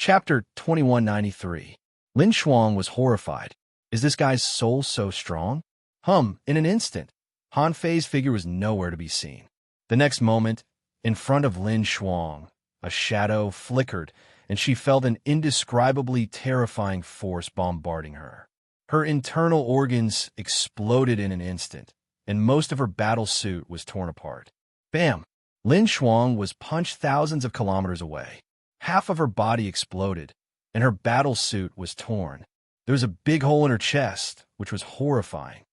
Chapter 2193. Lin Shuang was horrified. Is this guy's soul so strong? In an instant, Han Fei's figure was nowhere to be seen. The next moment, in front of Lin Shuang, a shadow flickered, and she felt an indescribably terrifying force bombarding her. Her internal organs exploded in an instant, and most of her battle suit was torn apart. Bam! Lin Shuang was punched thousands of kilometers away. Half of her body exploded, and her battle suit was torn. There was a big hole in her chest, which was horrifying.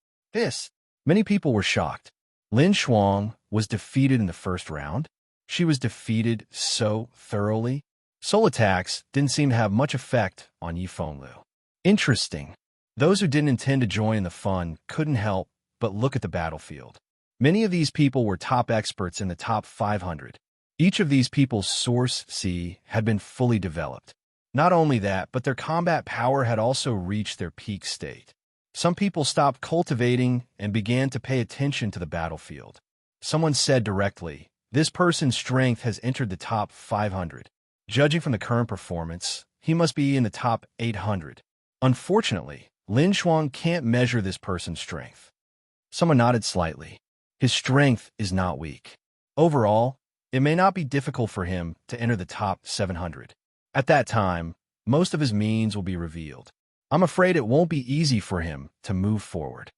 Many people were shocked. Lin Shuang was defeated in the first round. She was defeated so thoroughly. Soul attacks didn't seem to have much effect on Yi Fenglu. Interesting. Those who didn't intend to join in the fun couldn't help but look at the battlefield. Many of these people were top experts in the top 500. Each of these people's source C had been fully developed. Not only that, but their combat power had also reached their peak state. Some people stopped cultivating and began to pay attention to the battlefield. Someone said directly, "This person's strength has entered the top 500. Judging from the current performance, he must be in the top 800. Unfortunately, Lin Shuang can't measure this person's strength." Someone nodded slightly. His strength is not weak. Overall, it may not be difficult for him to enter the top 700. At that time, most of his means will be revealed. I'm afraid it won't be easy for him to move forward.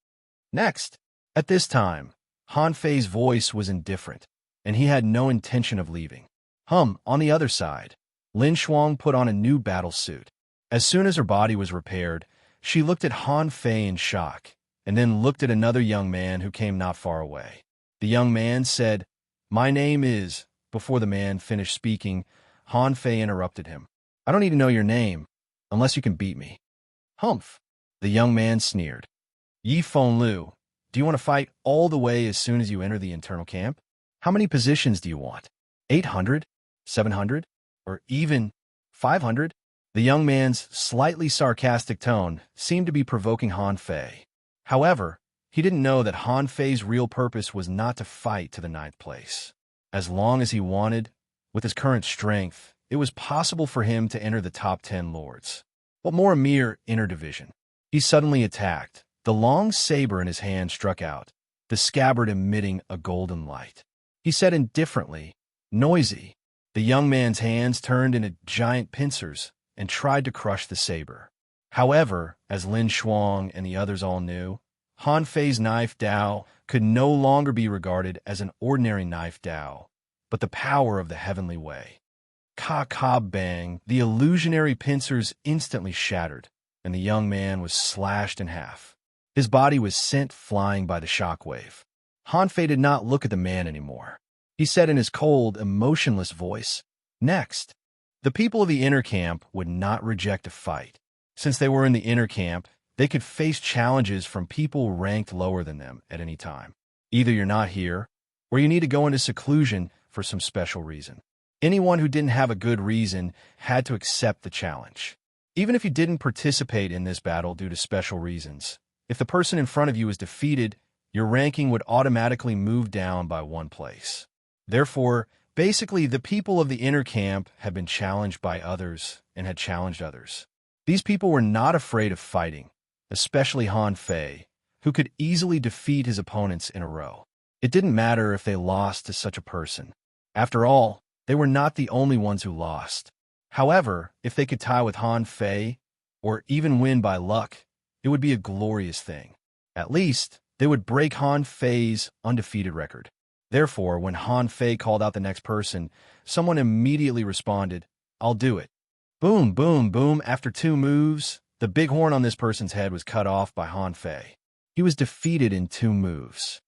Next, at this time, Han Fei's voice was indifferent, and he had no intention of leaving. On the other side, Lin Shuang put on a new battle suit. As soon as her body was repaired, she looked at Han Fei in shock, and then looked at another young man who came not far away. The young man said, "My name is..." Before the man finished speaking, Han Fei interrupted him. "I don't need to know your name, unless you can beat me." The young man sneered. "Yi Fenglu, do you want to fight all the way as soon as you enter the internal camp? How many positions do you want? 800? 700? Or even 500? The young man's slightly sarcastic tone seemed to be provoking Han Fei. However, he didn't know that Han Fei's real purpose was not to fight to the 9th place. As long as he wanted, with his current strength, it was possible for him to enter the top 10 lords. But more a mere inner division. He suddenly attacked. The long saber in his hand struck out, the scabbard emitting a golden light. He said indifferently, "Noisy." The young man's hands turned into giant pincers and tried to crush the saber. However, as Lin Shuang and the others all knew, Han Fei's knife Dao could no longer be regarded as an ordinary knife Dao, but the power of the heavenly way. Ka-ka-bang, the illusionary pincers instantly shattered, and the young man was slashed in half. His body was sent flying by the shockwave. Han Fei did not look at the man anymore. He said in his cold, emotionless voice, "Next." The people of the inner camp would not reject a fight. Since they were in the inner camp, they could face challenges from people ranked lower than them at any time. Either you're not here, or you need to go into seclusion for some special reason. Anyone who didn't have a good reason had to accept the challenge. Even if you didn't participate in this battle due to special reasons, if the person in front of you was defeated, your ranking would automatically move down by 1 place. Therefore, basically, the people of the inner camp had been challenged by others and had challenged others. These people were not afraid of fighting, especially Han Fei, who could easily defeat his opponents in a row. It didn't matter if they lost to such a person. After all, they were not the only ones who lost. However, if they could tie with Han Fei, or even win by luck, it would be a glorious thing. At least, they would break Han Fei's undefeated record. Therefore, when Han Fei called out the next person, someone immediately responded, "I'll do it." Boom, boom, boom. After 2 moves, the big horn on this person's head was cut off by Han Fei. He was defeated in 2 moves.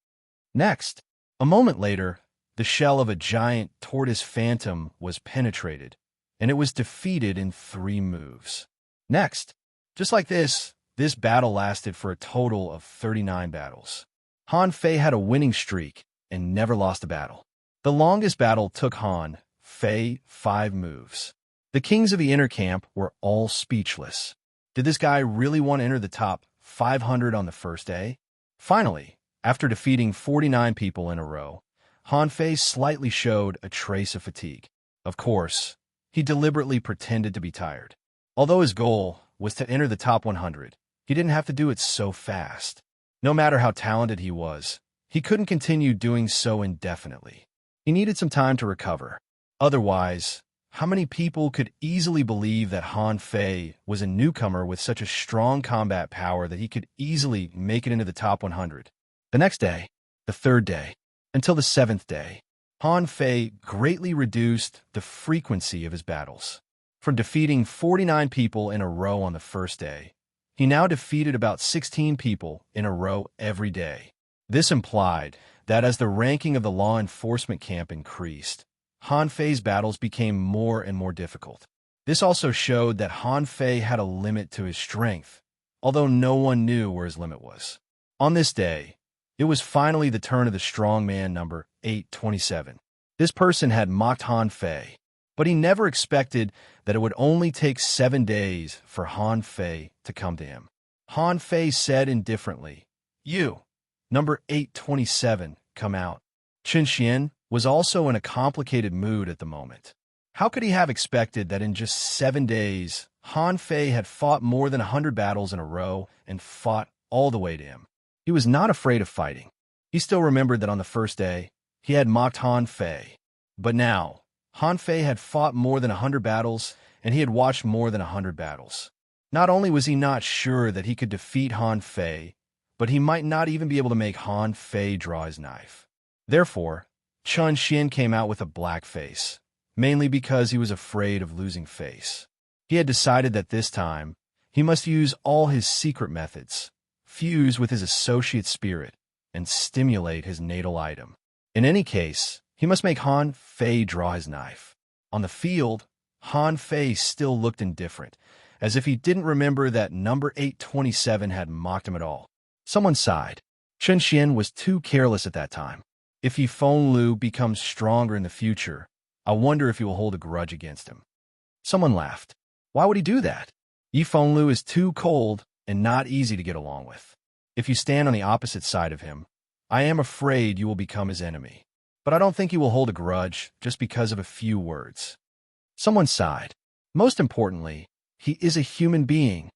Next, a moment later, the shell of a giant tortoise phantom was penetrated, and it was defeated in 3 moves. Next, just like this battle lasted for a total of 39 battles. Han Fei had a winning streak and never lost a battle. The longest battle took Han Fei 5 moves. The kings of the inner camp were all speechless. Did this guy really want to enter the top 500 on the first day? Finally, after defeating 49 people in a row, Han Fei slightly showed a trace of fatigue. Of course, he deliberately pretended to be tired. Although his goal was to enter the top 100, he didn't have to do it so fast. No matter how talented he was, he couldn't continue doing so indefinitely. He needed some time to recover. Otherwise, how many people could easily believe that Han Fei was a newcomer with such a strong combat power that he could easily make it into the top 100? The next day, the third day, until the seventh day, Han Fei greatly reduced the frequency of his battles. From defeating 49 people in a row on the first day, he now defeated about 16 people in a row every day. This implied that as the ranking of the law enforcement camp increased, Han Fei's battles became more and more difficult. This also showed that Han Fei had a limit to his strength, although no one knew where his limit was. On this day, it was finally the turn of the strongman number 827. This person had mocked Han Fei, but he never expected that it would only take 7 days for Han Fei to come to him. Han Fei said indifferently, "You, number 827, come out." Chen Xian was also in a complicated mood at the moment. How could he have expected that in just 7 days, Han Fei had fought more than 100 battles in a row and fought all the way to him? He was not afraid of fighting. He still remembered that on the first day, he had mocked Han Fei. But now, Han Fei had fought more than 100 battles, and he had watched more than 100 battles. Not only was he not sure that he could defeat Han Fei, but he might not even be able to make Han Fei draw his knife. Therefore, Chen Xian came out with a black face, mainly because he was afraid of losing face. He had decided that this time, he must use all his secret methods, fuse with his associate spirit, and stimulate his natal item. In any case, he must make Han Fei draw his knife. On the field, Han Fei still looked indifferent, as if he didn't remember that number 827 had mocked him at all. Someone sighed. Chen Xian was too careless at that time. If Yi Fenglu becomes stronger in the future, I wonder if he will hold a grudge against him. Someone laughed. Why would he do that? Yi Fenglu is too cold and not easy to get along with. If you stand on the opposite side of him, I am afraid you will become his enemy. But I don't think he will hold a grudge just because of a few words. Someone sighed. Most importantly, he is a human being.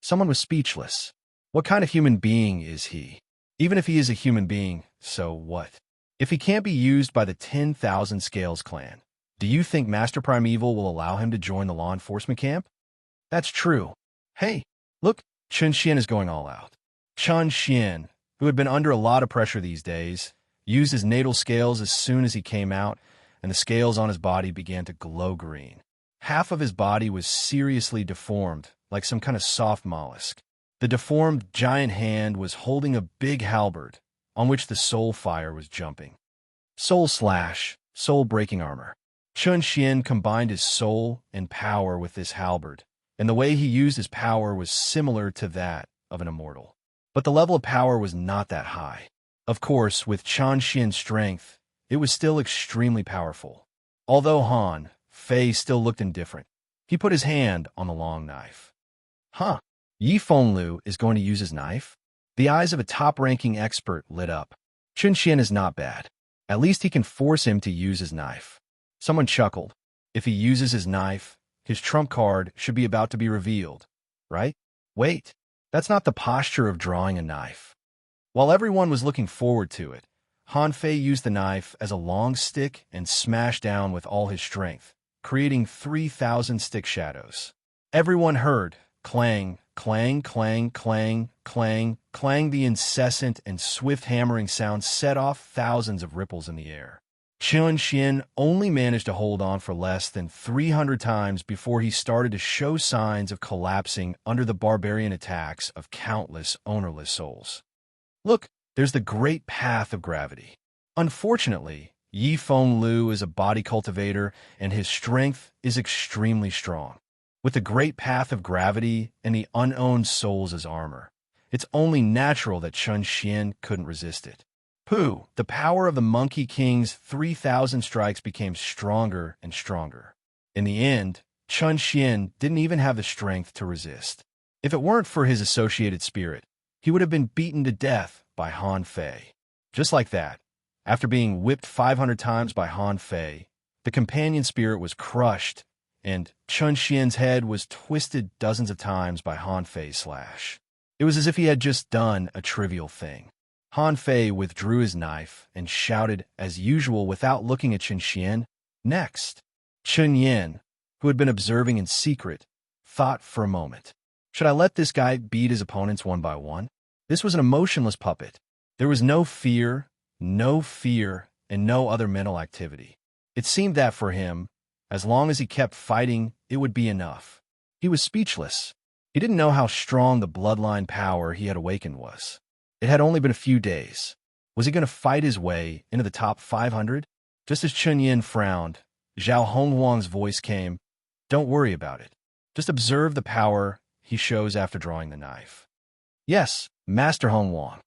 Someone was speechless. What kind of human being is he? Even if he is a human being, so what? If he can't be used by the 10,000 Scales clan, do you think Master Primeval will allow him to join the law enforcement camp? That's true. Hey, look, Chen Xian is going all out. Chen Xian, who had been under a lot of pressure these days, used his natal scales as soon as he came out, and the scales on his body began to glow green. Half of his body was seriously deformed, like some kind of soft mollusk. The deformed giant hand was holding a big halberd, on which the soul fire was jumping. Soul slash, soul-breaking armor. Chen Xian combined his soul and power with this halberd, and the way he used his power was similar to that of an immortal. But the level of power was not that high. Of course, with Chen Xian's strength, it was still extremely powerful. Although Han Fei still looked indifferent, he put his hand on the long knife. Huh, Yi Fenglu is going to use his knife? The eyes of a top-ranking expert lit up. Chen Xian is not bad. At least he can force him to use his knife. Someone chuckled. If he uses his knife, his trump card should be about to be revealed, right? Wait, that's not the posture of drawing a knife. While everyone was looking forward to it, Han Fei used the knife as a long stick and smashed down with all his strength, creating 3,000 stick shadows. Everyone heard clang, clang, clang, clang, clang, clang. The incessant and swift hammering sound set off thousands of ripples in the air. Chen Xian only managed to hold on for less than 300 times before he started to show signs of collapsing under the barbarian attacks of countless ownerless souls. Look, there's the great path of gravity. Unfortunately, Yi Fenglu is a body cultivator, and his strength is extremely strong. With the great path of gravity and the unowned souls as armor, it's only natural that Chen Xian couldn't resist it. Pooh, the power of the Monkey King's 3,000 strikes became stronger and stronger. In the end, Chen Xian didn't even have the strength to resist. If it weren't for his associated spirit, he would have been beaten to death by Han Fei. Just like that, after being whipped 500 times by Han Fei, the companion spirit was crushed and Chun Xian's head was twisted dozens of times by Han Fei's slash. It was as if he had just done a trivial thing. Han Fei withdrew his knife and shouted, as usual without looking at Chun Xian, "Next!" Chun Yin, who had been observing in secret, thought for a moment. Should I let this guy beat his opponents one by one? This was an emotionless puppet. There was no fear, and no other mental activity. It seemed that for him, as long as he kept fighting, it would be enough. He was speechless. He didn't know how strong the bloodline power he had awakened was. It had only been a few days. Was he going to fight his way into the top 500? Just as Chun Yin frowned, Zhao Honghuang's voice came, "Don't worry about it. Just observe the power he shows after drawing the knife." Yes, Master Honghuang.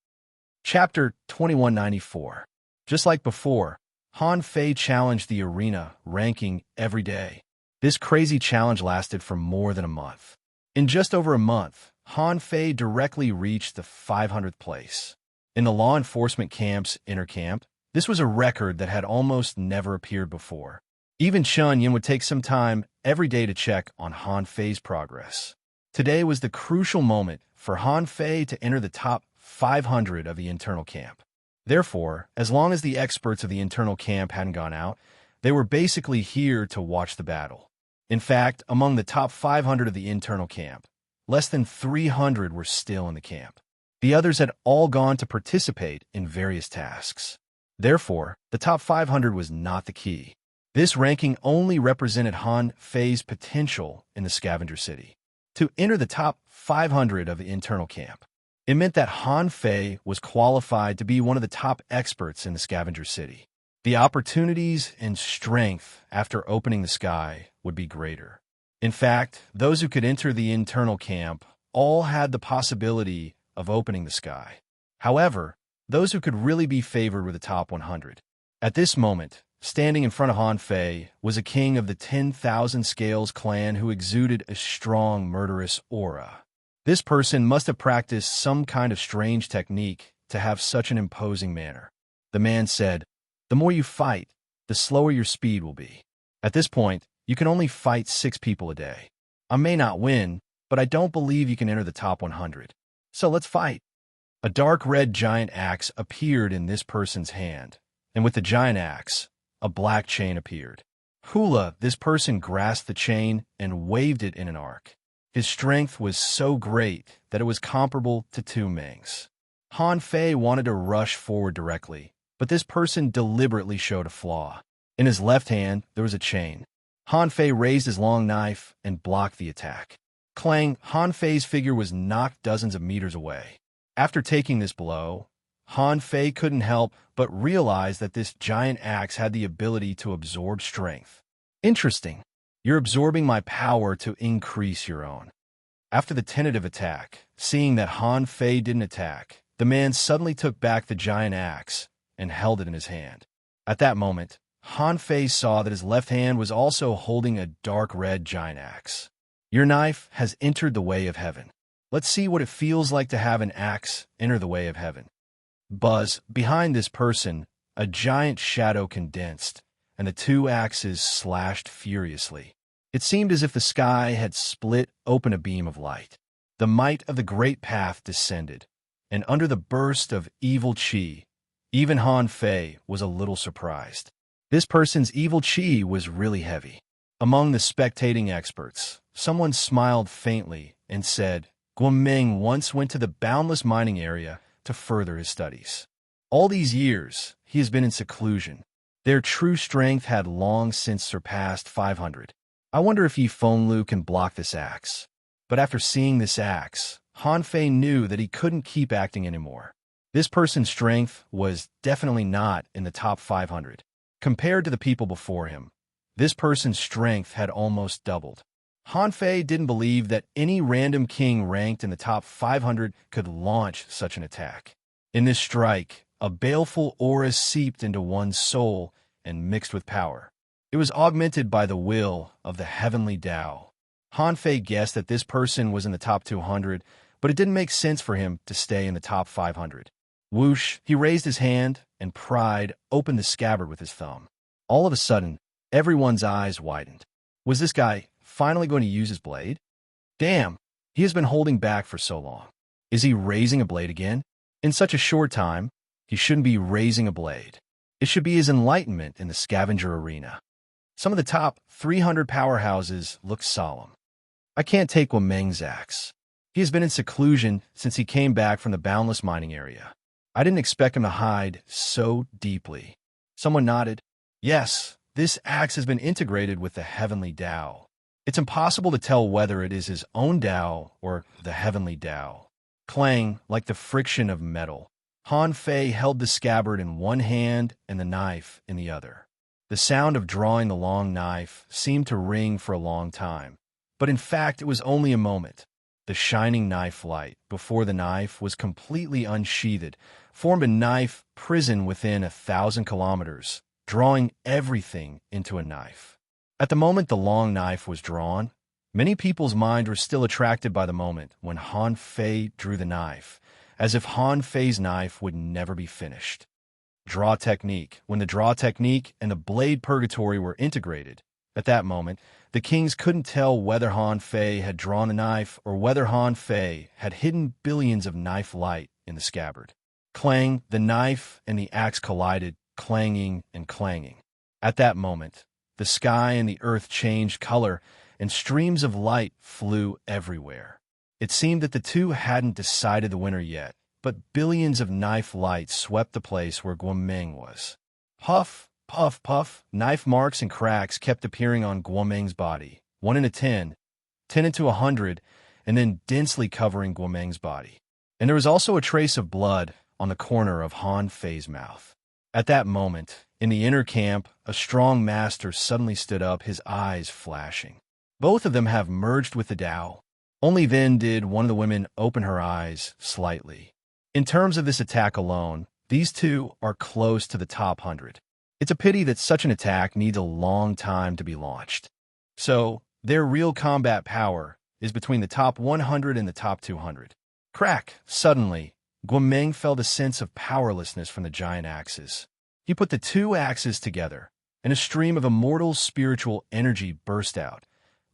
Chapter 2194. Just like before, Han Fei challenged the arena ranking every day. This crazy challenge lasted for more than a month. In just over a month, Han Fei directly reached the 500th place. In the law enforcement camp's inner camp, this was a record that had almost never appeared before. Even Chun Yin would take some time every day to check on Han Fei's progress. Today was the crucial moment for Han Fei to enter the top 500 of the internal camp. Therefore, as long as the experts of the internal camp hadn't gone out, they were basically here to watch the battle. In fact, among the top 500 of the internal camp, less than 300 were still in the camp. The others had all gone to participate in various tasks. Therefore, the top 500 was not the key. This ranking only represented Han Fei's potential in the scavenger city. To enter the top 500 of the internal camp, it meant that Han Fei was qualified to be one of the top experts in the scavenger city. The opportunities and strength after opening the sky would be greater. In fact, those who could enter the internal camp all had the possibility of opening the sky. However, those who could really be favored were the top 100. At this moment, standing in front of Han Fei was a king of the 10,000 Scales clan who exuded a strong, murderous aura. This person must have practiced some kind of strange technique to have such an imposing manner. The man said, "The more you fight, the slower your speed will be. At this point, you can only fight 6 people a day. I may not win, but I don't believe you can enter the top 100. So let's fight." A dark red giant axe appeared in this person's hand, and with the giant axe, a black chain appeared. Hula, this person grasped the chain and waved it in an arc. His strength was so great that it was comparable to 2 Mings. Han Fei wanted to rush forward directly, but this person deliberately showed a flaw. In his left hand, there was a chain. Han Fei raised his long knife and blocked the attack. Clang, Han Fei's figure was knocked dozens of meters away. After taking this blow, Han Fei couldn't help but realize that this giant axe had the ability to absorb strength. Interesting. You're absorbing my power to increase your own. After the tentative attack, seeing that Han Fei didn't attack, the man suddenly took back the giant axe and held it in his hand. At that moment, Han Fei saw that his left hand was also holding a dark red giant axe. Your knife has entered the way of heaven. Let's see what it feels like to have an axe enter the way of heaven. Buzz, behind this person, a giant shadow condensed, and the 2 axes slashed furiously. It seemed as if the sky had split open a beam of light. The might of the great path descended, and under the burst of evil chi, even Han Fei was a little surprised. This person's evil chi was really heavy. Among the spectating experts, someone smiled faintly and said, "Guoming once went to the boundless mining area to further his studies. All these years, he has been in seclusion. Their true strength had long since surpassed 500. I wonder if Yi Fenglu can block this axe." But after seeing this axe, Han Fei knew that he couldn't keep acting anymore. This person's strength was definitely not in the top 500. Compared to the people before him, this person's strength had almost doubled. Han Fei didn't believe that any random king ranked in the top 500 could launch such an attack. In this strike, a baleful aura seeped into one's soul and mixed with power. It was augmented by the will of the heavenly Tao. Han Fei guessed that this person was in the top 200, but it didn't make sense for him to stay in the top 500. Whoosh, he raised his hand, and Pride opened the scabbard with his thumb. All of a sudden, everyone's eyes widened. Was this guy finally going to use his blade? Damn, he has been holding back for so long. Is he raising a blade again? In such a short time, he shouldn't be raising a blade. It should be his enlightenment in the scavenger arena. Some of the top 300 powerhouses look solemn. I can't take Guomeng's axe. He has been in seclusion since he came back from the boundless mining area. I didn't expect him to hide so deeply. Someone nodded. Yes, this axe has been integrated with the heavenly Tao. It's impossible to tell whether it is his own Tao or the heavenly Tao. Clang like the friction of metal. Han Fei held the scabbard in one hand and the knife in the other. The sound of drawing the long knife seemed to ring for a long time, but in fact it was only a moment. The shining knife light before the knife was completely unsheathed, formed a knife prison within 1,000 kilometers, drawing everything into a knife. At the moment the long knife was drawn, many people's minds were still attracted by the moment when Han Fei drew the knife, as if Han Fei's knife would never be finished. Draw technique. When the draw technique and the blade purgatory were integrated, at that moment, the kings couldn't tell whether Han Fei had drawn a knife or whether Han Fei had hidden billions of knife light in the scabbard. Clang, the knife and the axe collided, clanging and clanging. At that moment, the sky and the earth changed color, and streams of light flew everywhere. It seemed that the two hadn't decided the winner yet, but billions of knife light swept the place where Guomeng was. Puff, puff, puff, knife marks and cracks kept appearing on Guomeng's body, 1 into 10, 10 into 100, and then densely covering Guomeng's body. And there was also a trace of blood on the corner of Han Fei's mouth. At that moment, in the inner camp, a strong master suddenly stood up, his eyes flashing. Both of them have merged with the Tao. Only then did one of the women open her eyes slightly. In terms of this attack alone, these two are close to the top 100. It's a pity that such an attack needs a long time to be launched. So, their real combat power is between the top 100 and the top 200. Crack! Suddenly, Guomeng felt a sense of powerlessness from the giant axes. He put the two axes together, and a stream of immortal spiritual energy burst out,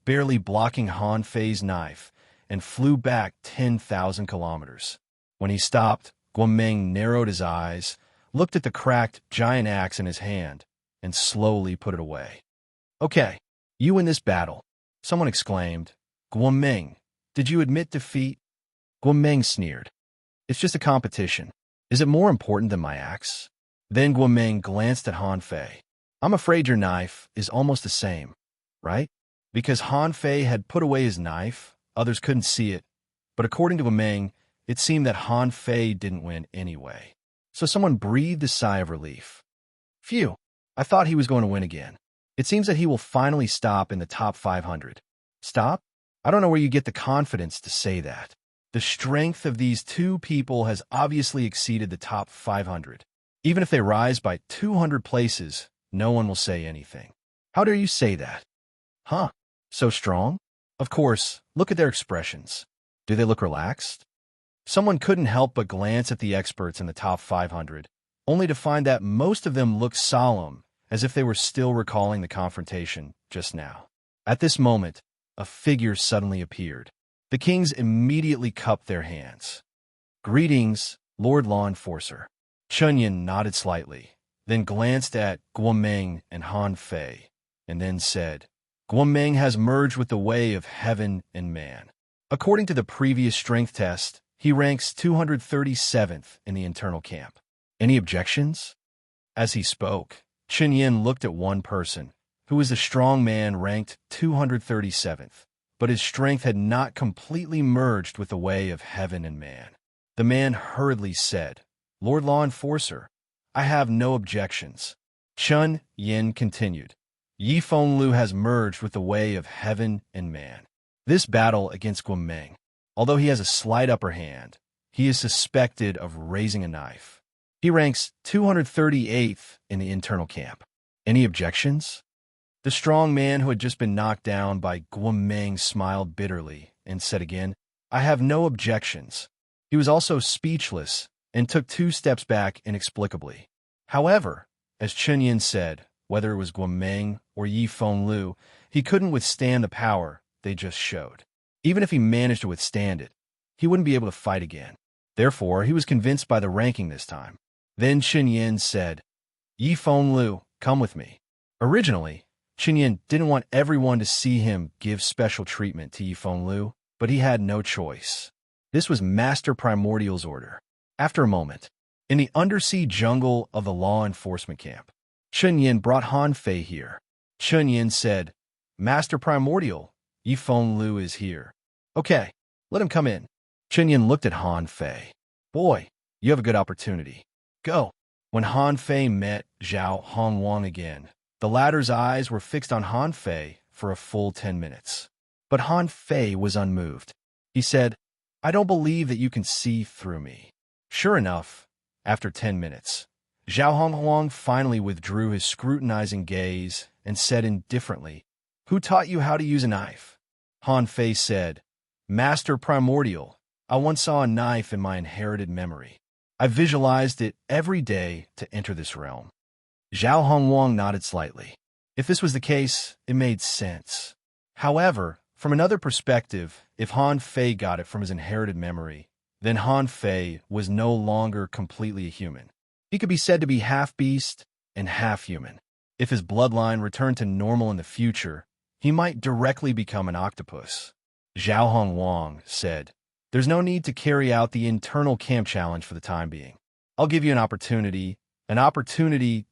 barely blocking Han Fei's knife, and flew back 10,000 kilometers. When he stopped, Guomeng narrowed his eyes, looked at the cracked giant axe in his hand, and slowly put it away. Okay, you win this battle, someone exclaimed. Guomeng, did you admit defeat? Guomeng sneered. It's just a competition. Is it more important than my axe? Then Guomeng glanced at Han Fei. I'm afraid your knife is almost the same, right? Because Han Fei had put away his knife, others couldn't see it, but according to Guomeng, it seemed that Han Fei didn't win anyway. So someone breathed a sigh of relief. Phew, I thought he was going to win again. It seems that he will finally stop in the top 500. Stop? I don't know where you get the confidence to say that. The strength of these two people has obviously exceeded the top 500. Even if they rise by 200 places, no one will say anything. How dare you say that? Huh? So strong? Of course, look at their expressions. Do they look relaxed? Someone couldn't help but glance at the experts in the top 500, only to find that most of them looked solemn, as if they were still recalling the confrontation just now. At this moment, a figure suddenly appeared. The kings immediately cupped their hands. Greetings, Lord Law Enforcer. Chunyin nodded slightly, then glanced at Guomeng and Han Fei, and then said, Guomeng has merged with the way of heaven and man. According to the previous strength test, he ranks 237th in the internal camp. Any objections? As he spoke, Chunyin looked at one person, who was a strong man ranked 237th, but his strength had not completely merged with the way of heaven and man. The man hurriedly said, Lord Law Enforcer, I have no objections. Chun Yin continued, Yi Fenglu has merged with the way of heaven and man. This battle against Guomeng, although he has a slight upper hand, he is suspected of raising a knife. He ranks 238th in the internal camp. Any objections? The strong man who had just been knocked down by Guomeng smiled bitterly and said again, I have no objections. He was also speechless and took 2 steps back inexplicably. However, as Chunyin said, whether it was Guomeng or Yi Fenglu, He couldn't withstand the power they just showed. Even if he managed to withstand it, he wouldn't be able to fight again. Therefore, he was convinced by the ranking this time. Then Qin Yin said, "Yi Feng Lu, come with me." Originally, Qin Yin didn't want everyone to see him give special treatment to Yi Feng Lu, but he had no choice. This was Master Primordial's order. After a moment, in the undersea jungle of the law enforcement camp, Qin Yin brought Han Fei here. Qin Yin said, "Master Primordial, Yi Feng Lu is here." "Okay, let him come in." Qin Yin looked at Han Fei. "Boy, you have a good opportunity. Go." When Han Fei met Zhao Hongwang again, the latter's eyes were fixed on Han Fei for a full 10 minutes. But Han Fei was unmoved. He said, "I don't believe that you can see through me." Sure enough, after 10 minutes, Zhao Hongwang finally withdrew his scrutinizing gaze and said indifferently, "Who taught you how to use a knife?" Han Fei said, "Master Primordial, I once saw a knife in my inherited memory. I visualized it every day to enter this realm." Zhao Hongwang nodded slightly. If this was the case, it made sense. However, from another perspective, if Han Fei got it from his inherited memory, then Han Fei was no longer completely a human. He could be said to be half beast and half human. If his bloodline returned to normal in the future, he might directly become an octopus. Zhao Hongwang said, "There's no need to carry out the internal camp challenge for the time being. I'll give you an opportunity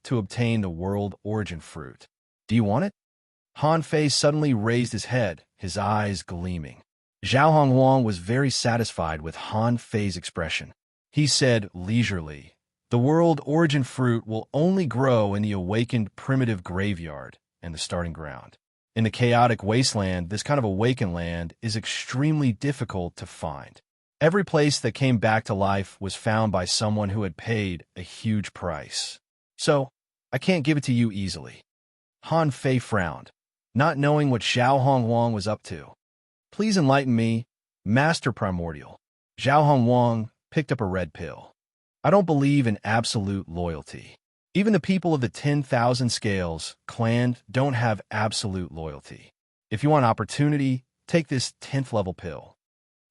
to obtain the world origin fruit. Do you want it?" Han Fei suddenly raised his head, his eyes gleaming. Zhao Hongwang was very satisfied with Han Fei's expression. He said leisurely, "The world origin fruit will only grow in the awakened primitive graveyard and the starting ground. In the chaotic wasteland, this kind of awakened land is extremely difficult to find. Every place that came back to life was found by someone who had paid a huge price. So, I can't give it to you easily." Han Fei frowned, not knowing what Zhao Hongwang was up to. "Please enlighten me, Master Primordial." Zhao Hongwang picked up a red pill. "I don't believe in absolute loyalty. Even the people of the 10,000 Scales clan don't have absolute loyalty. If you want opportunity, take this 10th level pill."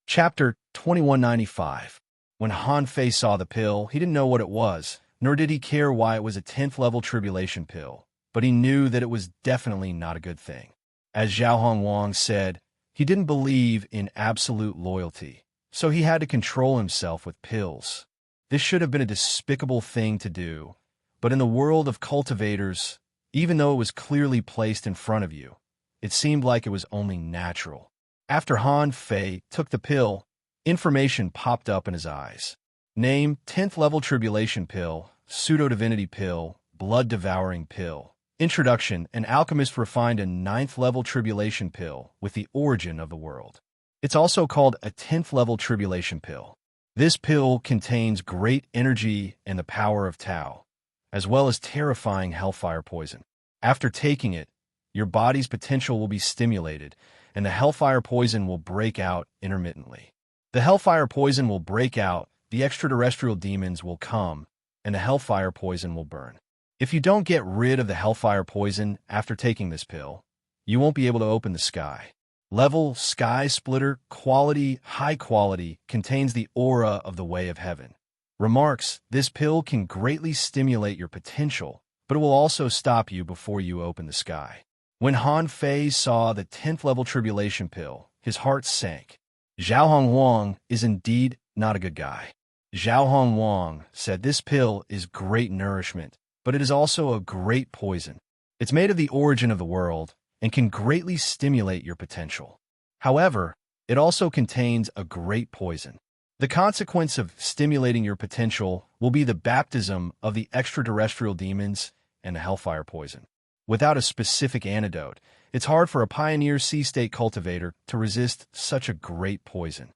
Chapter 2195. When Han Fei saw the pill, he didn't know what it was, nor did he care why it was a 10th level tribulation pill, but he knew that it was definitely not a good thing. As Zhao Hongwang said, he didn't believe in absolute loyalty, so he had to control himself with pills. This should have been a despicable thing to do, but in the world of cultivators, even though it was clearly placed in front of you, it seemed like it was only natural. After Han Fei took the pill, information popped up in his eyes. Name: 10th level tribulation pill, pseudo-divinity pill, blood-devouring pill. Introduction: an alchemist refined a 9th level tribulation pill with the origin of the world. It's also called a 10th level tribulation pill. This pill contains great energy and the power of Tao, as well as terrifying hellfire poison. After taking it, your body's potential will be stimulated, and the hellfire poison will break out intermittently. The hellfire poison will break out, the extraterrestrial demons will come, and the hellfire poison will burn. If you don't get rid of the hellfire poison after taking this pill, you won't be able to open the sky. Level: Sky Splitter, quality: high quality, contains the aura of the way of heaven. Remarks: this pill can greatly stimulate your potential, but it will also stop you before you open the sky. When Han Fei saw the 10th level tribulation pill, his heart sank. Zhao Hongwang is indeed not a good guy. Zhao Hongwang said this pill is great nourishment, but it is also a great poison. It's made of the origin of the world and can greatly stimulate your potential. However, it also contains a great poison. The consequence of stimulating your potential will be the baptism of the extraterrestrial demons and the hellfire poison. Without a specific antidote, it's hard for a pioneer sea-state cultivator to resist such a great poison.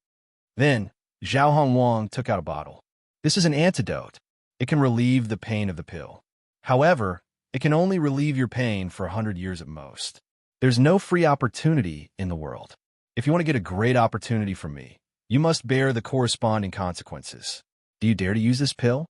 Then, Zhao Hongwang took out a bottle. This is an antidote. It can relieve the pain of the pill. However, it can only relieve your pain for 100 years at most. There's no free opportunity in the world. If you want to get a great opportunity from me, you must bear the corresponding consequences. Do you dare to use this pill?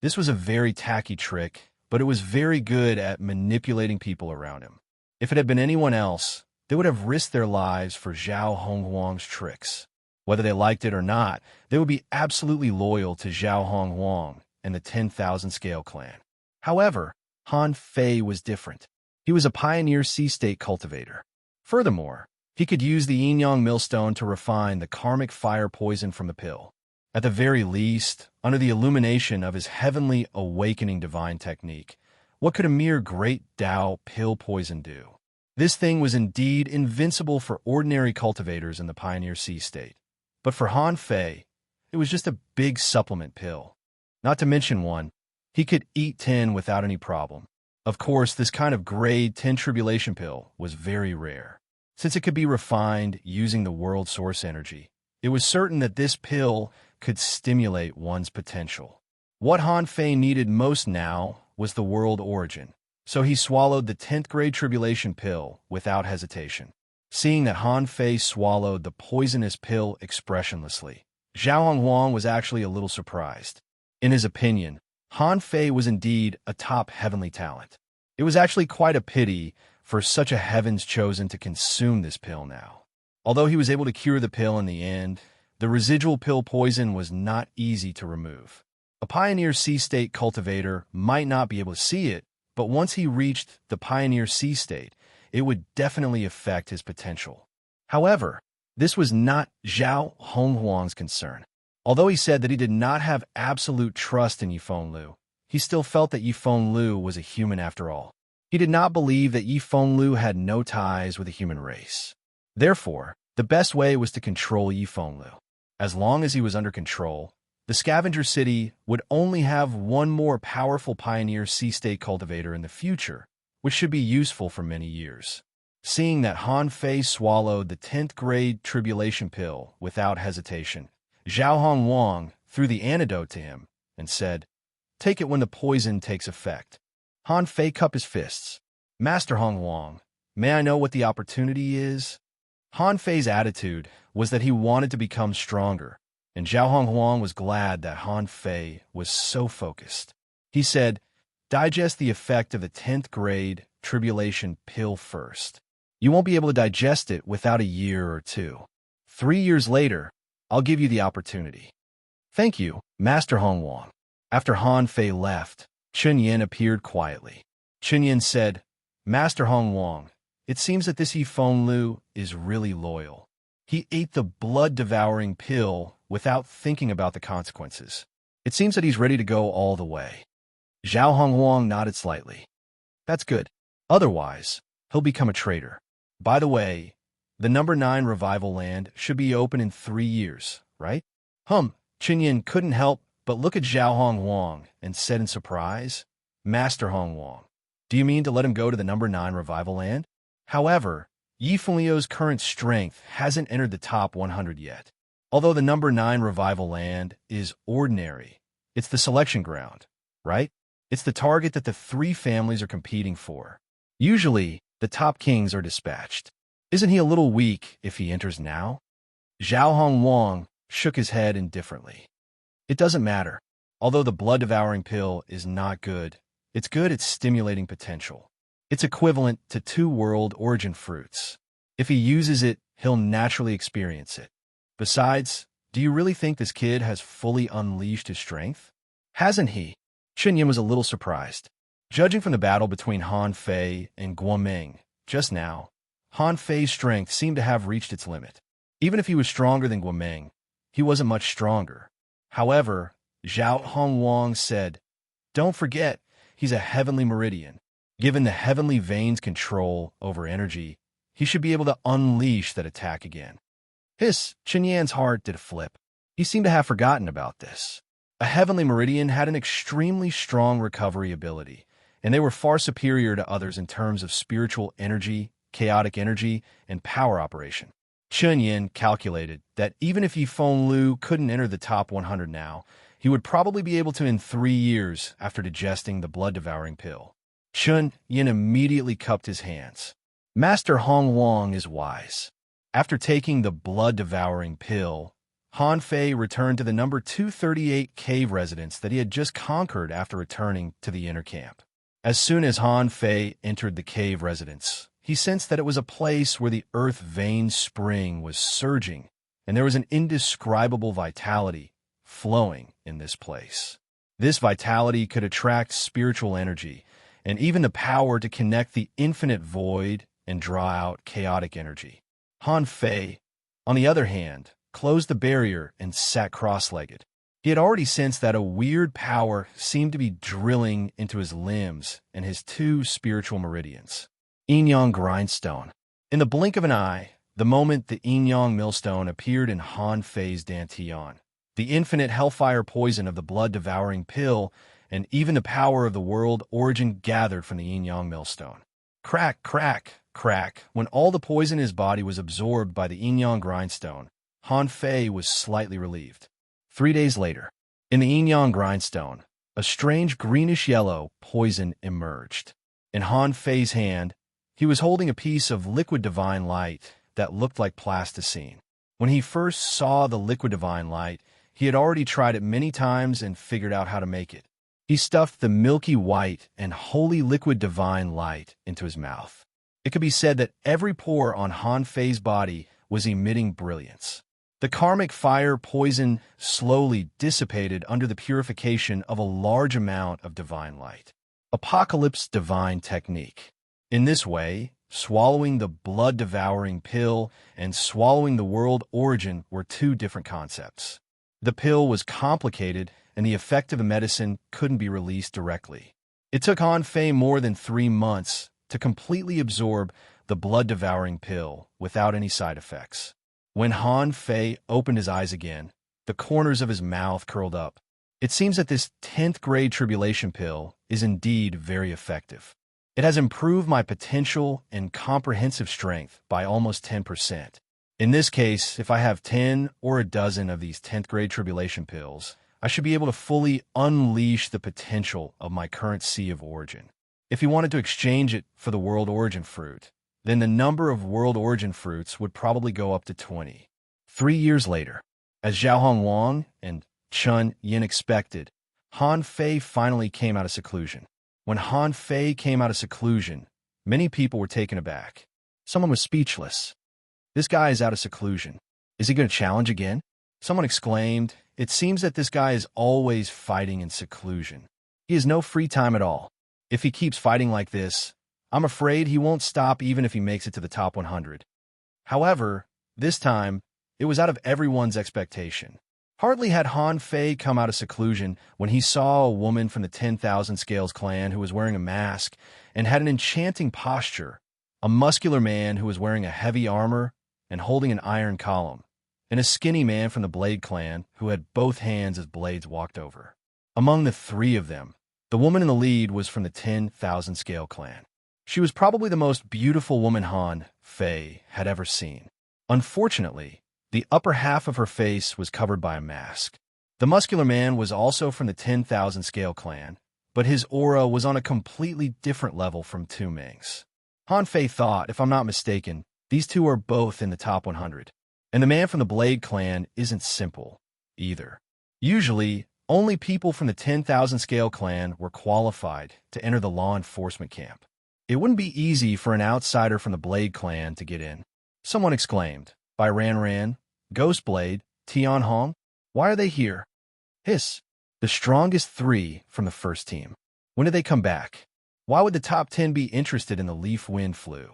This was a very tacky trick, but it was very good at manipulating people around him. If it had been anyone else, they would have risked their lives for Zhao Honghuang's tricks. Whether they liked it or not, they would be absolutely loyal to Zhao Honghuang and the 10,000 Scale clan. However, Han Fei was different. He was a pioneer sea-state cultivator. Furthermore, he could use the yin-yang millstone to refine the karmic fire poison from the pill. At the very least, under the illumination of his heavenly awakening divine technique, what could a mere great Tao pill poison do? This thing was indeed invincible for ordinary cultivators in the pioneer sea-state. But for Han Fei, it was just a big supplement pill. Not to mention one, he could eat 10 without any problem. Of course, this kind of grade 10 tribulation pill was very rare. Since it could be refined using the world source energy, it was certain that this pill could stimulate one's potential. What Han Fei needed most now was the world origin, so he swallowed the 10th grade tribulation pill without hesitation. Seeing that Han Fei swallowed the poisonous pill expressionlessly, Zhao Honghuang was actually a little surprised. In his opinion, Han Fei was indeed a top heavenly talent. It was actually quite a pity for such a heavens chosen to consume this pill now. Although he was able to cure the pill in the end, the residual pill poison was not easy to remove. A pioneer sea-state cultivator might not be able to see it, but once he reached the pioneer sea-state, it would definitely affect his potential. However, this was not Zhao Honghuang's concern. Although he said that he did not have absolute trust in Yifeng Liu, he still felt that Yifeng Liu was a human after all. He did not believe that Yifeng Liu had no ties with the human race. Therefore, the best way was to control Yifeng Liu. As long as he was under control, the scavenger city would only have one more powerful pioneer sea-state cultivator in the future, which should be useful for many years. Seeing that Han Fei swallowed the 10th grade tribulation pill without hesitation, Zhao Honghuang threw the antidote to him and said, "Take it when the poison takes effect." Han Fei cupped his fists. "Master Honghuang, may I know what the opportunity is?" Han Fei's attitude was that he wanted to become stronger, and Zhao Honghuang was glad that Han Fei was so focused. He said, "Digest the effect of the 10th grade tribulation pill first. You won't be able to digest it without a year or two. 3 years later, I'll give you the opportunity." "Thank you, Master Honghuang." After Han Fei left, Chun Yin appeared quietly. Chun Yin said, "Master Honghuang, it seems that this Yifeng Liu is really loyal. He ate the blood-devouring pill without thinking about the consequences. It seems that he's ready to go all the way." Zhao Honghuang nodded slightly. "That's good. Otherwise, he'll become a traitor. By the way, the number 9 revival land should be open in 3 years, right?" Chun Yin couldn't help but look at Zhao Honghuang and said in surprise, "Master Honghuang, do you mean to let him go to the number 9 revival land?" However, Yifeng Liu's current strength hasn't entered the top 100 yet. Although the number 9 revival land is ordinary, it's the selection ground, right? It's the target that the 3 families are competing for. Usually, the top kings are dispatched. Isn't he a little weak if he enters now? Zhao Honghuang shook his head indifferently. "It doesn't matter. Although the blood-devouring pill is not good, it's good at stimulating potential. It's equivalent to 2 world origin fruits. If he uses it, he'll naturally experience it. Besides, do you really think this kid has fully unleashed his strength? Hasn't he?" Chun Yin was a little surprised. Judging from the battle between Han Fei and Guoming just now, Han Fei's strength seemed to have reached its limit. Even if he was stronger than Guoming, he wasn't much stronger. However, Zhao Honghuang said, "Don't forget, he's a heavenly meridian. Given the heavenly veins control over energy, he should be able to unleash that attack again." Chun Yan's heart did a flip. He seemed to have forgotten about this. A heavenly meridian had an extremely strong recovery ability, and they were far superior to others in terms of spiritual energy, chaotic energy, and power operation. Chun Yin calculated that even if Yifeng Liu couldn't enter the top 100 now, he would probably be able to in 3 years after digesting the blood-devouring pill. Chun Yin immediately cupped his hands. Master Honghuang is wise. After taking the blood-devouring pill, Han Fei returned to the number 238 cave residence that he had just conquered after returning to the inner camp. As soon as Han Fei entered the cave residence, he sensed that it was a place where the earth vein spring was surging, and there was an indescribable vitality flowing in this place. This vitality could attract spiritual energy, and even the power to connect the infinite void and draw out chaotic energy. Han Fei, on the other hand, closed the barrier and sat cross-legged. He had already sensed that a weird power seemed to be drilling into his limbs and his two spiritual meridians. Yin-Yang Grindstone. In the blink of an eye, the moment the Yin-Yang Millstone appeared in Han Fei's dantian, the infinite hellfire poison of the blood-devouring pill and even the power of the world origin gathered from the Yin-Yang Millstone. Crack, crack, crack. When all the poison in his body was absorbed by the Yin-Yang Grindstone, Han Fei was slightly relieved. 3 days later, in the Yin-Yang Grindstone, a strange greenish-yellow poison emerged. In Han Fei's hand, he was holding a piece of liquid divine light that looked like plasticine. When he first saw the liquid divine light, he had already tried it many times and figured out how to make it. He stuffed the milky white and holy liquid divine light into his mouth. It could be said that every pore on Han Fei's body was emitting brilliance. The karmic fire poison slowly dissipated under the purification of a large amount of divine light. Apocalypse divine technique. In this way, swallowing the blood-devouring pill and swallowing the world origin were two different concepts. The pill was complicated, and the effect of the medicine couldn't be released directly. It took Han Fei more than 3 months to completely absorb the blood-devouring pill without any side effects. When Han Fei opened his eyes again, the corners of his mouth curled up. It seems that this 10th grade tribulation pill is indeed very effective. It has improved my potential and comprehensive strength by almost 10%. In this case, if I have 10 or a dozen of these 10th grade tribulation pills, I should be able to fully unleash the potential of my current sea of origin. If he wanted to exchange it for the world origin fruit, then the number of world origin fruits would probably go up to 20. 3 years later, as Zhao Hongwang and Chun Yin expected, Han Fei finally came out of seclusion. When Han Fei came out of seclusion, many people were taken aback. Someone was speechless. This guy is out of seclusion. Is he going to challenge again? Someone exclaimed, it seems that this guy is always fighting in seclusion. He has no free time at all. If he keeps fighting like this, I'm afraid he won't stop even if he makes it to the top 100. However, this time, it was out of everyone's expectation. Hardly had Han Fei come out of seclusion when he saw a woman from the 10,000 Scales clan who was wearing a mask and had an enchanting posture, a muscular man who was wearing a heavy armor and holding an iron column, and a skinny man from the Blade clan who had both hands as blades walked over. Among the 3 of them, the woman in the lead was from the 10,000 Scale clan. She was probably the most beautiful woman Han Fei had ever seen. Unfortunately, the upper half of her face was covered by a mask. The muscular man was also from the 10,000 Scale clan, but his aura was on a completely different level from Tu Ming's. Han Fei thought, if I'm not mistaken, these two are both in the top 100. And the man from the Blade clan isn't simple, either. Usually, only people from the 10,000 Scale clan were qualified to enter the law enforcement camp. It wouldn't be easy for an outsider from the Blade clan to get in. Someone exclaimed, by Ran Ran, Ghostblade, Tian Hong, why are they here? Hiss, the strongest 3 from the first team. When did they come back? Why would the top 10 be interested in the Leaf Wind Flu?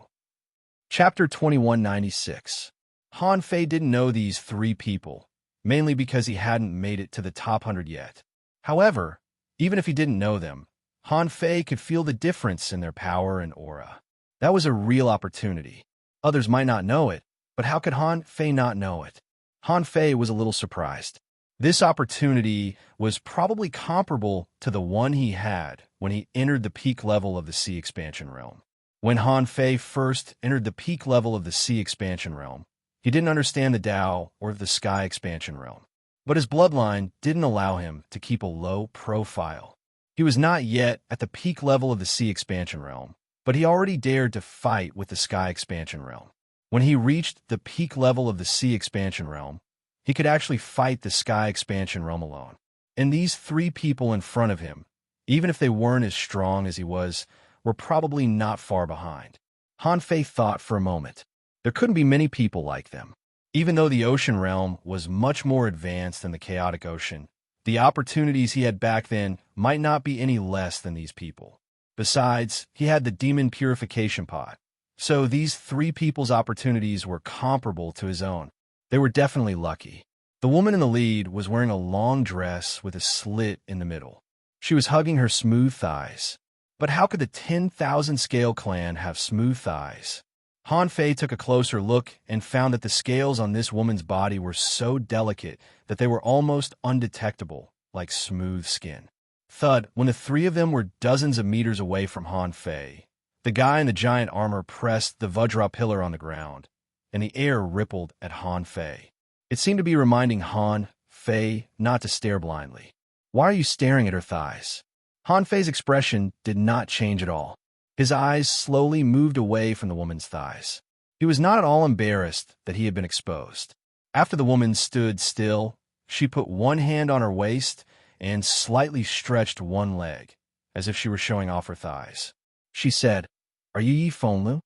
Chapter 2196. Han Fei didn't know these 3 people, mainly because he hadn't made it to the top 100 yet. However, even if he didn't know them, Han Fei could feel the difference in their power and aura. That was a real opportunity. Others might not know it, but how could Han Fei not know it? Han Fei was a little surprised. This opportunity was probably comparable to the one he had when he entered the peak level of the Sea Expansion Realm. When Han Fei first entered the peak level of the Sea Expansion Realm, he didn't understand the Tao or the Sky Expansion Realm. But his bloodline didn't allow him to keep a low profile. He was not yet at the peak level of the Sea Expansion Realm, but he already dared to fight with the Sky Expansion Realm. When he reached the peak level of the Sea Expansion Realm, he could actually fight the Sky Expansion Realm alone. And these 3 people in front of him, even if they weren't as strong as he was, were probably not far behind. Han Fei thought for a moment. There couldn't be many people like them. Even though the ocean realm was much more advanced than the chaotic ocean, the opportunities he had back then might not be any less than these people. Besides, he had the demon purification pot. So these three people's opportunities were comparable to his own. They were definitely lucky. The woman in the lead was wearing a long dress with a slit in the middle. She was hugging her smooth thighs. But how could the 10,000 scale clan have smooth thighs? Han Fei took a closer look and found that the scales on this woman's body were so delicate that they were almost undetectable, like smooth skin. Thud, when the three of them were dozens of meters away from Han Fei, the guy in the giant armor pressed the Vajra pillar on the ground, and the air rippled at Han Fei. It seemed to be reminding Han Fei not to stare blindly. Why are you staring at her thighs? Han Fei's expression did not change at all. His eyes slowly moved away from the woman's thighs. He was not at all embarrassed that he had been exposed. After the woman stood still, she put one hand on her waist and slightly stretched one leg, as if she were showing off her thighs. She said, "Are you Yi Fenglu?"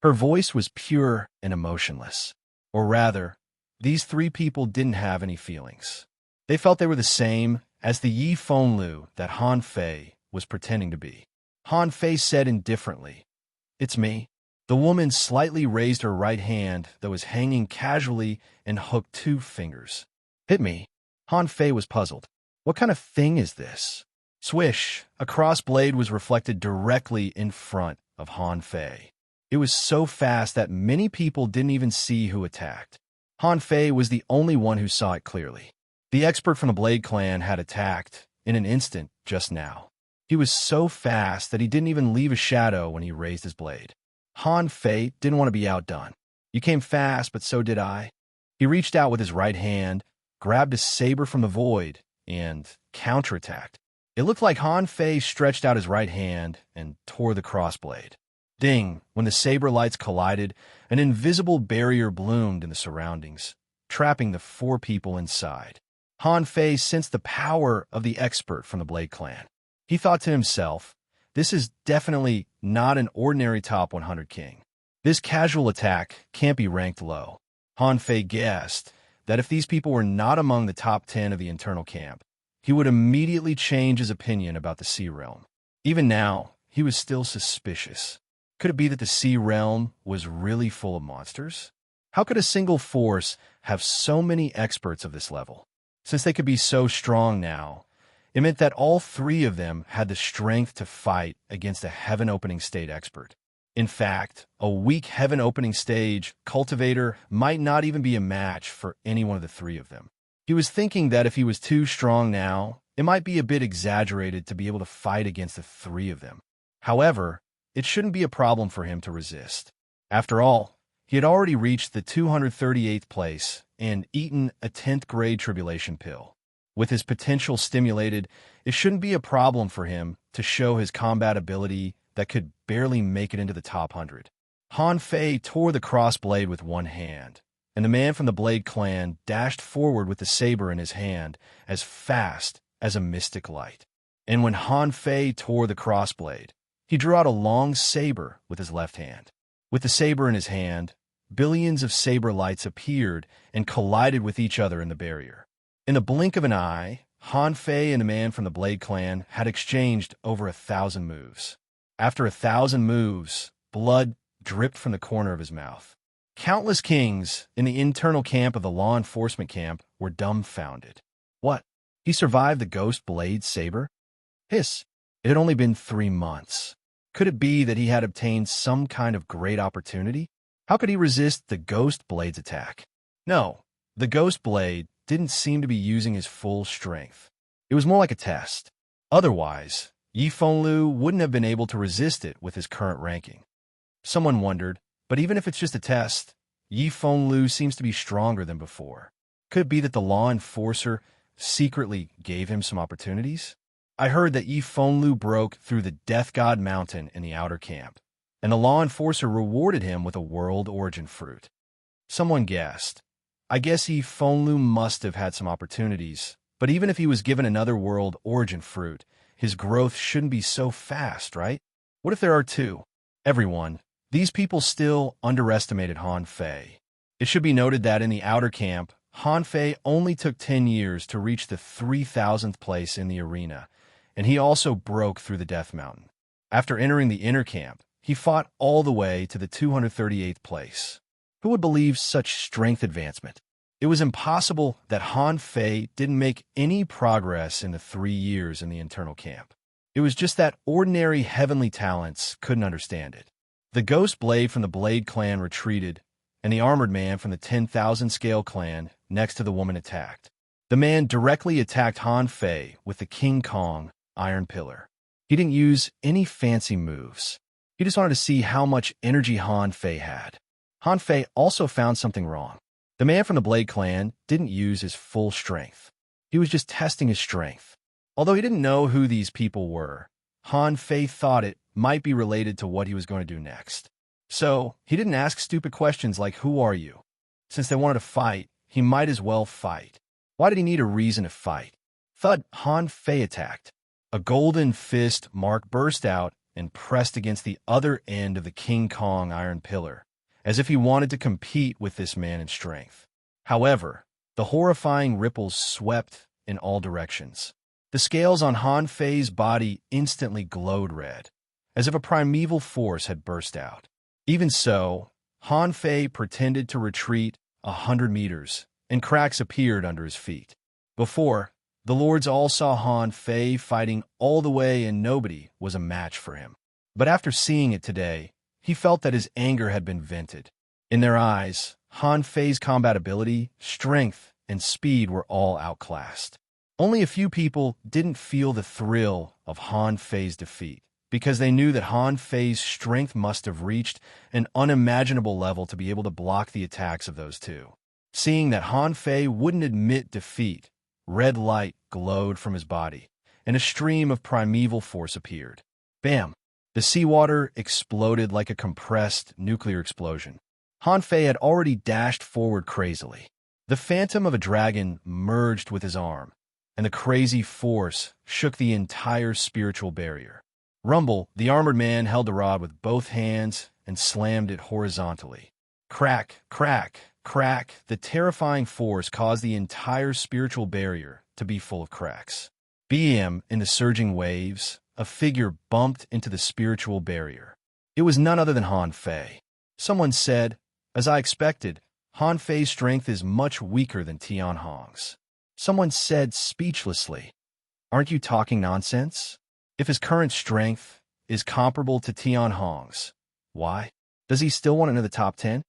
Her voice was pure and emotionless. Or rather, these three people didn't have any feelings. They felt they were the same as the Yi Fenglu that Han Fei was pretending to be. Han Fei said indifferently, "It's me." The woman slightly raised her right hand that was hanging casually and hooked two fingers. "Hit me." Han Fei was puzzled. What kind of thing is this? Swish, a crossblade was reflected directly in front of Han Fei. It was so fast that many people didn't even see who attacked. Han Fei was the only one who saw it clearly. The expert from the Blade Clan had attacked in an instant just now. He was so fast that he didn't even leave a shadow when he raised his blade. Han Fei didn't want to be outdone. "You came fast, but so did I." He reached out with his right hand, grabbed a saber from the void, and counterattacked. It looked like Han Fei stretched out his right hand and tore the crossblade. Ding! When the saber lights collided, an invisible barrier bloomed in the surroundings, trapping the four people inside. Han Fei sensed the power of the expert from the Blade Clan. He thought to himself, this is definitely not an ordinary top 100 king. This casual attack can't be ranked low. Han Fei guessed that if these people were not among the top 10 of the internal camp, he would immediately change his opinion about the Sea Realm. Even now, he was still suspicious. Could it be that the Sea Realm was really full of monsters? How could a single force have so many experts of this level? Since they could be so strong now, it meant that all three of them had the strength to fight against a heaven-opening state expert. In fact, a weak heaven-opening stage cultivator might not even be a match for any one of the three of them. He was thinking that if he was too strong now, it might be a bit exaggerated to be able to fight against the three of them. However, it shouldn't be a problem for him to resist. After all, he had already reached the 238th place and eaten a 10th grade tribulation pill. With his potential stimulated, it shouldn't be a problem for him to show his combat ability that could barely make it into the top 100. Han Fei tore the crossblade with one hand, and the man from the Blade Clan dashed forward with the saber in his hand as fast as a mystic light. And when Han Fei tore the crossblade, he drew out a long saber with his left hand. With the saber in his hand, billions of saber lights appeared and collided with each other in the barrier. In the blink of an eye, Han Fei and the man from the Blade Clan had exchanged over 1,000 moves. After 1,000 moves, blood dripped from the corner of his mouth. Countless kings in the internal camp of the law enforcement camp were dumbfounded. What? He survived the ghost blade saber? Hiss! It had only been 3 months. Could it be that he had obtained some kind of great opportunity? How could he resist the ghost blade's attack? No, the ghost blade didn't seem to be using his full strength. It was more like a test. Otherwise, Yi Fenglu wouldn't have been able to resist it with his current ranking. Someone wondered, but even if it's just a test, Yi Fenglu seems to be stronger than before. Could it be that the law enforcer secretly gave him some opportunities? I heard that Yi Fenglu broke through the Death God Mountain in the outer camp, and the law enforcer rewarded him with a world origin fruit. Someone guessed. I guess Yi Fenglu must have had some opportunities, but even if he was given another world origin fruit, his growth shouldn't be so fast, right? What if there are two? Everyone, These people still underestimated Han Fei. It should be noted that in the outer camp, Han Fei only took 10 years to reach the 3,000th place in the arena, and he also broke through the Death Mountain. After entering the inner camp, he fought all the way to the 238th place. Who would believe such strength advancement? It was impossible that Han Fei didn't make any progress in the 3 years in the internal camp. It was just that ordinary heavenly talents couldn't understand it. The Ghost Blade from the Blade clan retreated, and the Armored Man from the 10,000 Scale clan next to the woman attacked. The man directly attacked Han Fei with the King Kong Iron Pillar. He didn't use any fancy moves. He just wanted to see how much energy Han Fei had. Han Fei also found something wrong. The man from the Blade clan didn't use his full strength. He was just testing his strength. Although he didn't know who these people were, Han Fei thought it might be related to what he was going to do next. So, he didn't ask stupid questions like, "Who are you?" Since they wanted to fight, he might as well fight. Why did he need a reason to fight? Thud, Han Fei attacked. A golden fist mark burst out and pressed against the other end of the King Kong Iron Pillar, as if he wanted to compete with this man in strength. However, the horrifying ripples swept in all directions. The scales on Han Fei's body instantly glowed red, as if a primeval force had burst out. Even so, Han Fei pretended to retreat 100 meters, and cracks appeared under his feet. Before, the lords all saw Han Fei fighting all the way and nobody was a match for him. But after seeing it today, he felt that his anger had been vented. In their eyes, Han Fei's combat ability, strength, and speed were all outclassed. Only a few people didn't feel the thrill of Han Fei's defeat, because they knew that Han Fei's strength must have reached an unimaginable level to be able to block the attacks of those two. Seeing that Han Fei wouldn't admit defeat, red light glowed from his body, and a stream of primeval force appeared. Bam! The seawater exploded like a compressed nuclear explosion. Han Fei had already dashed forward crazily. The phantom of a dragon merged with his arm, and the crazy force shook the entire spiritual barrier. Rumble, the armored man, held the rod with both hands and slammed it horizontally. Crack, crack, crack. The terrifying force caused the entire spiritual barrier to be full of cracks. BM, in the surging waves, a figure bumped into the spiritual barrier. It was none other than Han Fei. Someone said, "As I expected, Han Fei's strength is much weaker than Tian Hong's." Someone said speechlessly, "Aren't you talking nonsense? If his current strength is comparable to Tian Hong's, why does he still want to enter the top 10?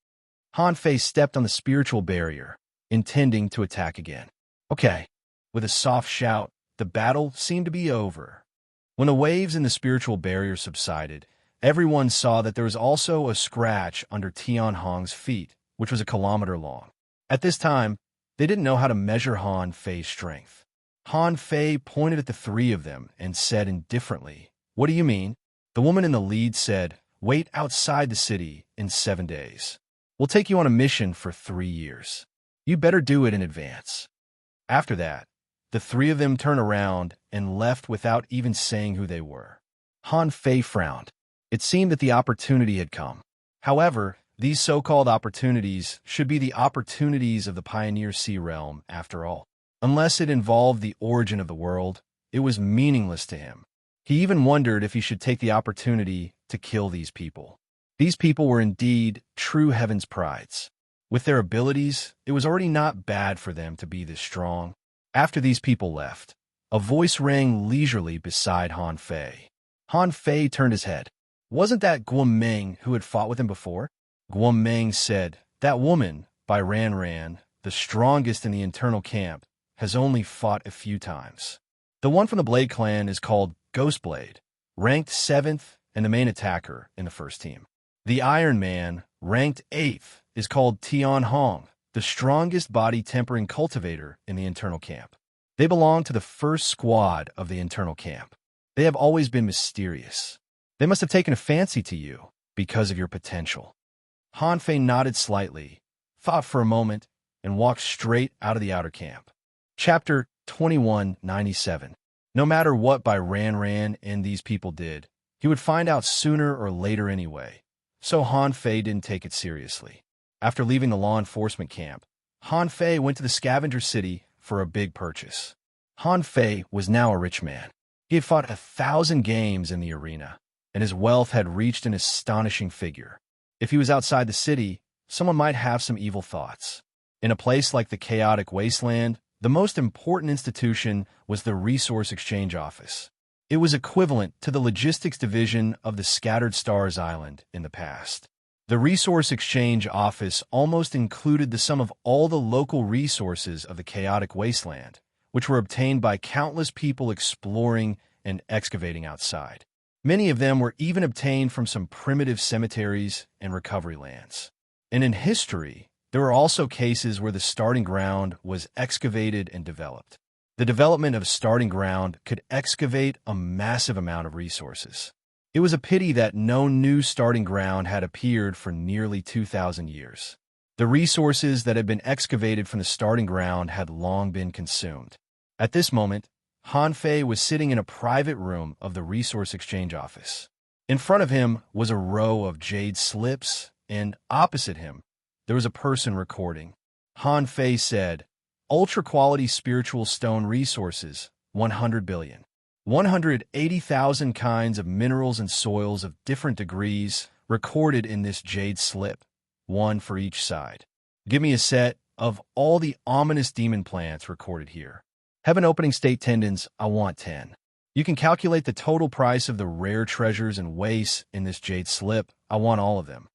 Han Fei stepped on the spiritual barrier, intending to attack again. Okay. With a soft shout, the battle seemed to be over. When the waves in the spiritual barrier subsided, everyone saw that there was also a scratch under Tian Hong's feet, which was a kilometer long. At this time, they didn't know how to measure Han Fei's strength. Han Fei pointed at the three of them and said indifferently, "What do you mean?" The woman in the lead said, "Wait outside the city in 7 days. We'll take you on a mission for 3 years. You better do it in advance." After that, the three of them turned around and left without even saying who they were. Han Fei frowned. It seemed that the opportunity had come. However, these so-called opportunities should be the opportunities of the Pioneer Sea Realm, after all. Unless it involved the origin of the world, it was meaningless to him. He even wondered if he should take the opportunity to kill these people. These people were indeed true heaven's prides. With their abilities, it was already not bad for them to be this strong. After these people left, a voice rang leisurely beside Han Fei. Han Fei turned his head. Wasn't that Guo Meng who had fought with him before? Guo Meng said, "That woman, by Ran Ran, the strongest in the internal camp, has only fought a few times. The one from the Blade clan is called Ghost Blade, ranked 7th and the main attacker in the first team. The Iron Man, ranked 8th, is called Tian Hong, the strongest body tempering cultivator in the internal camp. They belong to the first squad of the internal camp. They have always been mysterious. They must have taken a fancy to you because of your potential." Han Fei nodded slightly, thought for a moment, and walked straight out of the outer camp. Chapter 2197. No matter what by Ran Ran and these people did, he would find out sooner or later anyway. so Han Fei didn't take it seriously. After leaving the law enforcement camp, Han Fei went to the scavenger city for a big purchase. Han Fei was now a rich man. He had fought 1,000 games in the arena, and his wealth had reached an astonishing figure. If he was outside the city, someone might have some evil thoughts. In a place like the chaotic wasteland, the most important institution was the Resource Exchange Office. It was equivalent to the logistics division of the Scattered Stars Island in the past. The Resource Exchange Office almost included the sum of all the local resources of the chaotic wasteland, which were obtained by countless people exploring and excavating outside. Many of them were even obtained from some primitive cemeteries and recovery lands. And in history, there were also cases where the starting ground was excavated and developed. The development of starting ground could excavate a massive amount of resources. It was a pity that no new starting ground had appeared for nearly 2,000 years. The resources that had been excavated from the starting ground had long been consumed. At this moment, Han Fei was sitting in a private room of the Resource Exchange Office. In front of him was a row of jade slips, and opposite him, there was a person recording. Han Fei said, "Ultra-quality spiritual stone resources, 100 billion. 180,000 kinds of minerals and soils of different degrees recorded in this jade slip, one for each side. Give me a set of all the ominous demon plants recorded here. Heaven opening state tendons, I want 10. You can calculate the total price of the rare treasures and wastes in this jade slip. I want all of them."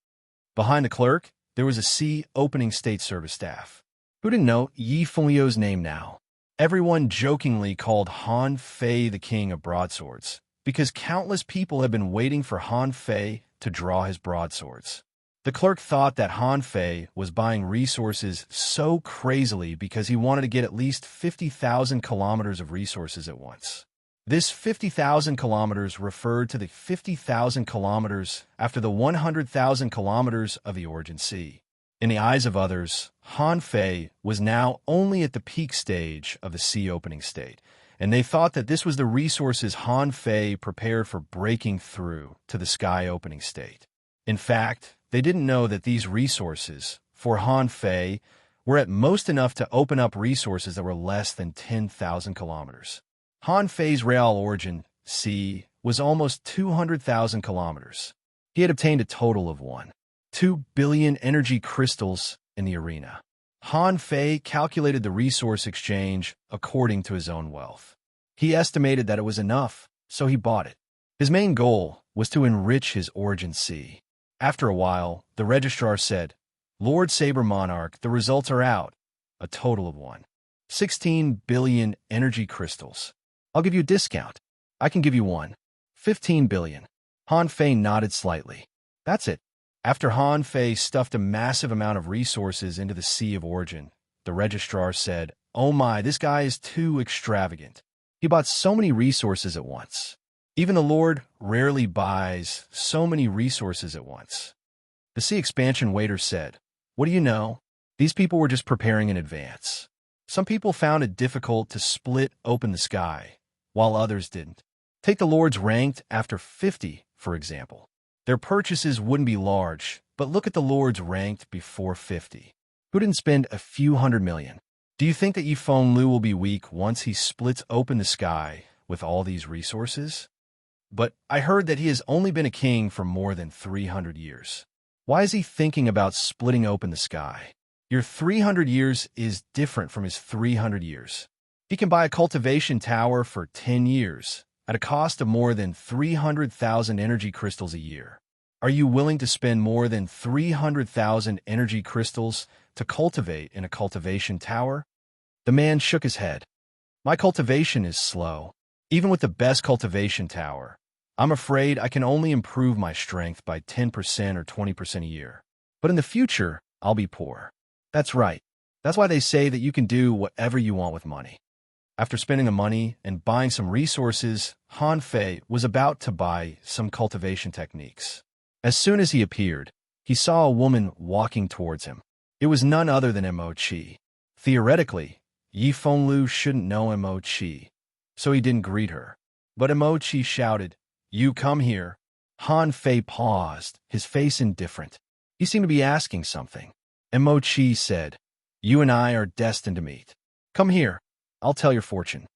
Behind the clerk, there was a sea opening state service staff. Who didn't know Yi Fengliu's name now? Everyone jokingly called Han Fei the king of broadswords, because countless people had been waiting for Han Fei to draw his broadswords. The clerk thought that Han Fei was buying resources so crazily because he wanted to get at least 50,000 kilometers of resources at once. This 50,000 kilometers referred to the 50,000 kilometers after the 100,000 kilometers of the origin sea. In the eyes of others, Han Fei was now only at the peak stage of the sea opening state, and they thought that this was the resources Han Fei prepared for breaking through to the sky opening state. In fact, they didn't know that these resources, for Han Fei, were at most enough to open up resources that were less than 10,000 kilometers. Han Fei's real origin, sea, was almost 200,000 kilometers. He had obtained a total of 2 billion energy crystals in the arena. Han Fei calculated the resource exchange according to his own wealth. He estimated that it was enough, so he bought it. His main goal was to enrich his origin sea. After a while, the registrar said, "Lord Saber Monarch, the results are out. A total of 16 billion energy crystals. I'll give you a discount. I can give you 15 billion. Han Fei nodded slightly. That's it. After Han Fei stuffed a massive amount of resources into the Sea of Origin, the registrar said, "Oh my, this guy is too extravagant. He bought so many resources at once. Even the Lord rarely buys so many resources at once." The Sea Expansion waiter said, "What do you know? These people were just preparing in advance. Some people found it difficult to split open the sky, while others didn't. Take the Lords ranked after 50, for example. Their purchases wouldn't be large, but look at the Lords ranked before 50. Who didn't spend a few hundred million? Do you think that Yi Fengliu will be weak once he splits open the sky with all these resources? But I heard that he has only been a king for more than 300 years. Why is he thinking about splitting open the sky? Your 300 years is different from his 300 years. He can buy a cultivation tower for 10 years, at a cost of more than 300,000 energy crystals a year. Are you willing to spend more than 300,000 energy crystals to cultivate in a cultivation tower?" The man shook his head. "My cultivation is slow. Even with the best cultivation tower, I'm afraid I can only improve my strength by 10% or 20% a year. But in the future, I'll be poor." That's right. That's why they say that you can do whatever you want with money. After spending the money and buying some resources, Han Fei was about to buy some cultivation techniques. As soon as he appeared, he saw a woman walking towards him. It was none other than Mo Chi. Theoretically, Yi Fengliu shouldn't know Mo Chi, so he didn't greet her. But Mo Chi shouted, "You come here." Han Fei paused, his face indifferent. He seemed to be asking something. Mo Chi said, "You and I are destined to meet. Come here, I'll tell your fortune."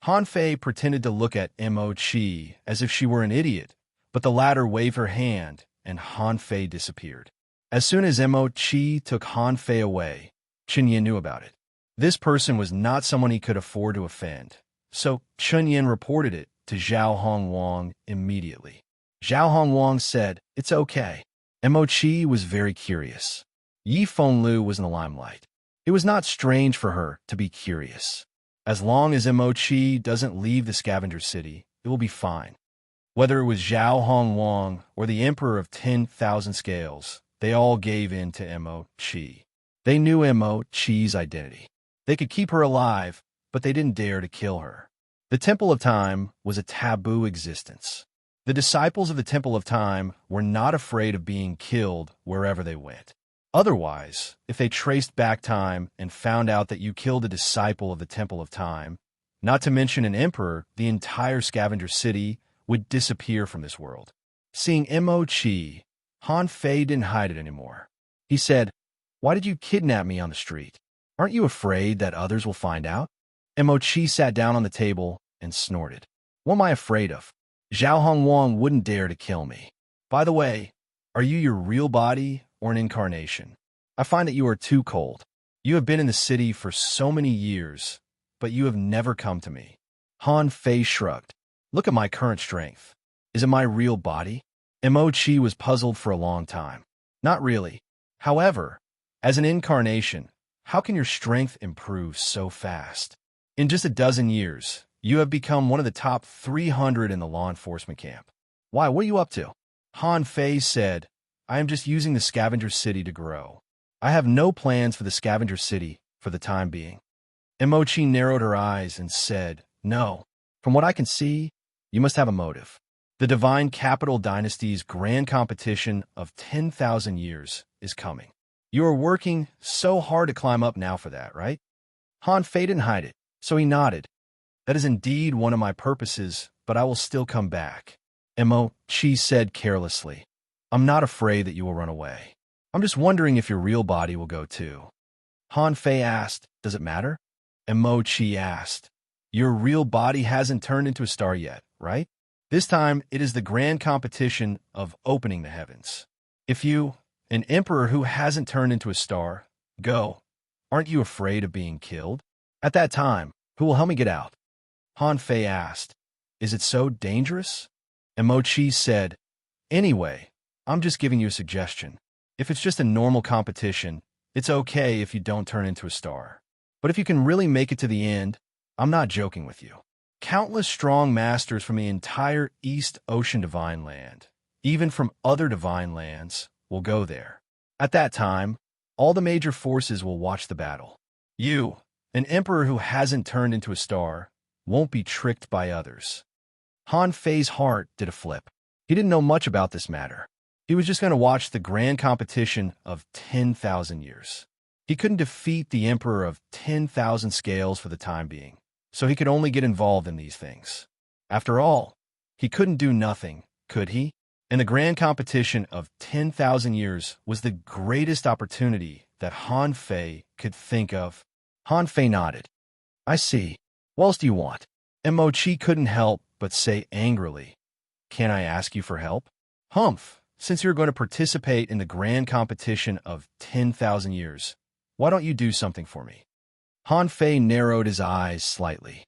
Han Fei pretended to look at Mo Chi as if she were an idiot, but the latter waved her hand, and Han Fei disappeared. As soon as Mo Chi took Han Fei away, Chen Yin knew about it. This person was not someone he could afford to offend, so Chen Yin reported it to Zhao Hongwang immediately. Zhao Hongwang said, "It's okay." Mo Chi was very curious. Yi Fenglu was in the limelight. It was not strange for her to be curious. As long as Mo Chi doesn't leave the scavenger city, it will be fine. Whether it was Zhao Hongwang or the Emperor of 10,000 Scales, they all gave in to Mo Chi. They knew Mo Chi's identity. They could keep her alive, but they didn't dare to kill her. The Temple of Time was a taboo existence. The disciples of the Temple of Time were not afraid of being killed wherever they went. Otherwise, if they traced back time and found out that you killed a disciple of the Temple of Time, not to mention an emperor, the entire scavenger city would disappear from this world. Seeing Mo Chi, Han Fei didn't hide it anymore. He said, "Why did you kidnap me on the street? Aren't you afraid that others will find out?" Mo Chi sat down on the table and snorted. "What am I afraid of? Zhao Hongwang wouldn't dare to kill me. By the way, are you your real body or an incarnation? I find that you are too cold. You have been in the city for so many years, but you have never come to me." Han Fei shrugged. "Look at my current strength. Is it my real body?" Mo Chi was puzzled for a long time. "Not really. However, as an incarnation, how can your strength improve so fast? In just a dozen years, you have become one of the top 300 in the law enforcement camp. Why, what are you up to?" Han Fei said, "I am just using the scavenger city to grow. I have no plans for the scavenger city for the time being." Mo Chi narrowed her eyes and said, "No. From what I can see, you must have a motive. The Divine Capital Dynasty's grand competition of 10,000 years is coming. You are working so hard to climb up now for that, right?" Han Fei didn't hide it, so he nodded. "That is indeed one of my purposes, but I will still come back." Mo Chi said carelessly, "I'm not afraid that you will run away. I'm just wondering if your real body will go too." Han Fei asked, "Does it matter?" Mo Chi asked, "Your real body hasn't turned into a star yet, right? This time, it is the grand competition of opening the heavens. If you, an emperor who hasn't turned into a star, go, aren't you afraid of being killed? At that time, who will help me get out?" Han Fei asked, "Is it so dangerous?" Mo Chi said, "Anyway, I'm just giving you a suggestion. If it's just a normal competition, it's okay if you don't turn into a star. But if you can really make it to the end, I'm not joking with you. Countless strong masters from the entire East Ocean Divine Land, even from other divine lands, will go there. At that time, all the major forces will watch the battle. You, an emperor who hasn't turned into a star, won't be tricked by others." Han Fei's heart did a flip. He didn't know much about this matter. He was just going to watch the grand competition of 10,000 years. He couldn't defeat the Emperor of 10,000 Scales for the time being, so he could only get involved in these things. After all, he couldn't do nothing, could he? And the grand competition of 10,000 years was the greatest opportunity that Han Fei could think of. Han Fei nodded. "I see. What else do you want?" Mo Chi couldn't help but say angrily, "Can I ask you for help?" "Humph, since you're going to participate in the grand competition of 10,000 years, why don't you do something for me?" Han Fei narrowed his eyes slightly.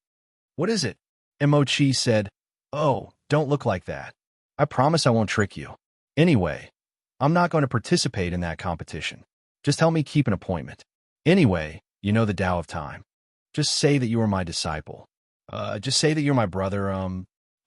"What is it?" Mo Chi said, "Oh, don't look like that. I promise I won't trick you. Anyway, I'm not going to participate in that competition. Just help me keep an appointment. Anyway, you know the Tao of Time. Just say that you are my disciple. Just say that you're my brother,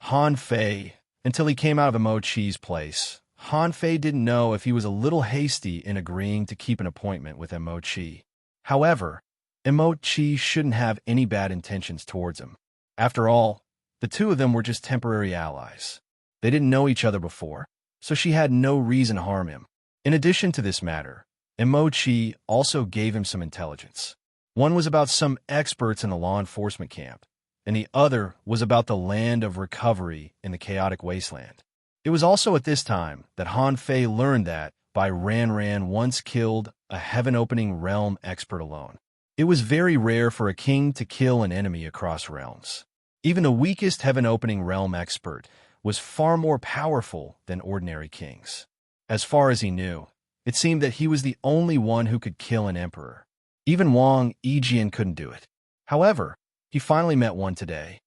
Han Fei." Until he came out of Mo Chi's place, Han Fei didn't know if he was a little hasty in agreeing to keep an appointment with Mo Chi. However, Mo Chi shouldn't have any bad intentions towards him. After all, the two of them were just temporary allies. They didn't know each other before, so she had no reason to harm him. In addition to this matter, Mo Chi also gave him some intelligence. One was about some experts in the law enforcement camp, and the other was about the land of recovery in the chaotic wasteland. It was also at this time that Han Fei learned that Bai Ran once killed a heaven-opening realm expert alone. It was very rare for a king to kill an enemy across realms. Even the weakest heaven-opening realm expert was far more powerful than ordinary kings. As far as he knew, it seemed that he was the only one who could kill an emperor. Even Wang Yijian couldn't do it. However, he finally met one today.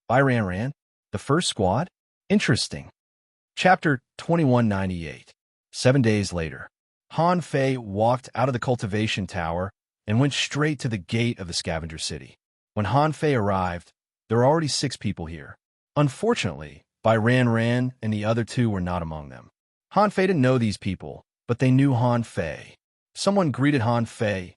Bai Ran, the first squad? Interesting. Chapter 2198. 7 days later, Han Fei walked out of the cultivation tower and went straight to the gate of the scavenger city. When Han Fei arrived, there were already 6 people here. Unfortunately, Bai Ran and the other 2 were not among them. Han Fei didn't know these people, but they knew Han Fei. Someone greeted Han Fei.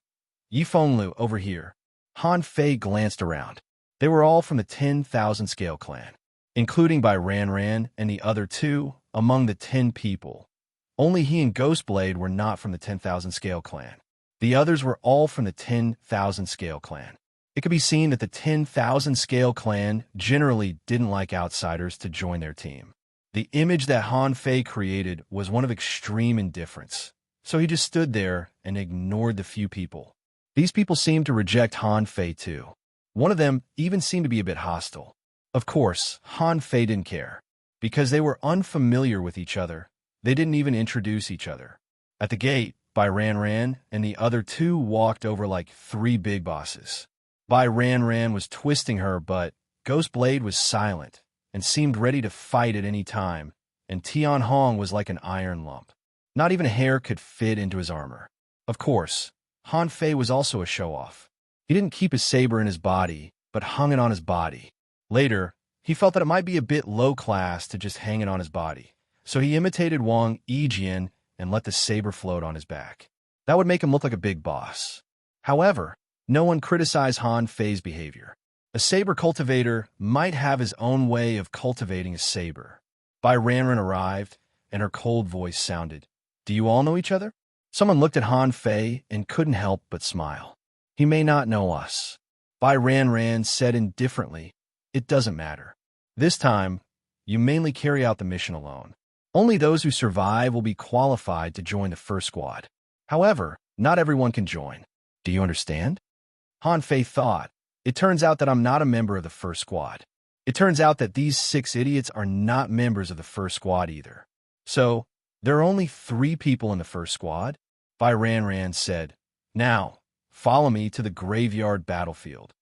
Yi Fenglu, over here. Han Fei glanced around. They were all from the 10,000 scale clan, including Bai Ran and the other 2 among the 10 people. Only he and Ghostblade were not from the 10,000 scale clan. The others were all from the 10,000 scale clan. It could be seen that the 10,000 scale clan generally didn't like outsiders to join their team. The image that Han Fei created was one of extreme indifference, so he just stood there and ignored the few people. These people seemed to reject Han Fei too. One of them even seemed to be a bit hostile. Of course, Han Fei didn't care. Because they were unfamiliar with each other, they didn't even introduce each other. At the gate, Bai Ran and the other 2 walked over like 3 big bosses. Bai Ran was twisting her, but Ghostblade was silent and seemed ready to fight at any time, and Tian Hong was like an iron lump. Not even a hair could fit into his armor. Of course, Han Fei was also a show-off. He didn't keep his saber in his body, but hung it on his body. Later, he felt that it might be a bit low-class to just hang it on his body, so he imitated Wang Yijian and let the saber float on his back. That would make him look like a big boss. However, no one criticized Han Fei's behavior. A saber cultivator might have his own way of cultivating a saber. Bai Ran arrived, and her cold voice sounded, "Do you all know each other?" Someone looked at Han Fei and couldn't help but smile. "He may not know us." Bai Ran said indifferently, "It doesn't matter. This time, you mainly carry out the mission alone. Only those who survive will be qualified to join the first squad. However, not everyone can join. Do you understand?" Han Fei thought, "It turns out that I'm not a member of the first squad. It turns out that these 6 idiots are not members of the first squad either. So, there are only 3 people in the first squad?" Bai Ran said, "Now, follow me to the graveyard battlefield."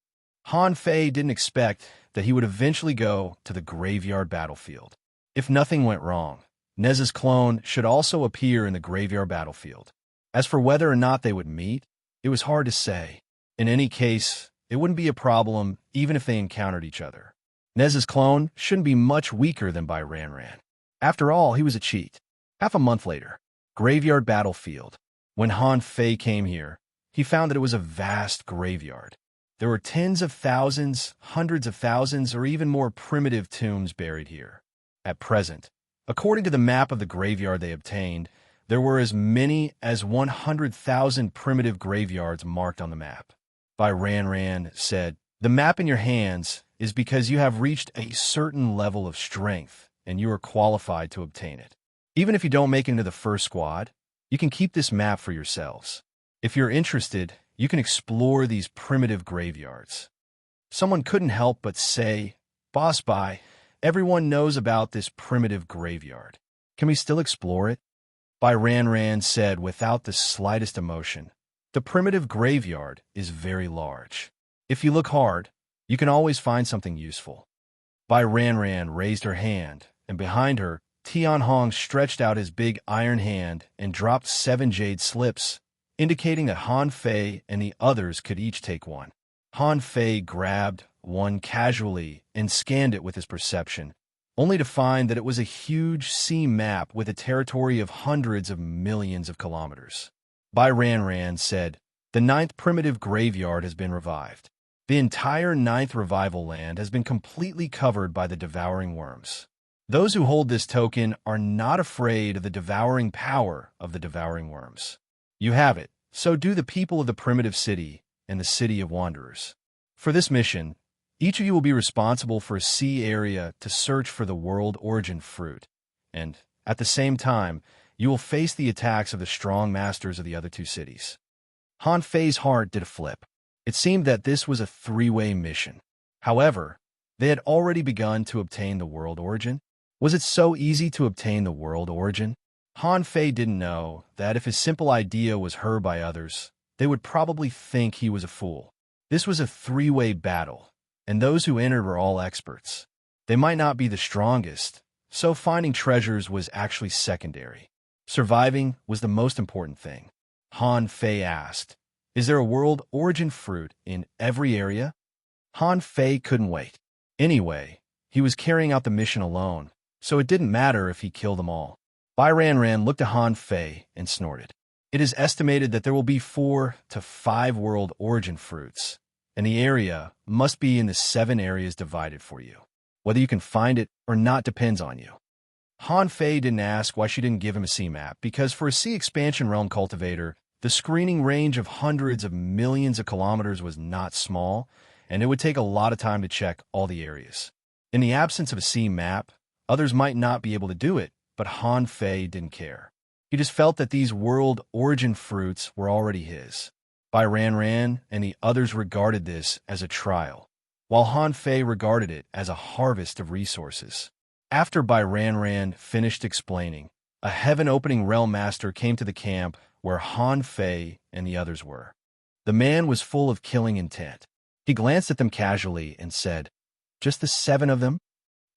Han Fei didn't expect that he would eventually go to the graveyard battlefield. If nothing went wrong, Nez's clone should also appear in the graveyard battlefield. As for whether or not they would meet, it was hard to say. In any case, it wouldn't be a problem even if they encountered each other. Nez's clone shouldn't be much weaker than Bai Ran. After all, he was a cheat. Half a month later, graveyard battlefield. When Han Fei came here, he found that it was a vast graveyard. There were tens of thousands, hundreds of thousands, or even more primitive tombs buried here. At present, according to the map of the graveyard they obtained, there were as many as 100,000 primitive graveyards marked on the map. Bai Ran said, "The map in your hands is because you have reached a certain level of strength, and you are qualified to obtain it. Even if you don't make it into the first squad, you can keep this map for yourselves. If you're interested, you can explore these primitive graveyards." Someone couldn't help but say, "Boss Bai, everyone knows about this primitive graveyard. Can we still explore it?" Bai Ran said without the slightest emotion, "The primitive graveyard is very large. If you look hard, you can always find something useful." Bai Ran raised her hand, and behind her, Tian Hong stretched out his big iron hand and dropped 7 jade slips, indicating that Han Fei and the others could each take one. Han Fei grabbed one casually and scanned it with his perception, only to find that it was a huge sea map with a territory of hundreds of millions of kilometers. Bai Ran said, "The 9th primitive graveyard has been revived. The entire 9th revival land has been completely covered by the devouring worms. Those who hold this token are not afraid of the devouring power of the devouring worms. You have it, so do the people of the primitive city and the city of wanderers. For this mission, each of you will be responsible for a sea area to search for the world origin fruit. and, at the same time, you will face the attacks of the strong masters of the other two cities. Han Fei's heart did a flip. It seemed that this was a three-way mission. However, they had already begun to obtain the world origin. Was it so easy to obtain the world origin? Han Fei didn't know that if his simple idea was heard by others, they would probably think he was a fool. This was a three-way battle, and those who entered were all experts. They might not be the strongest, so finding treasures was actually secondary. Surviving was the most important thing. Han Fei asked, "Is there a world origin fruit in every area?" Han Fei couldn't wait. Anyway, he was carrying out the mission alone, so it didn't matter if he killed them all. Bai Ranran looked at Han Fei and snorted. It is estimated that there will be 4 to 5 world origin fruits, and the area must be in the 7 areas divided for you. Whether you can find it or not depends on you. Han Fei didn't ask why she didn't give him a sea map, because for a sea expansion realm cultivator, the screening range of hundreds of millions of kilometers was not small, and it would take a lot of time to check all the areas. In the absence of a sea map, others might not be able to do it, but Han Fei didn't care. He just felt that these world origin fruits were already his. Bai Ranran and the others regarded this as a trial, while Han Fei regarded it as a harvest of resources. After Bai Ranran finished explaining, a heaven-opening realm master came to the camp where Han Fei and the others were. The man was full of killing intent. He glanced at them casually and said, "Just the 7 of them?"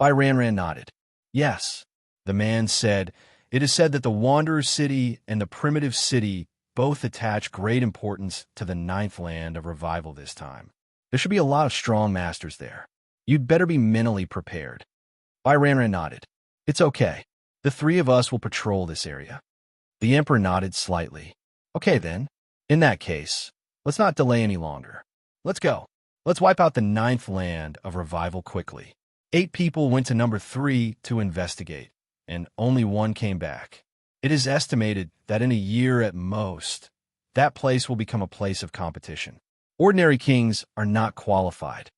Bai Ranran nodded. "Yes." The man said, "It is said that the Wanderer's City and the Primitive City both attach great importance to the 9th land of revival this time. There should be a lot of strong masters there. You'd better be mentally prepared." Bai Ranran nodded. "It's okay. The 3 of us will patrol this area." The Emperor nodded slightly. "Okay then. In that case, let's not delay any longer. Let's go. Let's wipe out the 9th land of revival quickly." 8 people went to number 3 to investigate, and only 1 came back. It is estimated that in a year at most, that place will become a place of competition. Ordinary kings are not qualified.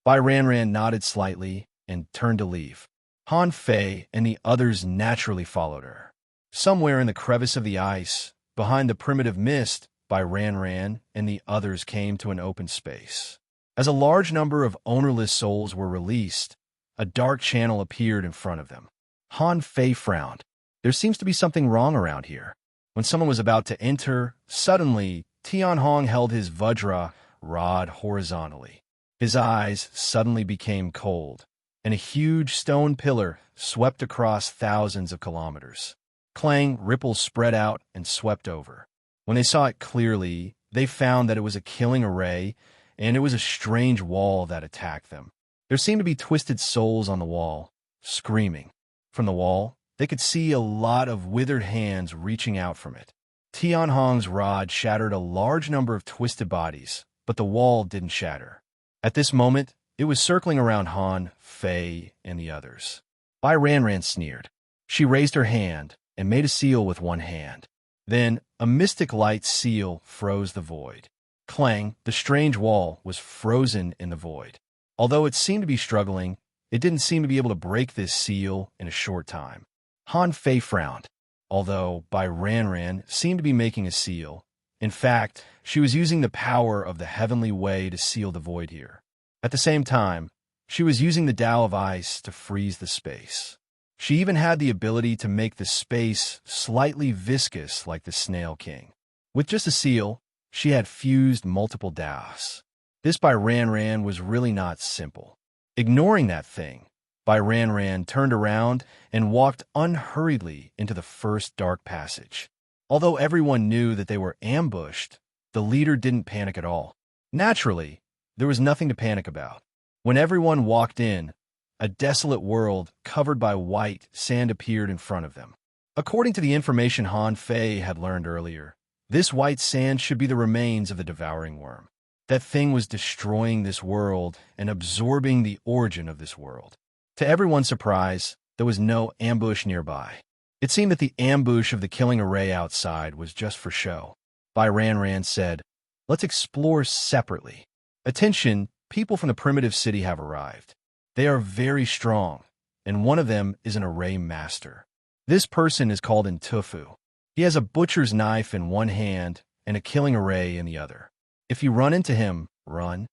Bai Ranran nodded slightly and turned to leave. Han Fei and the others naturally followed her. Somewhere in the crevice of the ice, behind the primitive mist, Bai Ranran and the others came to an open space. As a large number of ownerless souls were released, a dark channel appeared in front of them. Han Fei frowned. There seems to be something wrong around here. When someone was about to enter, suddenly, Tianhong held his Vajra rod horizontally. His eyes suddenly became cold, and a huge stone pillar swept across thousands of kilometers. Clang, ripples spread out and swept over. When they saw it clearly, they found that it was a killing array, and it was a strange wall that attacked them. There seemed to be twisted souls on the wall, screaming. From the wall, they could see a lot of withered hands reaching out from it. Tianhong's rod shattered a large number of twisted bodies, but the wall didn't shatter. At this moment, it was circling around Han, Fei, and the others. Bai Ranran sneered. She raised her hand and made a seal with one hand. Then, a mystic light seal froze the void. Clang, the strange wall was frozen in the void. Although it seemed to be struggling, it didn't seem to be able to break this seal in a short time. Han Fei frowned. Although Bai Ranran seemed to be making a seal, in fact, she was using the power of the heavenly way to seal the void here. At the same time, she was using the Tao of Ice to freeze the space. She even had the ability to make the space slightly viscous like the Snail King. With just a seal, she had fused multiple Taos. This Bai Ranran was really not simple. Ignoring that thing, Bai Ranran turned around and walked unhurriedly into the first dark passage. Although everyone knew that they were ambushed, the leader didn't panic at all. Naturally, there was nothing to panic about. When everyone walked in, a desolate world covered by white sand appeared in front of them. According to the information Han Fei had learned earlier, this white sand should be the remains of the devouring worm. That thing was destroying this world and absorbing the origin of this world. To everyone's surprise, there was no ambush nearby. It seemed that the ambush of the killing array outside was just for show. Bai Ranran said, "Let's explore separately. Attention, people from the primitive city have arrived. They are very strong, and one of them is an array master. This person is called Entufu. He has a butcher's knife in one hand and a killing array in the other. If you run into him, run.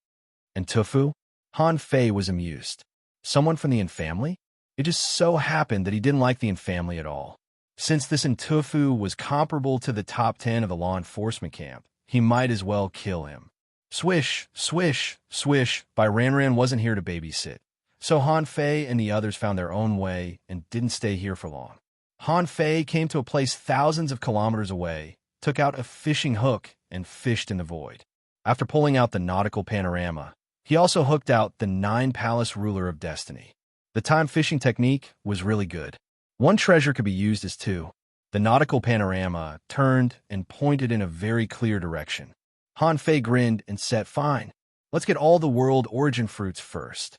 Entufu? Han Fei was amused. Someone from the Yin family? It just so happened that he didn't like the Yin family at all. Since this Entufu was comparable to the top 10 of the law enforcement camp, he might as well kill him. Swish, swish, swish, Bai Ranran wasn't here to babysit. So Han Fei and the others found their own way and didn't stay here for long. Han Fei came to a place thousands of kilometers away, took out a fishing hook, and fished in the void. After pulling out the nautical panorama, he also hooked out the 9-palace ruler of destiny. The time fishing technique was really good. One treasure could be used as two. The nautical panorama turned and pointed in a very clear direction. Han Fei grinned and said, "Fine, let's get all the world origin fruits first."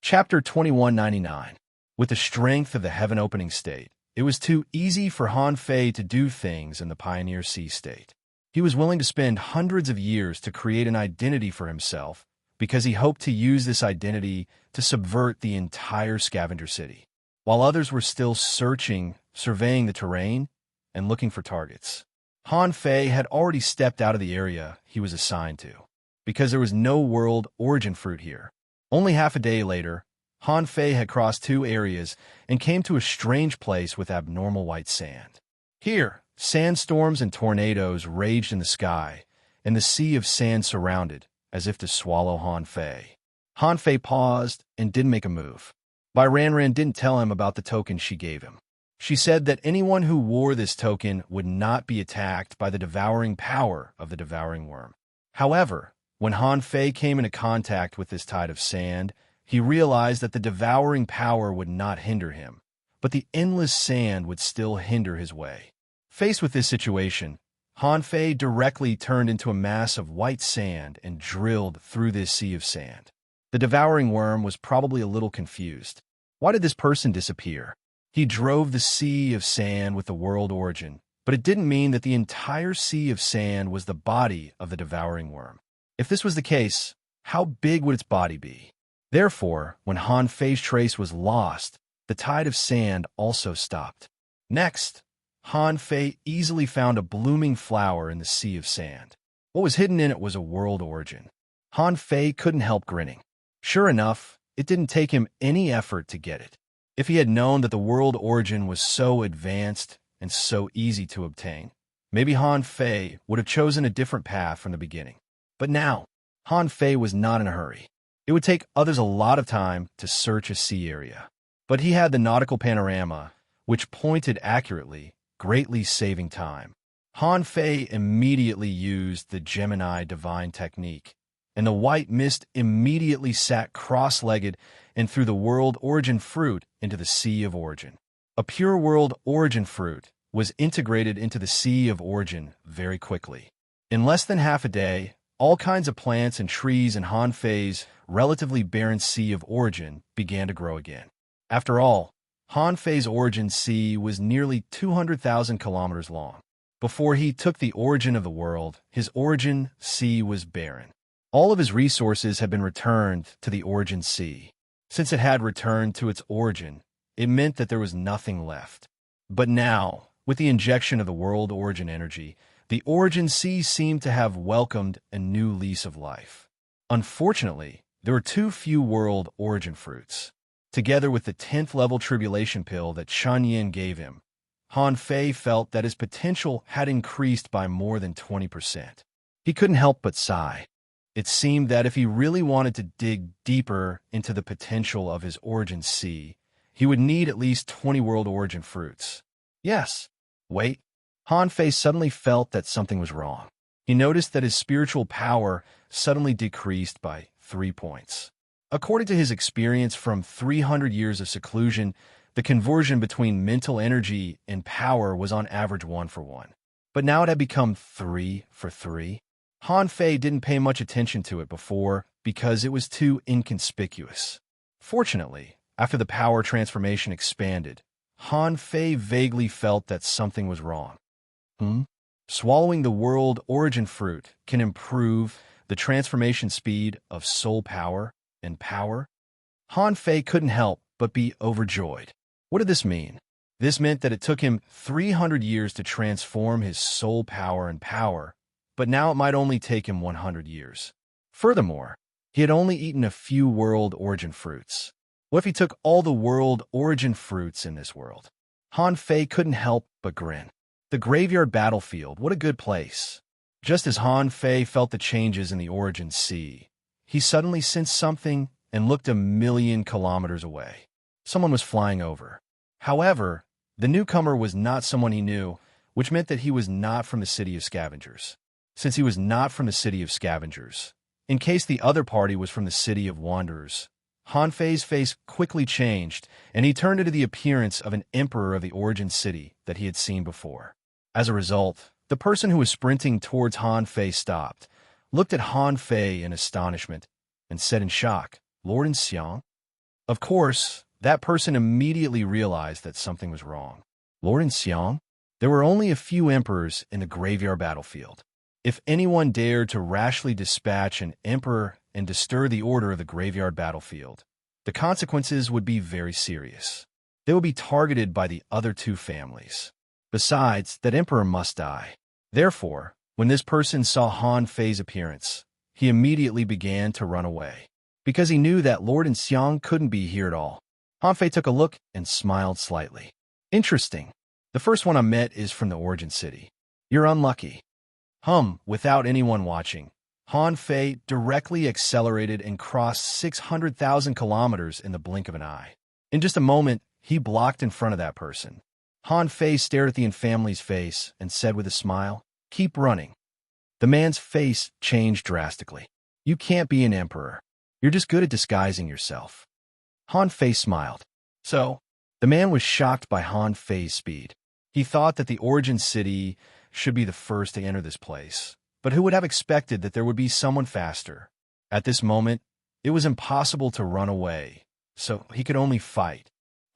Chapter 2199. With the strength of the heaven-opening state, it was too easy for Han Fei to do things in the Pioneer Sea state. He was willing to spend hundreds of years to create an identity for himself because he hoped to use this identity to subvert the entire scavenger city, while others were still searching, surveying the terrain, and looking for targets. Han Fei had already stepped out of the area he was assigned to, because there was no world origin fruit here. Only half a day later, Han Fei had crossed 2 areas and came to a strange place with abnormal white sand. Here, sandstorms and tornadoes raged in the sky, and the sea of sand surrounded, as if to swallow Han Fei. Han Fei paused and didn't make a move. Bai Ranran didn't tell him about the token she gave him. She said that anyone who wore this token would not be attacked by the devouring power of the devouring worm. However, when Han Fei came into contact with this tide of sand, he realized that the devouring power would not hinder him, but the endless sand would still hinder his way. Faced with this situation, Han Fei directly turned into a mass of white sand and drilled through this sea of sand. The devouring worm was probably a little confused. Why did this person disappear? He drove the sea of sand with the world origin, but it didn't mean that the entire sea of sand was the body of the devouring worm. If this was the case, how big would its body be? Therefore, when Han Fei's trace was lost, the tide of sand also stopped. Next, Han Fei easily found a blooming flower in the sea of sand. What was hidden in it was a world origin. Han Fei couldn't help grinning. Sure enough, it didn't take him any effort to get it. If he had known that the world origin was so advanced and so easy to obtain, maybe Han Fei would have chosen a different path from the beginning. But now, Han Fei was not in a hurry. It would take others a lot of time to search a sea area. But he had the nautical panorama, which pointed accurately, greatly saving time. Han Fei immediately used the Gemini divine technique, and the white mist immediately sat cross-legged and threw the world origin fruit into the sea of origin. A pure world origin fruit was integrated into the sea of origin very quickly. In less than half a day, all kinds of plants and trees in Han Fei's relatively barren sea of origin began to grow again. After all, Han Fei's origin sea was nearly 200,000 kilometers long. Before he took the origin of the world, his origin sea was barren. All of his resources had been returned to the origin sea. Since it had returned to its origin, it meant that there was nothing left. But now, with the injection of the world origin energy, the origin sea seemed to have welcomed a new lease of life. Unfortunately, there were too few world origin fruits. Together with the 10th level tribulation pill that Shan Yin gave him, Han Fei felt that his potential had increased by more than 20%. He couldn't help but sigh. It seemed that if he really wanted to dig deeper into the potential of his origin sea, he would need at least 20 world origin fruits. Yes. Wait. Han Fei suddenly felt that something was wrong. He noticed that his spiritual power suddenly decreased by 3 points. According to his experience from 300 years of seclusion, the conversion between mental energy and power was on average 1-for-1. But now it had become 3-for-3. Han Fei didn't pay much attention to it before because it was too inconspicuous. Fortunately, after the power transformation expanded, Han Fei vaguely felt that something was wrong. Swallowing the world origin fruit can improve the transformation speed of soul power and power? Han Fei couldn't help but be overjoyed. What did this mean? This meant that it took him 300 years to transform his soul power and power, but now it might only take him 100 years. Furthermore, he had only eaten a few world origin fruits. What if he took all the world origin fruits in this world? Han Fei couldn't help but grin. The graveyard battlefield, what a good place. Just as Han Fei felt the changes in the origin sea, he suddenly sensed something and looked 1,000,000 kilometers away. Someone was flying over. However, the newcomer was not someone he knew, which meant that he was not from the City of Scavengers. Since he was not from the City of Scavengers, in case the other party was from the City of Wanderers, Han Fei's face quickly changed, and he turned into the appearance of an emperor of the origin city that he had seen before. As a result, the person who was sprinting towards Han Fei stopped, looked at Han Fei in astonishment, and said in shock, "Lord Xiang?" Of course, that person immediately realized that something was wrong. Lord Xiang? There were only a few emperors in the graveyard battlefield. If anyone dared to rashly dispatch an emperor and disturb the order of the graveyard battlefield, the consequences would be very serious. They would be targeted by the other two families. Besides, that emperor must die. Therefore, when this person saw Han Fei's appearance, he immediately began to run away, because he knew that Lord Xiang couldn't be here at all. Han Fei took a look and smiled slightly. Interesting. The first one I met is from the origin city. You're unlucky. Without anyone watching, Han Fei directly accelerated and crossed 600,000 kilometers in the blink of an eye. In just a moment, he blocked in front of that person. Han Fei stared at the family's face and said with a smile, "Keep running." The man's face changed drastically. "You can't be an emperor. You're just good at disguising yourself." Han Fei smiled. So, the man was shocked by Han Fei's speed. He thought that the origin city should be the first to enter this place, but who would have expected that there would be someone faster? At this moment, it was impossible to run away, so he could only fight.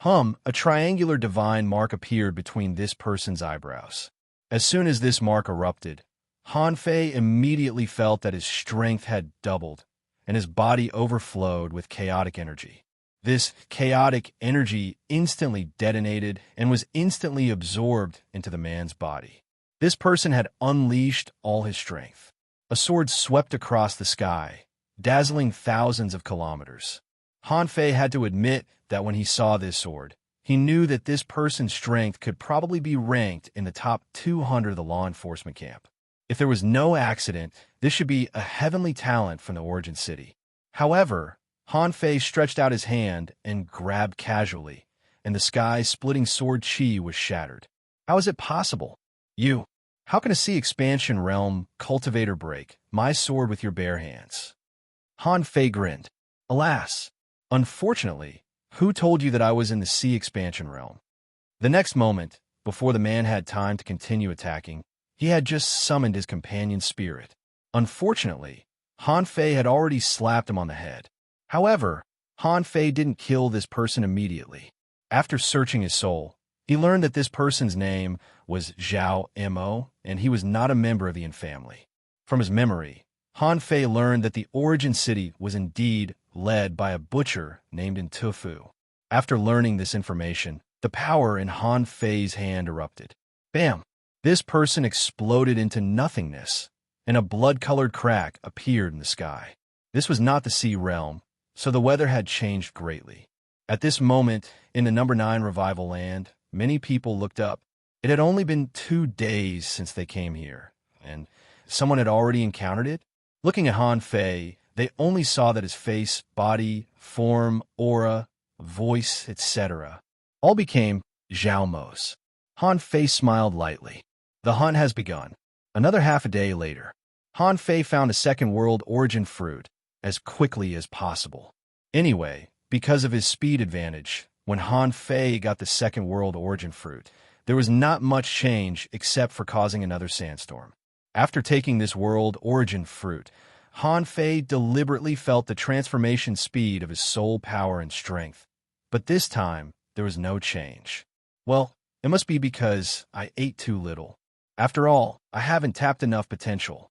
A triangular divine mark appeared between this person's eyebrows. As soon as this mark erupted, Han Fei immediately felt that his strength had doubled, and his body overflowed with chaotic energy. This chaotic energy instantly detonated and was instantly absorbed into the man's body. This person had unleashed all his strength. A sword swept across the sky, dazzling thousands of kilometers. Han Fei had to admit that when he saw this sword, he knew that this person's strength could probably be ranked in the top 200 of the law enforcement camp. If there was no accident, this should be a heavenly talent from the origin city. However, Han Fei stretched out his hand and grabbed casually, and the sky-splitting sword chi was shattered. How is it possible? How can a sea expansion realm cultivator break my sword with your bare hands? Han Fei grinned. Alas, unfortunately, who told you that I was in the sea expansion realm? The next moment, before the man had time to continue attacking, he had just summoned his companion's spirit. Unfortunately, Han Fei had already slapped him on the head. However, Han Fei didn't kill this person immediately. After searching his soul, he learned that this person's name was Zhao Mo, and he was not a member of the Yin family. From his memory, Han Fei learned that the origin city was indeed led by a butcher named Tufu. After learning this information, the power in Han Fei's hand erupted. Bam! This person exploded into nothingness, and a blood-colored crack appeared in the sky. This was not the sea realm, so the weather had changed greatly. At this moment, in the number 9 revival land, many people looked up. It had only been 2 days since they came here, and someone had already encountered it. Looking at Han Fei, they only saw that his face, body, form, aura, voice, etc. all became Zhao Mo's. Han Fei smiled lightly. The hunt has begun. Another half a day later, Han Fei found a second world origin fruit as quickly as possible. Anyway, because of his speed advantage, when Han Fei got the second world origin fruit, there was not much change except for causing another sandstorm. After taking this world origin fruit, Han Fei deliberately felt the transformation speed of his soul power and strength. But this time, there was no change. Well, it must be because I ate too little. After all, I haven't tapped enough potential.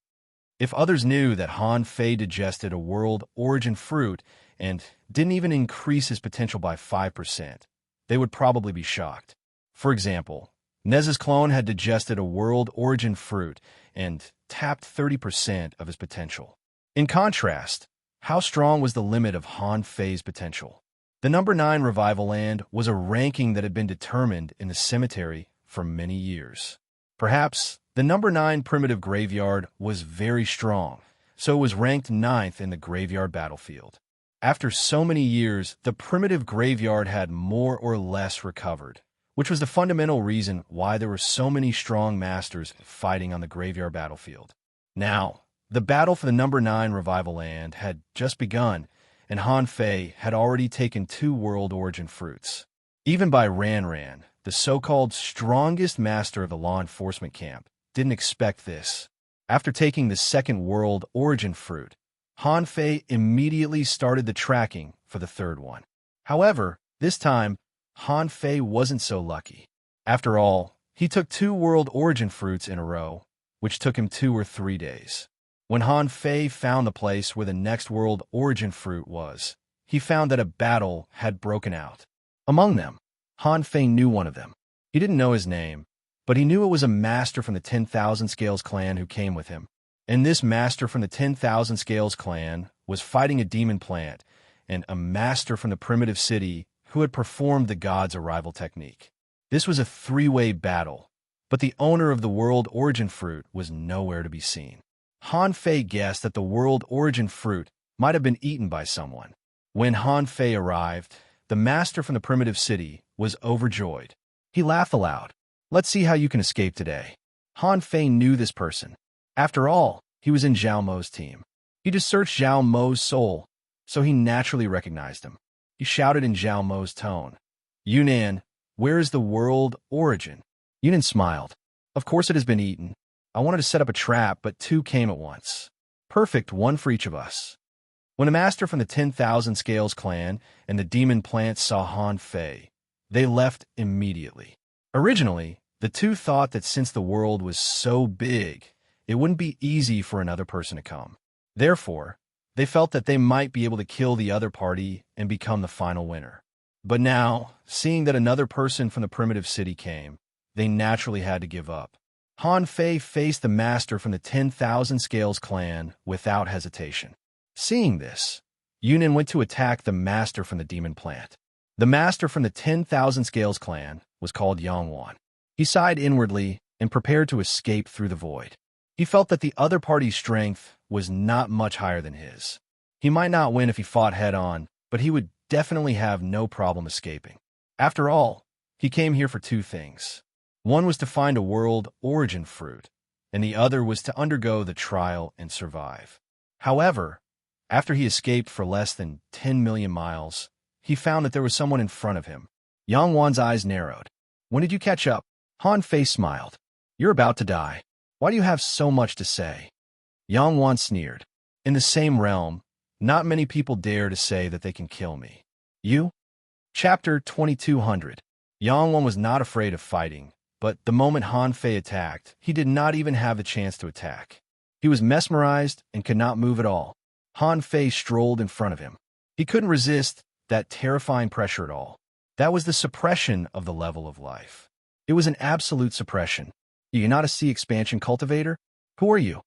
If others knew that Han Fei digested a world origin fruit and didn't even increase his potential by 5%, they would probably be shocked. For example, Nez's clone had digested a world origin fruit and tapped 30% of his potential. In contrast, how strong was the limit of Han Fei's potential? The number 9 revival land was a ranking that had been determined in the cemetery for many years. Perhaps the number 9 primitive graveyard was very strong, so it was ranked 9th in the graveyard battlefield. After so many years, the primitive graveyard had more or less recovered, which was the fundamental reason why there were so many strong masters fighting on the graveyard battlefield. Now, the battle for the number 9 revival land had just begun, and Han Fei had already taken 2 world origin fruits. Even by Ran, the so-called strongest master of the law enforcement camp, didn't expect this. After taking the 2nd world origin fruit, Han Fei immediately started the tracking for the 3rd one. However, this time, Han Fei wasn't so lucky. After all, he took 2 world origin fruits in a row, which took him 2 or 3 days. When Han Fei found the place where the next world origin fruit was, he found that a battle had broken out. Among them, Han Fei knew one of them. He didn't know his name, but he knew it was a master from the 10,000 Scales clan who came with him. And this master from the 10,000 Scales clan was fighting a demon plant and a master from the primitive city who had performed the god's arrival technique. This was a 3-way battle, but the owner of the world origin fruit was nowhere to be seen. Han Fei guessed that the world origin fruit might have been eaten by someone. When Han Fei arrived, the master from the primitive city was overjoyed. He laughed aloud. "Let's see how you can escape today." Han Fei knew this person. After all, he was in Zhao Mo's team. He just searched Zhao Mo's soul, so he naturally recognized him. He shouted in Zhao Mo's tone, "Yunnan, where is the world origin?" Yunnan smiled. "Of course it has been eaten. I wanted to set up a trap, but 2 came at once. Perfect, 1 for each of us." When the master from the 10,000 Scales clan and the demon plant saw Han Fei, they left immediately. Originally, the 2 thought that since the world was so big, it wouldn't be easy for another person to come. Therefore, they felt that they might be able to kill the other party and become the final winner. But now, seeing that another person from the primitive city came, they naturally had to give up. Han Fei faced the master from the 10,000 Scales clan without hesitation. Seeing this, Yunnan went to attack the master from the demon plant. The master from the 10,000 Scales clan was called Yangwan. He sighed inwardly and prepared to escape through the void. He felt that the other party's strength was not much higher than his. He might not win if he fought head-on, but he would definitely have no problem escaping. After all, he came here for 2 things. One was to find a world origin fruit, and the other was to undergo the trial and survive. However, after he escaped for less than 10 million miles, he found that there was someone in front of him. Yangwan's eyes narrowed. "When did you catch up?" Han Fei smiled. "You're about to die. Why do you have so much to say?" Yangwan sneered. "In the same realm, not many people dare to say that they can kill me. You?" Chapter 2200. Yangwan was not afraid of fighting, but the moment Han Fei attacked, he did not even have the chance to attack. He was mesmerized and could not move at all. Han Fei strolled in front of him. He couldn't resist that terrifying pressure at all. That was the suppression of the level of life. It was an absolute suppression. "You're not a sea expansion cultivator? Who are you?"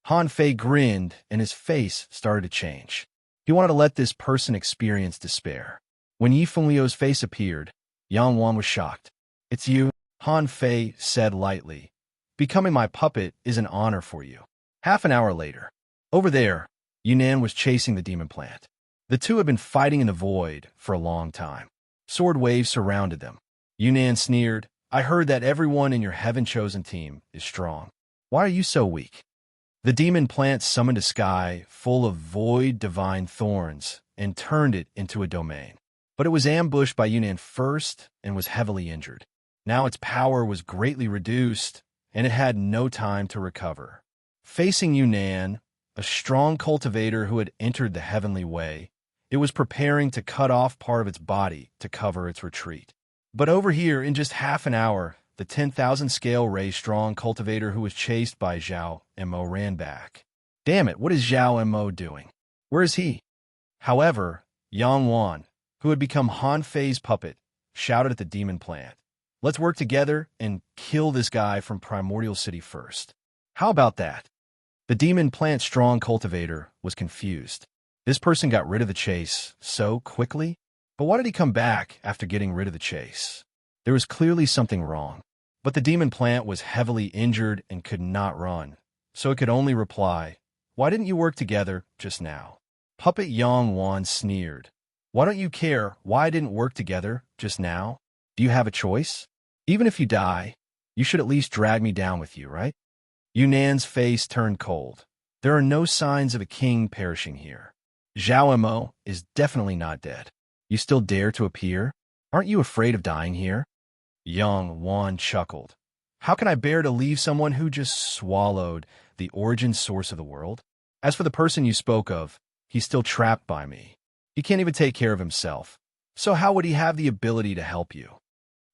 Han Fei grinned, and his face started to change. He wanted to let this person experience despair. When Yi Fengliu's face appeared, Yangwan was shocked. "It's you," Han Fei said lightly. "Becoming my puppet is an honor for you." Half an hour later, over there, Yunnan was chasing the demon plant. The 2 had been fighting in the void for a long time. Sword waves surrounded them. Yunnan sneered, "I heard that everyone in your heaven-chosen team is strong. Why are you so weak?" The demon plant summoned a sky full of void divine thorns and turned it into a domain. But it was ambushed by Yunnan first and was heavily injured. Now its power was greatly reduced, and it had no time to recover. Facing Yunnan, a strong cultivator who had entered the heavenly way, it was preparing to cut off part of its body to cover its retreat. But over here, in just half an hour, the 10,000 scale ray strong cultivator who was chased by Zhao Mo ran back. Damn it, what is Zhao Mo doing? Where is he? However, Yang Wan, who had become Han Fei's puppet, shouted at the demon plant. Let's work together and kill this guy from Primordial City first. How about that? The demon plant strong cultivator was confused. This person got rid of the chase so quickly, but why did he come back after getting rid of the chase? There was clearly something wrong, but the demon plant was heavily injured and could not run, so it could only reply, "Why didn't you work together just now?" Puppet Yang Wan sneered. "Why don't you care why I didn't work together just now? Do you have a choice? Even if you die, you should at least drag me down with you, right?" Yunan's face turned cold. There are no signs of a king perishing here. Zhao Mo is definitely not dead. You still dare to appear? Aren't you afraid of dying here? Yang Wan chuckled. How can I bear to leave someone who just swallowed the origin source of the world? As for the person you spoke of, he's still trapped by me. He can't even take care of himself. So how would he have the ability to help you?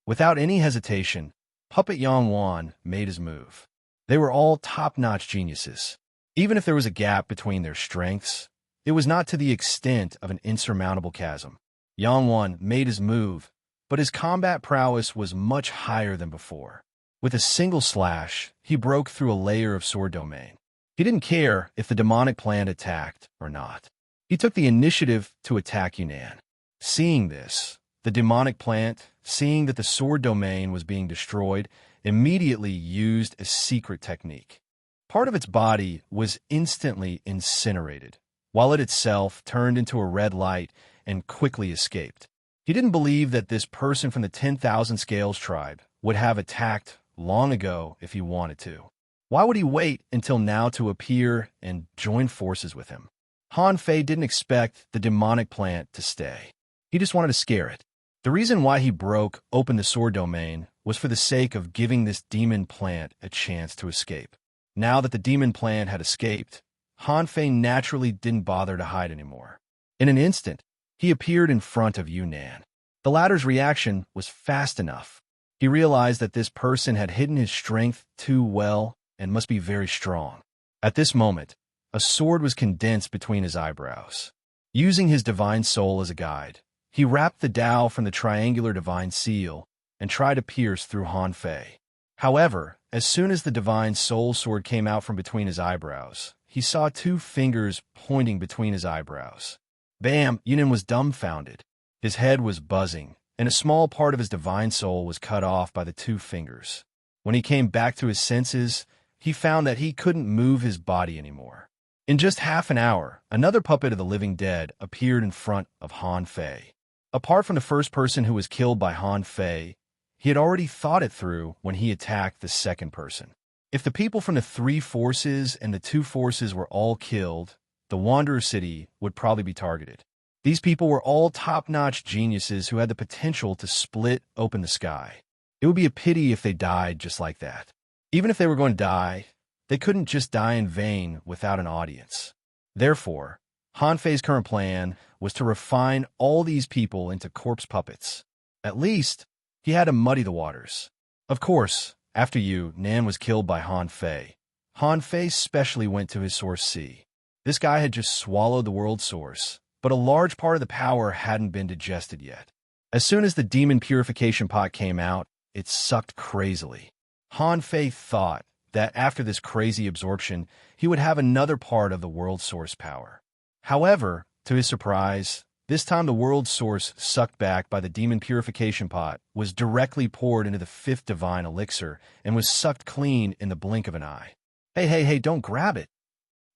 Without any hesitation, Puppet Yang Wan made his move. They were all top-notch geniuses. Even if there was a gap between their strengths, it was not to the extent of an insurmountable chasm. Yang Wan made his move, but his combat prowess was much higher than before. With a single slash, he broke through a layer of sword domain. He didn't care if the demonic plant attacked or not. He took the initiative to attack Yunnan. Seeing this, the demonic plant, seeing that the sword domain was being destroyed, immediately used a secret technique. Part of its body was instantly incinerated, while it itself turned into a red light and quickly escaped. He didn't believe that this person from the 10,000 Scales tribe would have attacked long ago if he wanted to. Why would he wait until now to appear and join forces with him? Han Fei didn't expect the demonic plant to stay. He just wanted to scare it. The reason why he broke open the sword domain was for the sake of giving this demon plant a chance to escape. Now that the demon plant had escaped, Han Fei naturally didn't bother to hide anymore. In an instant, he appeared in front of Yunnan. The latter's reaction was fast enough. He realized that this person had hidden his strength too well and must be very strong. At this moment, a sword was condensed between his eyebrows. Using his divine soul as a guide, he wrapped the Tao from the triangular divine seal and tried to pierce through Han Fei. However, as soon as the divine soul sword came out from between his eyebrows, he saw two fingers pointing between his eyebrows. Bam! Yunnan was dumbfounded. His head was buzzing, and a small part of his divine soul was cut off by the two fingers. When he came back to his senses, he found that he couldn't move his body anymore. In just half an hour, another puppet of the living dead appeared in front of Han Fei. Apart from the first person who was killed by Han Fei, he had already thought it through when he attacked the second person. If the people from the three forces and the two forces were all killed, the Wanderer City would probably be targeted. These people were all top-notch geniuses who had the potential to split open the sky. It would be a pity if they died just like that. Even if they were going to die, they couldn't just die in vain without an audience. Therefore, Han Fei's current plan was to refine all these people into corpse puppets. At least, he had to muddy the waters. Of course, after Nan was killed by Han Fei specially went to his source C. This guy had just swallowed the world source, but a large part of the power hadn't been digested yet. As soon as the demon purification pot came out, it sucked crazily. Han Fei thought that after this crazy absorption, he would have another part of the world source power. However, to his surprise, this time the world source sucked back by the demon purification pot was directly poured into the fifth divine elixir and was sucked clean in the blink of an eye. Hey, don't grab it.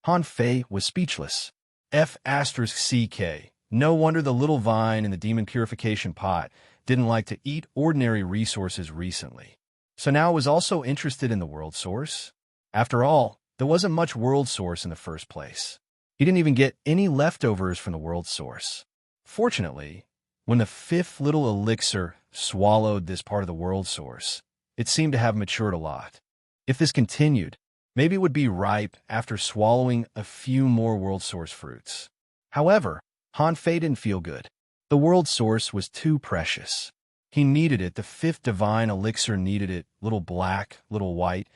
Han Fei was speechless. F***CK. No wonder the little vine in the demon purification pot didn't like to eat ordinary resources recently. So now it was also interested in the world source? After all, there wasn't much world source in the first place. He didn't even get any leftovers from the world source. Fortunately, when the fifth little elixir swallowed this part of the world source, it seemed to have matured a lot. If this continued, maybe it would be ripe after swallowing a few more world source fruits. However, Han Fei didn't feel good. The world source was too precious. He needed it, the fifth divine elixir needed it, little black, little white,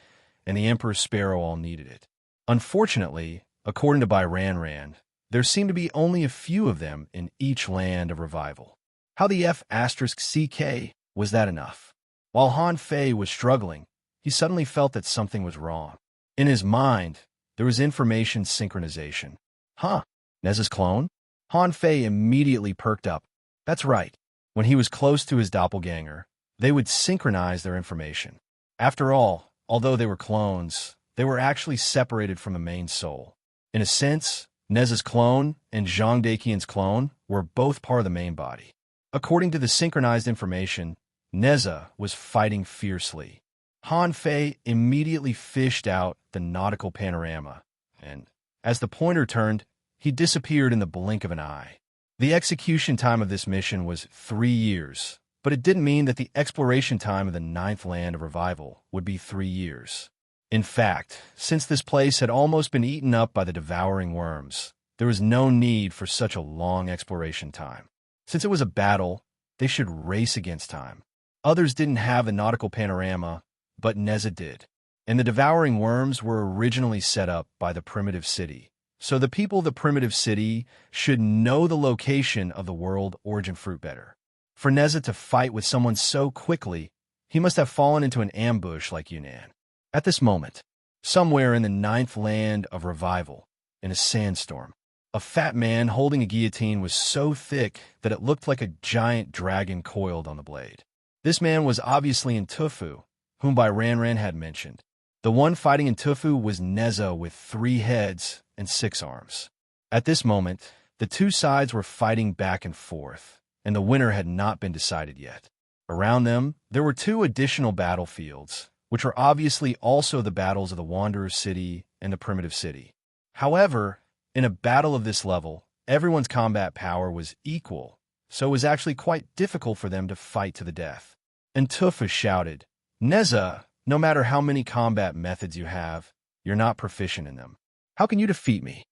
and the Emperor Sparrow all needed it. Unfortunately, according to Bai Ran, there seemed to be only a few of them in each land of revival. How the F***CK was that enough? While Han Fei was struggling, he suddenly felt that something was wrong. In his mind, there was information synchronization. Huh? Nez's clone? Han Fei immediately perked up. That's right. When he was close to his doppelganger, they would synchronize their information. After all, although they were clones, they were actually separated from the main soul. In a sense, Nez's clone and Zhang Deiqian's clone were both part of the main body. According to the synchronized information, Neza was fighting fiercely. Han Fei immediately fished out the nautical panorama, and as the pointer turned, he disappeared in the blink of an eye. The execution time of this mission was 3 years, but it didn't mean that the exploration time of the 9th land of revival would be 3 years. In fact, since this place had almost been eaten up by the devouring worms, there was no need for such a long exploration time. Since it was a battle, they should race against time. Others didn't have the nautical panorama, but Neza did. And the devouring worms were originally set up by the primitive city. So the people of the primitive city should know the location of the world origin fruit better. For Neza to fight with someone so quickly, he must have fallen into an ambush like Yunnan. At this moment, somewhere in the 9th land of revival, in a sandstorm, a fat man holding a guillotine was so thick that it looked like a giant dragon coiled on the blade. This man was obviously in Tufu, whom Bai Ranran had mentioned. The one fighting in Tufu was Neza with 3 heads and 6 arms. At this moment, the two sides were fighting back and forth, and the winner had not been decided yet. Around them, there were 2 additional battlefields, which were obviously also the battles of the Wanderer City and the Primitive City. However, in a battle of this level, everyone's combat power was equal, so it was actually quite difficult for them to fight to the death. And Tufa shouted, "Neza, no matter how many combat methods you have, you're not proficient in them. How can you defeat me?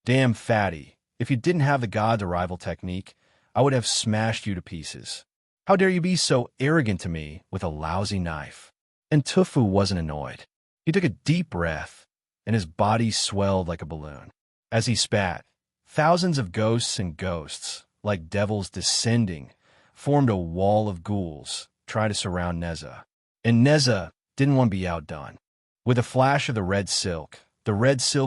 Damn fatty, if you didn't have the god's arrival technique, I would have smashed you to pieces. How dare you be so arrogant to me with a lousy knife?" And Tufu wasn't annoyed. He took a deep breath, and his body swelled like a balloon. As he spat, thousands of ghosts and ghosts, like devils descending, formed a wall of ghouls, trying to surround Neza. And Neza didn't want to be outdone. With a flash of the red silk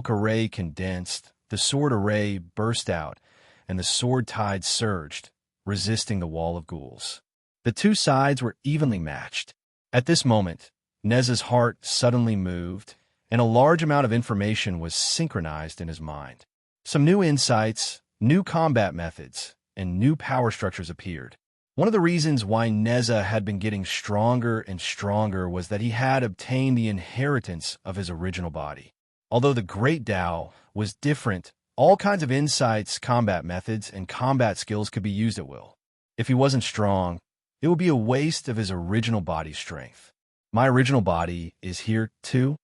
array condensed, the sword array burst out, and the sword tide surged, resisting the wall of ghouls. The two sides were evenly matched. At this moment, Neza's heart suddenly moved, and a large amount of information was synchronized in his mind. Some new insights, new combat methods, and new power structures appeared. One of the reasons why Neza had been getting stronger and stronger was that he had obtained the inheritance of his original body. Although the Great Tao was different, all kinds of insights, combat methods, and combat skills could be used at will. If he wasn't strong, it would be a waste of his original body's strength. My original body is here too.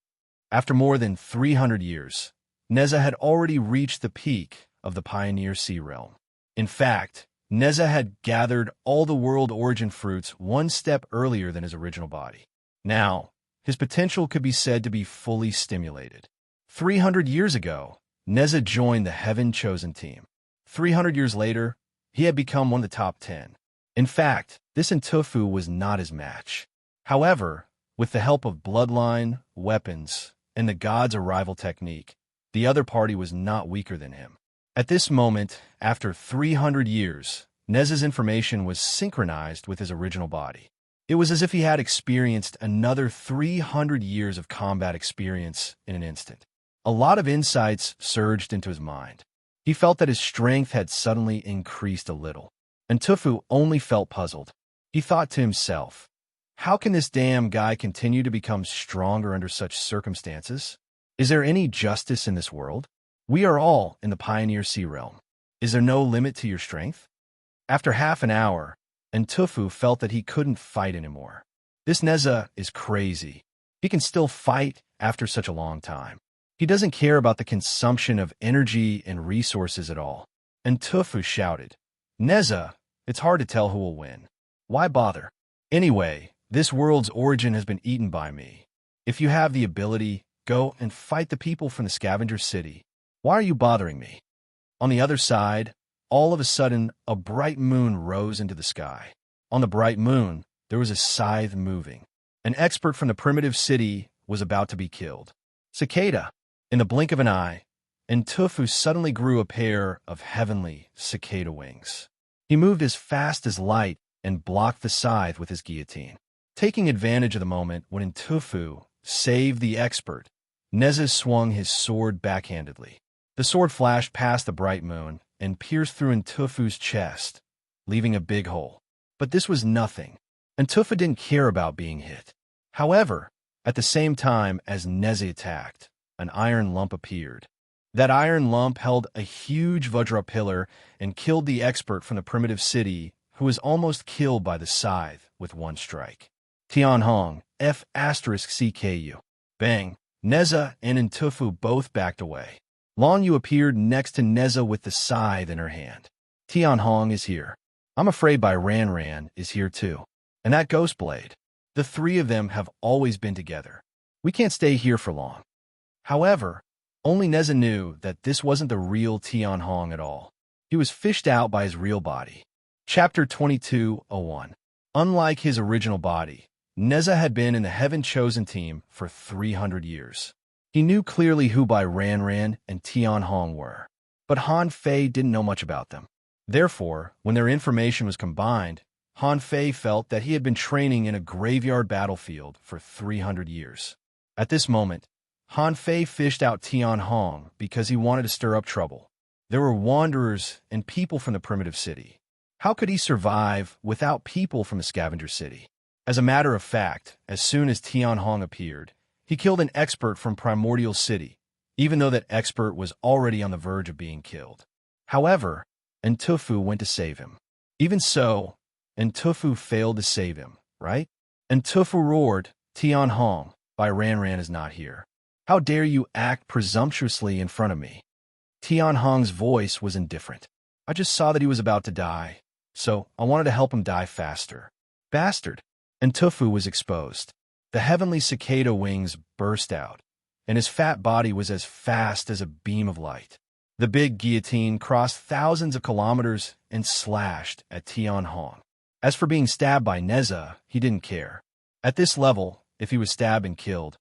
After more than 300 years, Neza had already reached the peak of the Pioneer Sea Realm. In fact, Neza had gathered all the world origin fruits one step earlier than his original body. Now, his potential could be said to be fully stimulated. 300 years ago, Neza joined the Heaven Chosen team. 300 years later, he had become one of the top 10. In fact, this Tufu was not his match. However, with the help of bloodline, weapons, and the god's arrival technique, the other party was not weaker than him. At this moment, after 300 years, Neza's information was synchronized with his original body. It was as if he had experienced another 300 years of combat experience in an instant. A lot of insights surged into his mind. He felt that his strength had suddenly increased a little. And Tufu only felt puzzled. He thought to himself, how can this damn guy continue to become stronger under such circumstances? Is there any justice in this world? We are all in the Pioneer Sea Realm. Is there no limit to your strength? After half an hour, Tufu felt that he couldn't fight anymore. This Neza is crazy. He can still fight after such a long time. He doesn't care about the consumption of energy and resources at all. Tufu shouted, "Neza, it's hard to tell who will win. Why bother? Anyway, this world's origin has been eaten by me. If you have the ability, go and fight the people from the Scavenger City. Why are you bothering me?" On the other side, all of a sudden, a bright moon rose into the sky. On the bright moon, there was a scythe moving. An expert from the primitive city was about to be killed. Cicada. In the blink of an eye, Entufu suddenly grew a pair of heavenly cicada wings. He moved as fast as light and blocked the scythe with his guillotine. Taking advantage of the moment when Entufu saved the expert, Nezza swung his sword backhandedly. The sword flashed past the bright moon and pierced through Entufu's chest, leaving a big hole. But this was nothing. Entufu didn't care about being hit. However, at the same time as Nezza attacked, an iron lump appeared. That iron lump held a huge Vajra pillar and killed the expert from the primitive city, who was almost killed by the scythe with one strike. Tianhong, F*CKU. Bang! Nezza and Entufu both backed away. Lan Yu appeared next to Nezza with the scythe in her hand. Tianhong is here. I'm afraid Bai Ran is here too. And that ghost blade. The three of them have always been together. We can't stay here for long. However, only Nezza knew that this wasn't the real Tianhong at all. He was fished out by his real body. Chapter 22:01. Unlike his original body, Nezza had been in the Heaven-Chosen team for 300 years. He knew clearly who Bai Ran and Tianhong were, but Han Fei didn't know much about them. Therefore, when their information was combined, Han Fei felt that he had been training in a graveyard battlefield for 300 years. At this moment, Han Fei fished out Tianhong because he wanted to stir up trouble. There were wanderers and people from the primitive city. How could he survive without people from the scavenger city? As a matter of fact, as soon as Tianhong appeared, he killed an expert from Primordial City, even though that expert was already on the verge of being killed. However, Entufu went to save him. Even so, Entufu failed to save him, right? Entufu roared, Tianhong, Bai Ran is not here. How dare you act presumptuously in front of me? Tianhong's voice was indifferent. I just saw that he was about to die, so I wanted to help him die faster. Bastard! Entufu was exposed. The heavenly cicada wings burst out, and his fat body was as fast as a beam of light. The big guillotine crossed thousands of kilometers and slashed at Tianhong. As for being stabbed by Nezza, he didn't care. At this level, if he was stabbed and killed,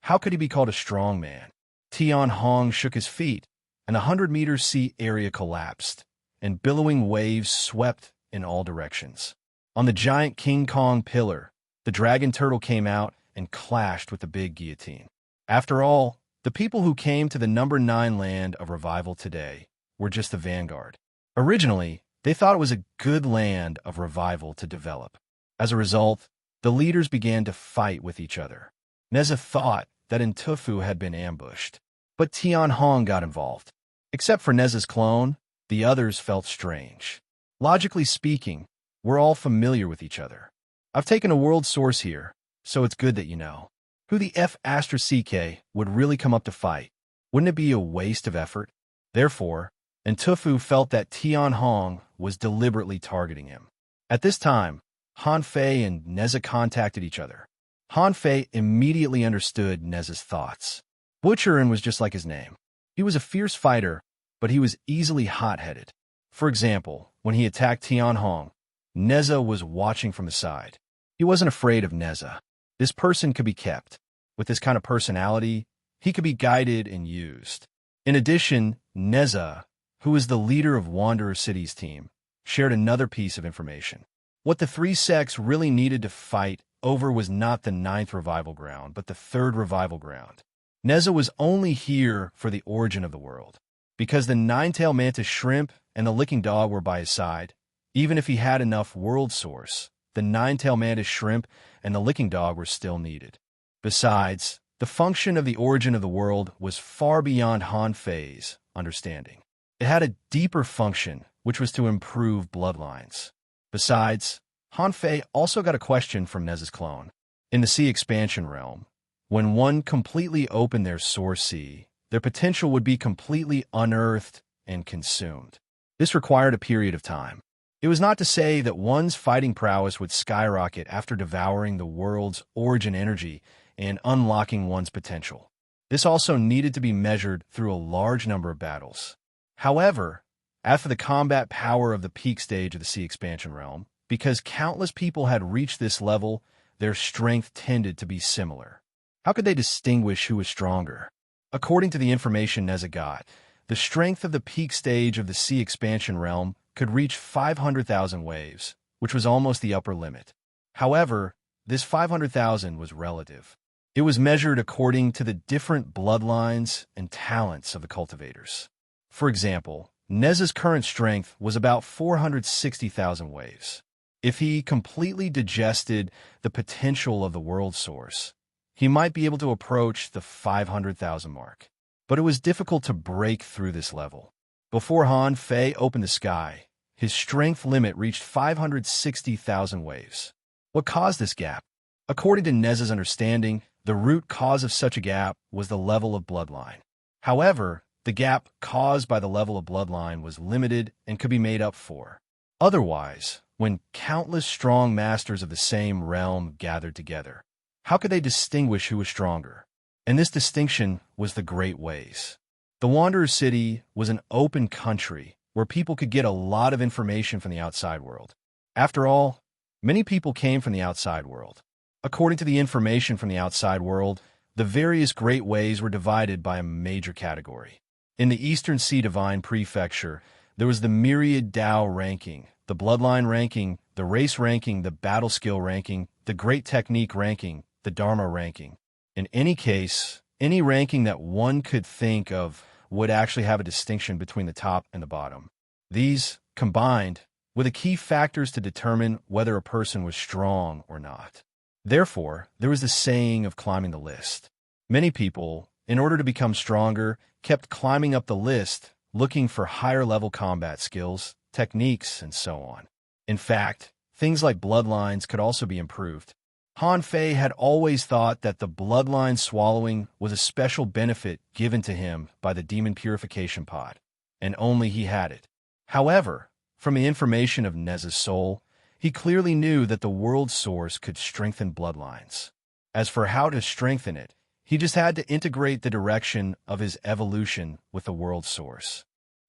how could he be called a strong man? Tianhong shook his feet, and a 100-meter sea area collapsed, and billowing waves swept in all directions. On the giant King Kong pillar, the dragon turtle came out and clashed with the big guillotine. After all, the people who came to the number 9 land of revival today were just the vanguard. Originally, they thought it was a good land of revival to develop. As a result, the leaders began to fight with each other. Nezza thought that Entufu had been ambushed, but Tianhong got involved. Except for Nezza's clone, the others felt strange. Logically speaking, we're all familiar with each other. I've taken a world source here, so it's good that you know. Who the F*CK would really come up to fight? Wouldn't it be a waste of effort? Therefore, Entufu felt that Tianhong was deliberately targeting him. At this time, Han Fei and Nezza contacted each other. Han Fei immediately understood Nezza's thoughts. Butcherin was just like his name. He was a fierce fighter, but he was easily hot-headed. For example, when he attacked Tianhong, Nezza was watching from the side. He wasn't afraid of Nezza. This person could be kept. With this kind of personality, he could be guided and used. In addition, Nezza, who was the leader of Wanderer City's team, shared another piece of information. What the three sects really needed to fight over was not the 9th revival ground, but the 3rd revival ground. Nezza was only here for the origin of the world. Because the 9-tailed mantis shrimp and the licking dog were by his side, even if he had enough world source, the 9-tailed mantis shrimp and the licking dog were still needed. Besides, the function of the origin of the world was far beyond Han Fei's understanding. It had a deeper function, which was to improve bloodlines. Besides, Han Fei also got a question from Nezza's clone. In the sea expansion realm, when one completely opened their source sea, their potential would be completely unearthed and consumed. This required a period of time. It was not to say that one's fighting prowess would skyrocket after devouring the world's origin energy and unlocking one's potential. This also needed to be measured through a large number of battles. However, after the combat power of the peak stage of the sea expansion realm, Because countless people had reached this level, their strength tended to be similar. How could they distinguish who was stronger? According to the information Neza got, the strength of the peak stage of the sea expansion realm could reach 500,000 waves, which was almost the upper limit. However, this 500,000 was relative. It was measured according to the different bloodlines and talents of the cultivators. For example, Neza's current strength was about 460,000 waves. If he completely digested the potential of the world source, he might be able to approach the 500,000 mark. But it was difficult to break through this level. Before Han Fei opened the sky, his strength limit reached 560,000 waves. What caused this gap? According to Neza's understanding, the root cause of such a gap was the level of bloodline. However, the gap caused by the level of bloodline was limited and could be made up for. Otherwise, when countless strong masters of the same realm gathered together, how could they distinguish who was stronger? And this distinction was the Great Ways. The Wanderer's City was an open country where people could get a lot of information from the outside world. After all, many people came from the outside world. According to the information from the outside world, the various Great Ways were divided by a major category. In the Eastern Sea Divine Prefecture, there was the Myriad Tao ranking, the Bloodline ranking, the Race ranking, the Battle Skill ranking, the Great Technique ranking, the Dharma ranking. In any case, any ranking that one could think of would actually have a distinction between the top and the bottom. These, combined, were the key factors to determine whether a person was strong or not. Therefore, there was the saying of climbing the list. Many people, in order to become stronger, kept climbing up the list, looking for higher-level combat skills, techniques, and so on. In fact, things like bloodlines could also be improved. Han Fei had always thought that the bloodline swallowing was a special benefit given to him by the demon purification pod, and only he had it. However, from the information of Neza's soul, he clearly knew that the world source could strengthen bloodlines. As for how to strengthen it, he just had to integrate the direction of his evolution with the world source.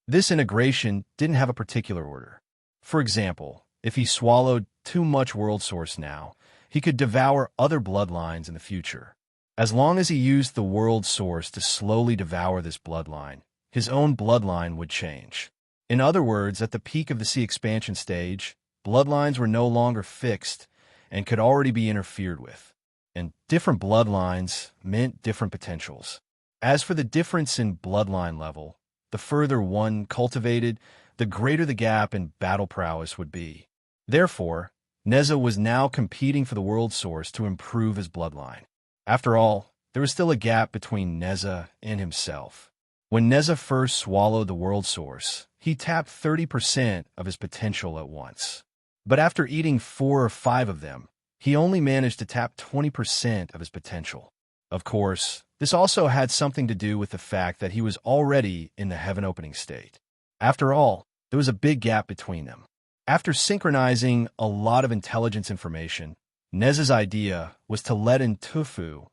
This integration didn't have a particular order. For example, if he swallowed too much world source now, he could devour other bloodlines in the future. As long as he used the world source to slowly devour this bloodline, his own bloodline would change. In other words, at the peak of the sea expansion stage, bloodlines were no longer fixed and could already be interfered with. And different bloodlines meant different potentials. As for the difference in bloodline level, the further one cultivated, the greater the gap in battle prowess would be. Therefore, Neza was now competing for the world source to improve his bloodline. After all, there was still a gap between Neza and himself. When Neza first swallowed the world source, he tapped 30% of his potential at once. But after eating 4 or 5 of them, he only managed to tap 20% of his potential. Of course, this also had something to do with the fact that he was already in the heaven-opening state. After all, there was a big gap between them. After synchronizing a lot of intelligence information, Neza's idea was to let in Tufu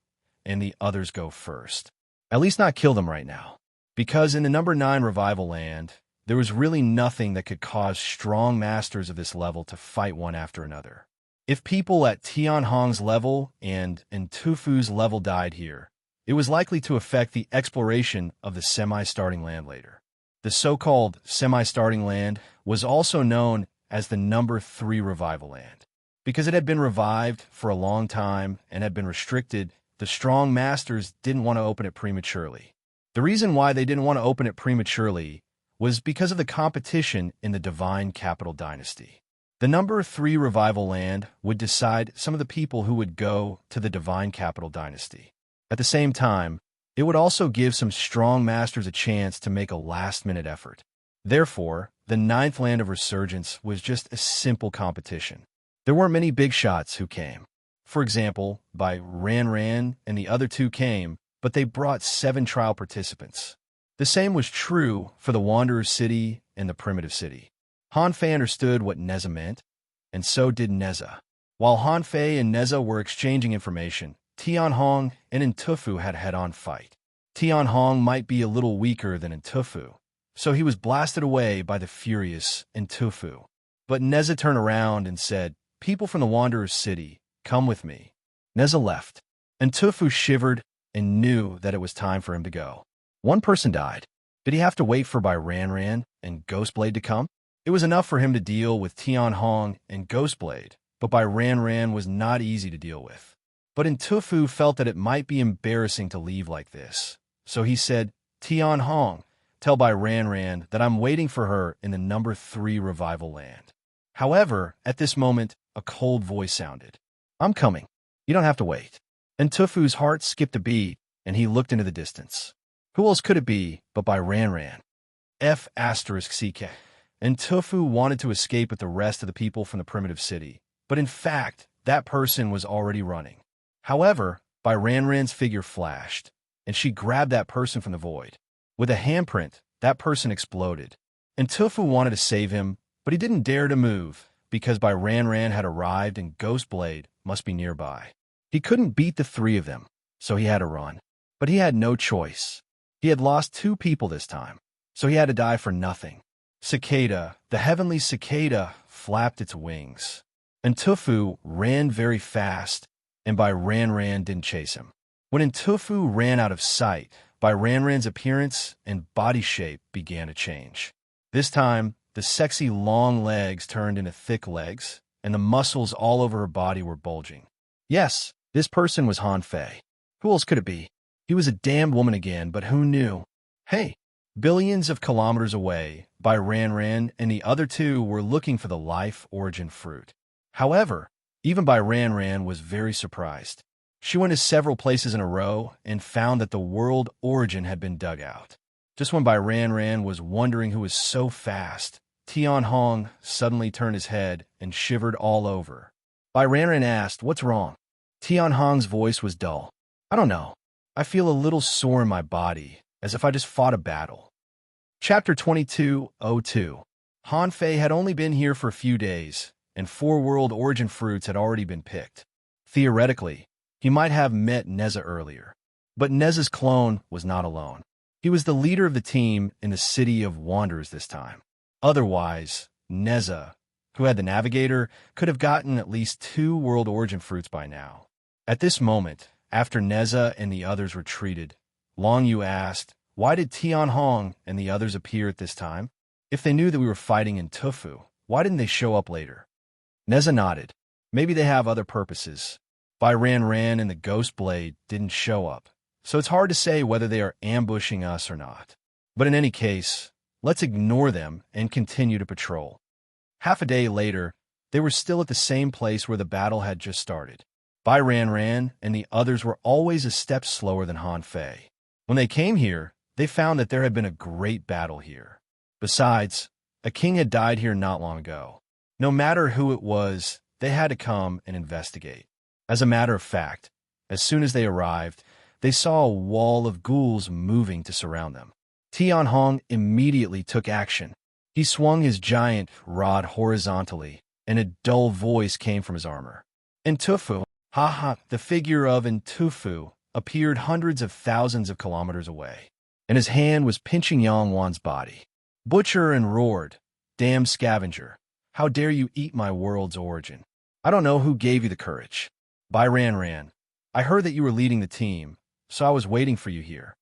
and the others go first. At least not kill them right now. Because in the number 9 revival land, there was really nothing that could cause strong masters of this level to fight one after another. If people at Tianhong's level and Tufu's level died here, it was likely to affect the exploration of the semi-starting land later. The so-called semi-starting land was also known as the number 3 revival land. Because it had been revived for a long time and had been restricted, the strong masters didn't want to open it prematurely. The reason why they didn't want to open it prematurely was because of the competition in the Divine Capital Dynasty. The number 3 revival land would decide some of the people who would go to the Divine Capital Dynasty. At the same time, it would also give some strong masters a chance to make a last-minute effort. Therefore, the 9th land of resurgence was just a simple competition. There weren't many big shots who came. For example, by Ran and the other 2 came, but they brought 7 trial participants. The same was true for the Wanderer's City and the Primitive City. Han Fei understood what Neza meant, and so did Neza. While Han Fei and Neza were exchanging information, Tianhong and Entufu had a head-on fight. Tianhong might be a little weaker than Entufu, so he was blasted away by the furious Entufu. But Neza turned around and said, "People from the Wanderer's City, come with me." Neza left, and Tufu shivered and knew that it was time for him to go. One person died. Did he have to wait for Ran and Ghostblade to come? It was enough for him to deal with Tian Hong and Ghostblade, but Ran was not easy to deal with. But Tufu felt that it might be embarrassing to leave like this. So he said, "Tian Hong, tell Ran that I'm waiting for her in the number 3 revival land." However, at this moment, a cold voice sounded. "I'm coming. You don't have to wait." And Tufu's heart skipped a beat, and he looked into the distance. Who else could it be but Ran? F***CK. And Tufu wanted to escape with the rest of the people from the primitive city, but in fact, that person was already running. However, Ran's figure flashed, and she grabbed that person from the void. With a handprint, that person exploded, and Tufu wanted to save him, but he didn't dare to move, because Ran had arrived and Ghostblade must be nearby. He couldn't beat the 3 of them, so he had to run. But he had no choice. He had lost 2 people this time, so he had to die for nothing. Cicada, the heavenly cicada, flapped its wings, and Tufu ran very fast, and Ran didn't chase him. When Tufu ran out of sight, Ran's appearance and body shape began to change. This time, the sexy long legs turned into thick legs, and the muscles all over her body were bulging. Yes, this person was Han Fei. Who else could it be? He was a damned woman again, but who knew? Hey, billions of kilometers away, Ran and the other 2 were looking for the life origin fruit. However, even Ran was very surprised. She went to several places in a row and found that the world origin had been dug out. Just when Ran was wondering who was so fast, Tian Hong suddenly turned his head and shivered all over. Ran asked, "What's wrong?" Tian Hong's voice was dull. "I don't know. I feel a little sore in my body, as if I just fought a battle." Chapter 22:02. Han Fei had only been here for a few days, and 4 world origin fruits had already been picked. Theoretically, he might have met Neza earlier, but Neza's clone was not alone. He was the leader of the team in the City of Wanderers this time. Otherwise, Neza, who had the navigator, could have gotten at least 2 world origin fruits by now. At this moment, after Neza and the others retreated, Long Yu asked, "Why did Tian Hong and the others appear at this time? If they knew that we were fighting in Tufu, why didn't they show up later?" Neza nodded. "Maybe they have other purposes. Ran and the Ghostblade didn't show up, so it's hard to say whether they are ambushing us or not. But in any case, let's ignore them and continue to patrol." Half a day later, they were still at the same place where the battle had just started. Ran and the others were always a step slower than Han Fei. When they came here, they found that there had been a great battle here. Besides, a king had died here not long ago. No matter who it was, they had to come and investigate. As a matter of fact, as soon as they arrived, they saw a wall of ghouls moving to surround them. Tian Hong immediately took action. He swung his giant rod horizontally, and a dull voice came from his armor. "Tufu, the figure of Tufu appeared hundreds of thousands of kilometers away, and his hand was pinching Yangwan's body. Butcher and roared, 'Damn scavenger, how dare you eat my world's origin? I don't know who gave you the courage.' Ran, I heard that you were leading the team, so I was waiting for you here."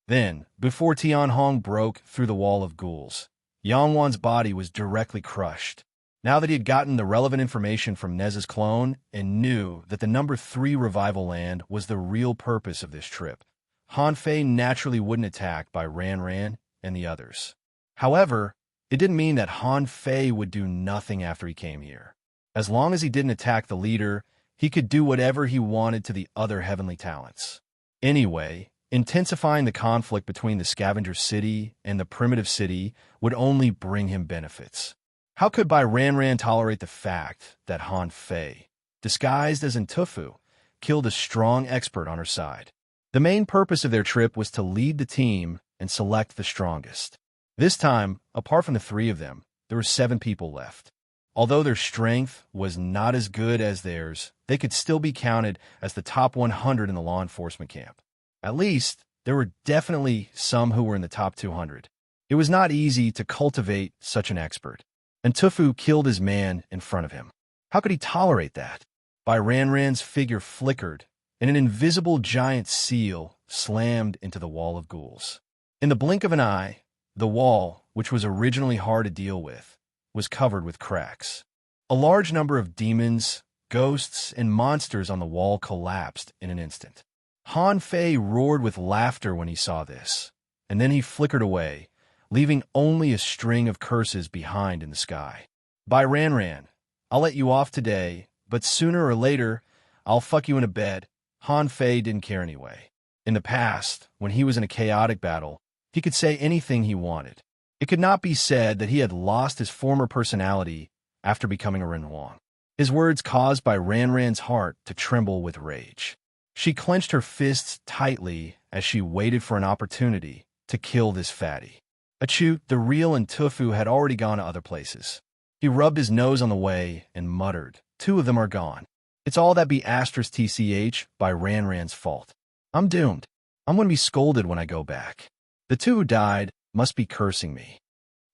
Then, before Tian Hong broke through the wall of ghouls, Yangwan's body was directly crushed. Now that he had gotten the relevant information from Neza's clone and knew that the number 3 revival land was the real purpose of this trip, Han Fei naturally wouldn't attack Ran and the others. However, it didn't mean that Han Fei would do nothing after he came here. As long as he didn't attack the leader, he could do whatever he wanted to the other heavenly talents. Anyway, intensifying the conflict between the scavenger city and the primitive city would only bring him benefits. How could Ran tolerate the fact that Han Fei, disguised as Tufu, killed a strong expert on her side? The main purpose of their trip was to lead the team and select the strongest. This time, apart from the 3 of them, there were 7 people left. Although their strength was not as good as theirs, they could still be counted as the top 100 in the law enforcement camp. At least, there were definitely some who were in the top 200. It was not easy to cultivate such an expert. and Tufu killed his man in front of him. How could he tolerate that? Bai Ranran's figure flickered, and an invisible giant seal slammed into the wall of ghouls. In the blink of an eye, the wall, which was originally hard to deal with, was covered with cracks. A large number of demons, ghosts, and monsters on the wall collapsed in an instant. Han Fei roared with laughter when he saw this, and then he flickered away, leaving only a string of curses behind in the sky. Bai Ranran, I'll let you off today, but sooner or later, I'll fuck you in a bed. Han Fei didn't care anyway. In the past, when he was in a chaotic battle, he could say anything he wanted. It could not be said that he had lost his former personality after becoming a Renhuang. His words caused Bai Ranran's heart to tremble with rage. She clenched her fists tightly as she waited for an opportunity to kill this fatty. Achut, the real and Tufu had already gone to other places. He rubbed his nose on the way and muttered, "Two of them are gone. It's all that be *tch by Ranran's fault. I'm doomed. I'm going to be scolded when I go back. The two who died must be cursing me."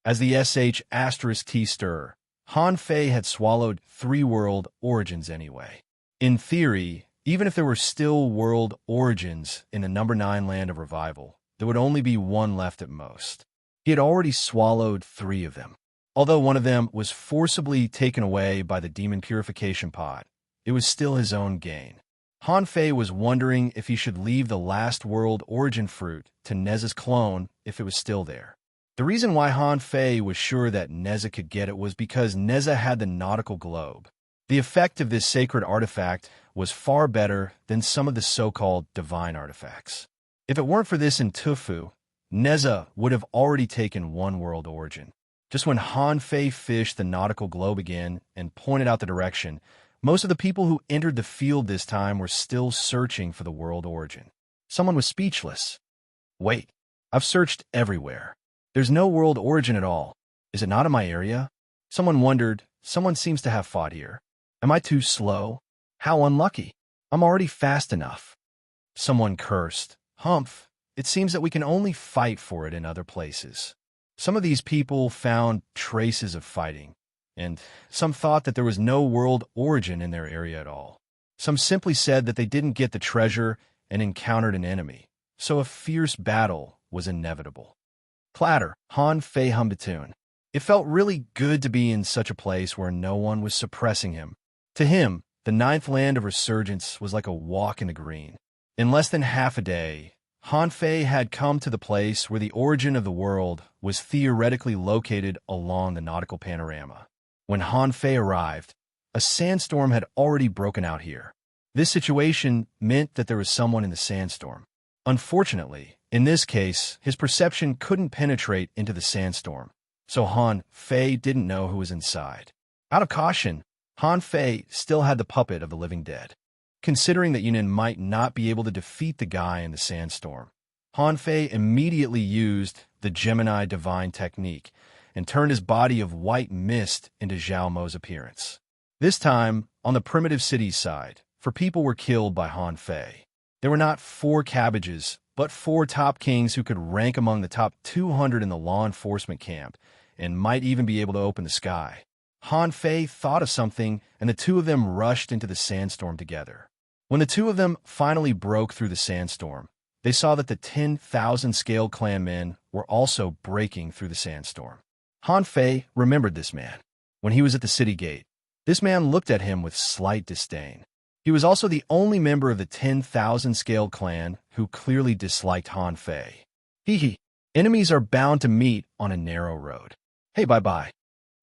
As the *T stir, Han Fei had swallowed 3 world origins anyway. In theory, even if there were still world origins in the number 9 land of revival, there would only be 1 left at most. He had already swallowed 3 of them. Although one of them was forcibly taken away by the demon purification pod, it was still his own gain. Han Fei was wondering if he should leave the last world origin fruit to Neza's clone if it was still there. The reason why Han Fei was sure that Neza could get it was because Neza had the nautical globe. The effect of this sacred artifact was far better than some of the so-called divine artifacts. If it weren't for this in Tufu, Neza would have already taken 1 world origin. Just when Han Fei fished the nautical globe again and pointed out the direction, most of the people who entered the field this time were still searching for the world origin. Someone was speechless. "Wait, I've searched everywhere. There's no world origin at all. Is it not in my area?" Someone wondered. Someone seems to have fought here. Am I too slow? How unlucky. I'm already fast enough. Someone cursed. Humph, it seems that we can only fight for it in other places. Some of these people found traces of fighting, and some thought that there was no world origin in their area at all. Some simply said that they didn't get the treasure and encountered an enemy, so a fierce battle was inevitable. Clatter, Han Fei hummed a tune. It felt really good to be in such a place where no one was suppressing him. To him, the 9th land of resurgence was like a walk in the green. In less than half a day, Han Fei had come to the place where the origin of the world was theoretically located along the nautical panorama. When Han Fei arrived, a sandstorm had already broken out here. This situation meant that there was someone in the sandstorm. Unfortunately, in this case, his perception couldn't penetrate into the sandstorm, so Han Fei didn't know who was inside. Out of caution, Han Fei still had the puppet of the living dead. Considering that Yunin might not be able to defeat the guy in the sandstorm, Han Fei immediately used the Gemini divine technique and turned his body of white mist into Zhao Mo's appearance. This time, on the primitive city's side, for people were killed by Han Fei. There were not 4 cabbages, but 4 top kings who could rank among the top 200 in the law enforcement camp and might even be able to open the sky. Han Fei thought of something, and the 2 of them rushed into the sandstorm together. When the 2 of them finally broke through the sandstorm, they saw that the 10,000 scaled clan men were also breaking through the sandstorm. Han Fei remembered this man. When he was at the city gate, this man looked at him with slight disdain. He was also the only member of the 10,000 scaled clan who clearly disliked Han Fei. Hee. Enemies are bound to meet on a narrow road. Hey, bye-bye.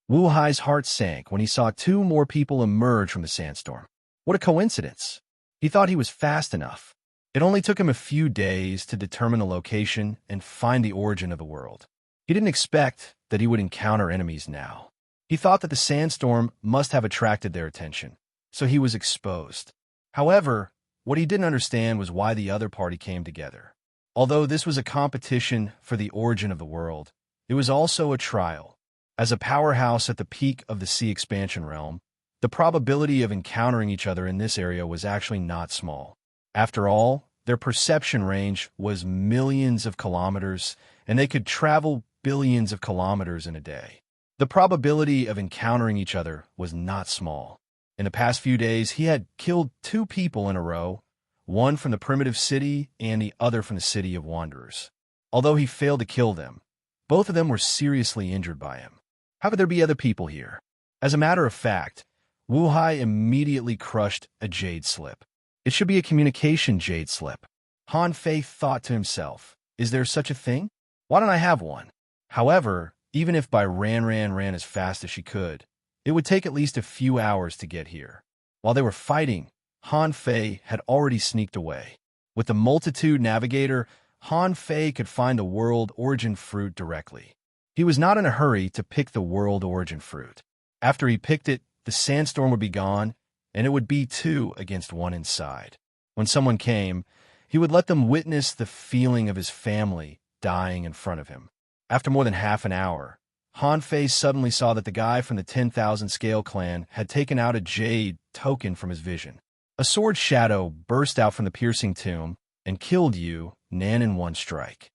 Wu Hai's heart sank when he saw 2 more people emerge from the sandstorm. What a coincidence. He thought he was fast enough. It only took him a few days to determine the location and find the origin of the world. He didn't expect that he would encounter enemies now. He thought that the sandstorm must have attracted their attention, so he was exposed. However, what he didn't understand was why the other party came together. Although this was a competition for the origin of the world, it was also a trial. As a powerhouse at the peak of the sea expansion realm, the probability of encountering each other in this area was actually not small. After all, their perception range was millions of kilometers, and they could travel billions of kilometers in a day. The probability of encountering each other was not small. In the past few days, he had killed 2 people in a row, one from the primitive city and the other from the city of wanderers. Although he failed to kill them, both of them were seriously injured by him. How could there be other people here? As a matter of fact, Wu Hai immediately crushed a jade slip. It should be a communication jade slip. Han Fei thought to himself, is there such a thing? Why don't I have one? However, even if Bai Ran ran as fast as she could, it would take at least a few hours to get here. While they were fighting, Han Fei had already sneaked away. With the multitude navigator, Han Fei could find the world origin fruit directly. He was not in a hurry to pick the world origin fruit. After he picked it, the sandstorm would be gone, and it would be 2 against 1 inside. When someone came, he would let them witness the feeling of his family dying in front of him. After more than half an hour, Han Fei suddenly saw that the guy from the 10,000 Scale clan had taken out a jade token from his vision. A sword shadow burst out from the piercing tomb and killed Yu Nan in 1 strike.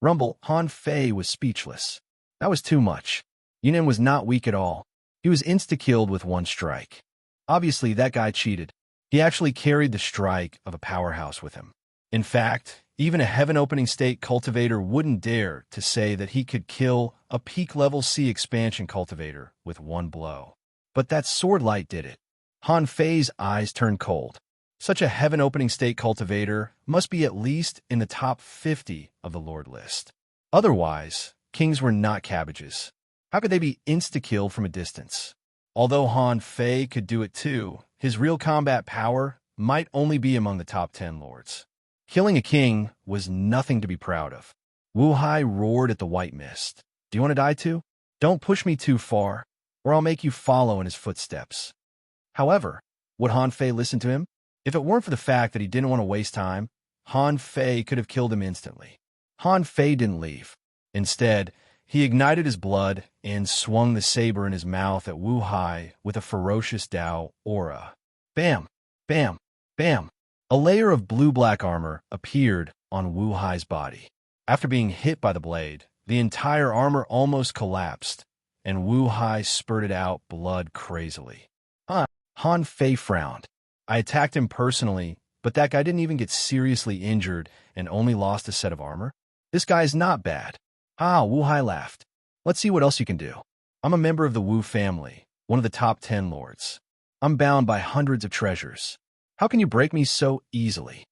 Rumble, Han Fei was speechless. That was too much. Yunan was not weak at all. He was insta-killed with 1 strike. Obviously, that guy cheated. He actually carried the strike of a powerhouse with him. In fact, even a heaven-opening state cultivator wouldn't dare to say that he could kill a peak-level sea expansion cultivator with 1 blow. But that sword light did it. Han Fei's eyes turned cold. Such a heaven-opening state cultivator must be at least in the top 50 of the Lord list. Otherwise, kings were not cabbages. How could they be insta-killed from a distance? Although Han Fei could do it too, his real combat power might only be among the top 10 lords. Killing a king was nothing to be proud of. Wu Hai roared at the white mist. Do you want to die too? Don't push me too far, or I'll make you follow in his footsteps. However, would Han Fei listen to him? If it weren't for the fact that he didn't want to waste time, Han Fei could have killed him instantly. Han Fei didn't leave. Instead, he ignited his blood and swung the saber in his mouth at Wu Hai with a ferocious Dao aura. Bam! Bam! Bam! A layer of blue-black armor appeared on Wu Hai's body. After being hit by the blade, the entire armor almost collapsed, and Wu Hai spurted out blood crazily. Han Fei frowned. I attacked him personally, but that guy didn't even get seriously injured and only lost a set of armor. This guy's not bad. Wu Hai laughed. Let's see what else you can do. I'm a member of the Wu family, one of the top 10 lords. I'm bound by hundreds of treasures. How can you break me so easily?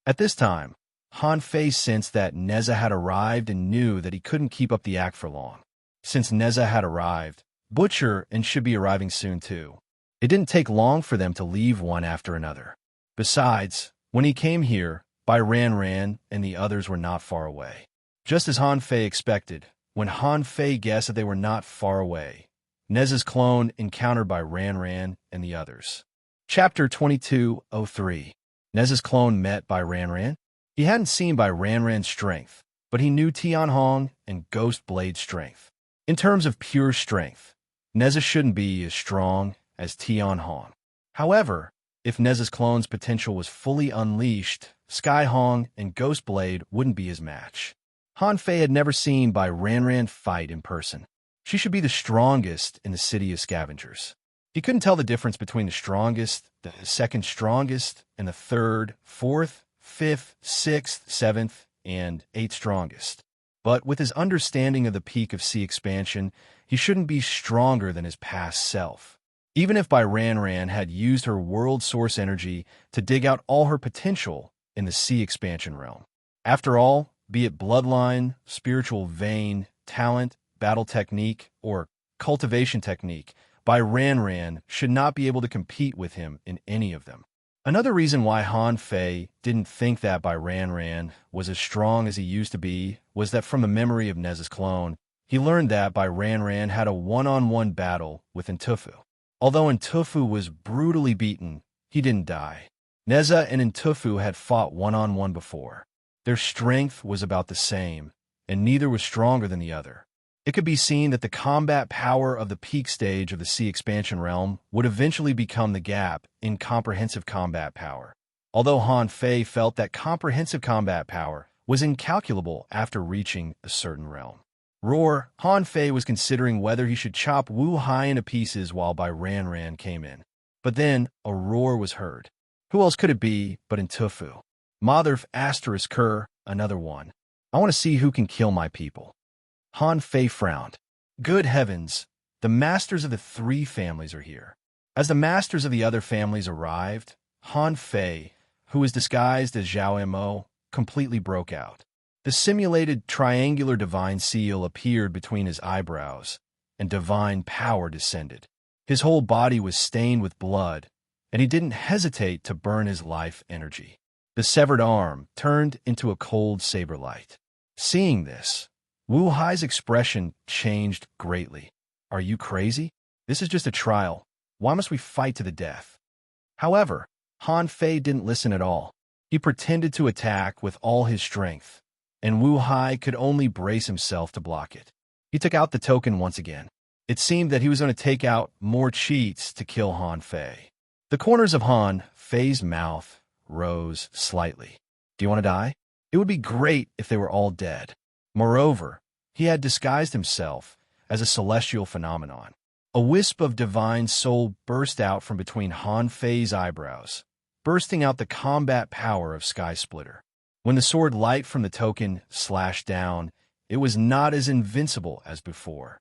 At this time, Han Fei sensed that Neza had arrived and knew that he couldn't keep up the act for long. Since Neza had arrived, Butcher and should be arriving soon too. It didn't take long for them to leave one after another. Besides, when he came here, Bai Ran and the others were not far away. Just as Han Fei expected, when Han Fei guessed that they were not far away, Neza's clone encountered Bai Ran and the others. Chapter 2203. Neza's clone met Bai Ran. He hadn't seen Bai Ran's strength, but he knew Tian Hong and Ghost Blade's strength. In terms of pure strength, Neza shouldn't be as strong as Tian Hong. However, if Neza's clone's potential was fully unleashed, Sky Hong and Ghost Blade wouldn't be his match. Han Fei had never seen Bai Ran fight in person. She should be the strongest in the city of scavengers. He couldn't tell the difference between the strongest, the second strongest, and the third, fourth, fifth, sixth, seventh, and eighth strongest. But with his understanding of the peak of sea expansion, he shouldn't be stronger than his past self. Even if Bai Ran had used her world source energy to dig out all her potential in the sea expansion realm. After all, be it bloodline, spiritual vein, talent, battle technique, or cultivation technique, Bai Ran should not be able to compete with him in any of them. Another reason why Han Fei didn't think that Bai Ran was as strong as he used to be was that from the memory of Neza's clone, he learned that Bai Ran had a one-on-one battle with Ntufu. Although Ntufu was brutally beaten, he didn't die. Neza and Ntufu had fought one-on-one before. Their strength was about the same, and neither was stronger than the other. It could be seen that the combat power of the peak stage of the sea expansion realm would eventually become the gap in comprehensive combat power. Although Han Fei felt that comprehensive combat power was incalculable after reaching a certain realm. Roar, Han Fei was considering whether he should chop Wu Hai into pieces while Bai Ran Ran came in. But then a roar was heard. Who else could it be but Entufu? Mother asterisk Kerr, another one. I want to see who can kill my people. Han Fei frowned. Good heavens, the masters of the three families are here. As the masters of the other families arrived, Han Fei, who was disguised as Zhao Mo, completely broke out. The simulated triangular divine seal appeared between his eyebrows, and divine power descended. His whole body was stained with blood, and he didn't hesitate to burn his life energy. The severed arm turned into a cold saber light. Seeing this, Wu Hai's expression changed greatly. Are you crazy? This is just a trial. Why must we fight to the death? However, Han Fei didn't listen at all. He pretended to attack with all his strength, and Wu Hai could only brace himself to block it. He took out the token once again. It seemed that he was going to take out more cheats to kill Han Fei. The corners of Han Fei's mouth rose slightly. Do you want to die? It would be great if they were all dead. Moreover, he had disguised himself as a celestial phenomenon. A wisp of divine soul burst out from between Han Fei's eyebrows, bursting out the combat power of Sky Splitter. When the sword light from the token slashed down, it was not as invincible as before.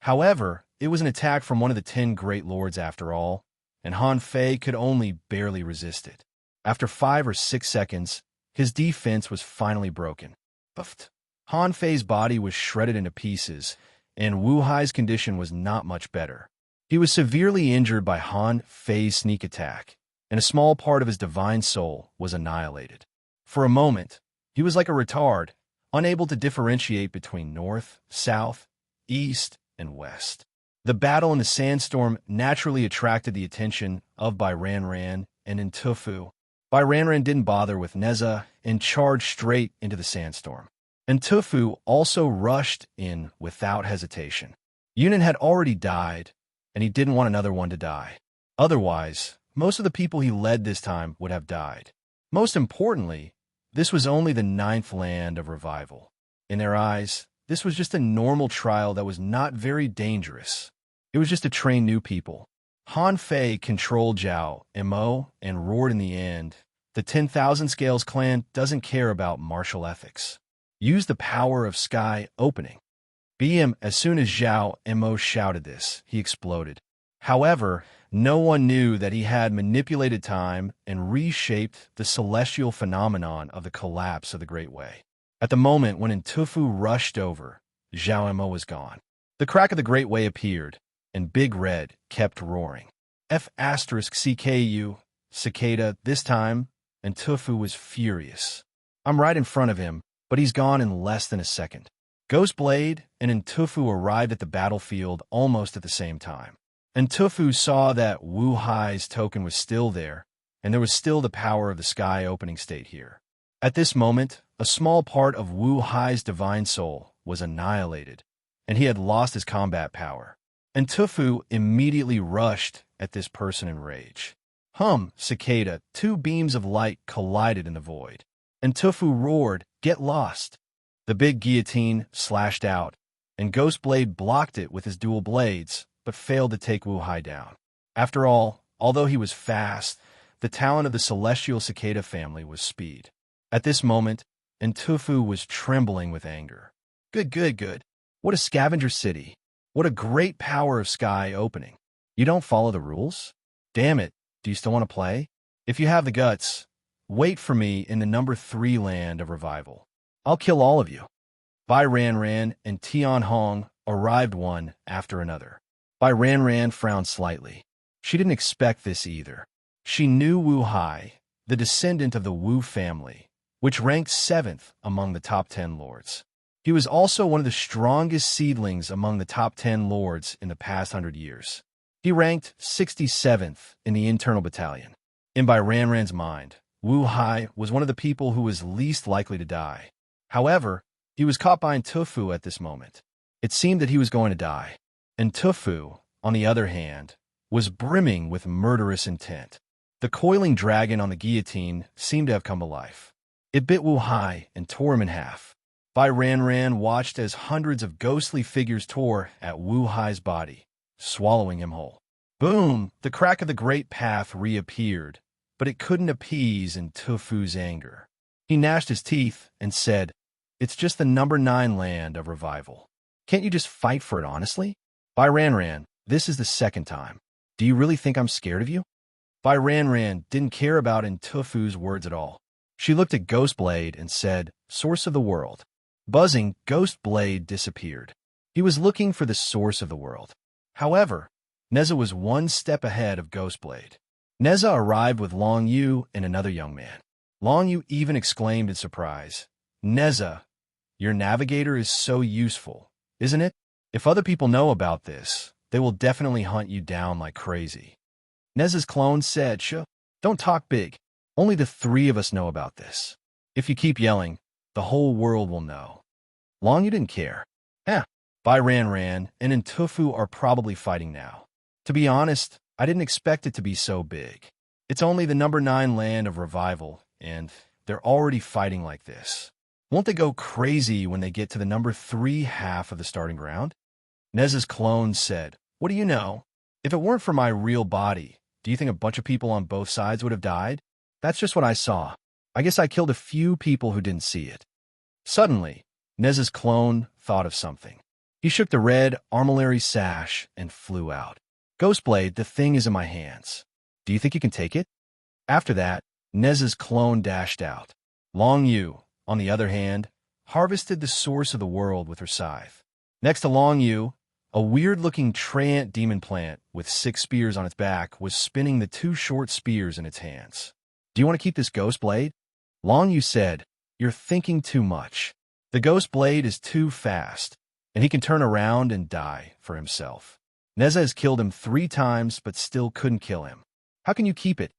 However, it was an attack from one of the 10 great lords after all, and Han Fei could only barely resist it. After 5 or 6 seconds, his defense was finally broken. Buffed. Han Fei's body was shredded into pieces, and Wu Hai's condition was not much better. He was severely injured by Han Fei's sneak attack, and a small part of his divine soul was annihilated. For a moment, he was like a retard, unable to differentiate between north, south, east, and west. The battle in the sandstorm naturally attracted the attention of Bai Ran Ran and Entufu. Bai Ran Ran didn't bother with Neza and charged straight into the sandstorm. Entufu also rushed in without hesitation. Yunan had already died, and he didn't want another one to die. Otherwise, most of the people he led this time would have died. Most importantly, this was only the 9th land of revival. In their eyes, this was just a normal trial that was not very dangerous. It was just to train new people. Han Fei controlled Zhao Mo and roared in the end. The 10,000 Scales clan doesn't care about martial ethics. Use the power of sky opening. BM, as soon as Zhao Mo shouted this, he exploded. However, no one knew that he had manipulated time and reshaped the celestial phenomenon of the collapse of the Great Way. At the moment when Entufu rushed over, Zhao Mo was gone. The crack of the Great Way appeared, and Big Red kept roaring. F***CKU, cicada, this time, Entufu was furious. I'm right in front of him, but he's gone in less than a second. Ghostblade and Entufu arrived at the battlefield almost at the same time. Entufu saw that Wu Hai's token was still there, and there was still the power of the sky opening state here. At this moment, a small part of Wu Hai's divine soul was annihilated, and he had lost his combat power. Entufu immediately rushed at this person in rage. Cicada, 2 beams of light collided in the void. Entufu roared, "Get lost!" The big guillotine slashed out, and Ghostblade blocked it with his dual blades, but failed to take Wu Hai down. After all, although he was fast, the talent of the celestial cicada family was speed. At this moment, Entufu was trembling with anger. Good. What a scavenger city. What a great power of sky opening. You don't follow the rules? Damn it, do you still want to play? If you have the guts, wait for me in the number 3 land of revival. I'll kill all of you. Bai Ran Ran and Tian Hong arrived one after another. Bai Ran Ran frowned slightly. She didn't expect this either. She knew Wu Hai, the descendant of the Wu family, which ranked 7th among the top 10 lords. He was also one of the strongest seedlings among the top 10 lords in the past 100 years. He ranked 67th in the internal battalion. In Bai Ran Ran's mind, Wu Hai was one of the people who was least likely to die. However, he was caught by Entufu at this moment. It seemed that he was going to die. Entufu, on the other hand, was brimming with murderous intent. The coiling dragon on the guillotine seemed to have come to life. It bit Wu Hai and tore him in half. Bai Ran Ran watched as hundreds of ghostly figures tore at Wu Hai's body, swallowing him whole. Boom! The crack of the great path reappeared, but it couldn't appease Tufu's anger. He gnashed his teeth and said, "It's just the number 9 land of revival. Can't you just fight for it honestly?" Bai Ran Ran, this is the second time. Do you really think I'm scared of you? Bai Ran Ran didn't care about Tufu's words at all. She looked at Ghostblade and said, "Source of the world." Buzzing, Ghostblade disappeared. He was looking for the source of the world. However, Neza was one step ahead of Ghostblade. Neza arrived with Long Yu and another young man. Long Yu even exclaimed in surprise, "Neza, your navigator is so useful, isn't it? If other people know about this, they will definitely hunt you down like crazy." Neza's clone said, "Shh, don't talk big. Only the 3 of us know about this. If you keep yelling, the whole world will know." Long Yu didn't care. Bai Ran Ran and Tufu are probably fighting now. To be honest, I didn't expect it to be so big. It's only the number 9 land of revival, and they're already fighting like this. Won't they go crazy when they get to the number 3 half of the starting ground? Neza's clone said, "What do you know? If it weren't for my real body, do you think a bunch of people on both sides would have died? That's just what I saw. I guess I killed a few people who didn't see it." Suddenly, Neza's clone thought of something. He shook the red armillary sash and flew out. "Ghostblade, the thing is in my hands. Do you think you can take it?" After that, Neza's clone dashed out. Long Yu, on the other hand, harvested the source of the world with her scythe. Next to Long Yu, a weird-looking treant demon plant with 6 spears on its back was spinning the 2 short spears in its hands. "Do you want to keep this Ghostblade?" Long Yu said, "You're thinking too much. The Ghostblade is too fast, and he can turn around and die for himself. Neza has killed him 3 times but still couldn't kill him. How can you keep it?"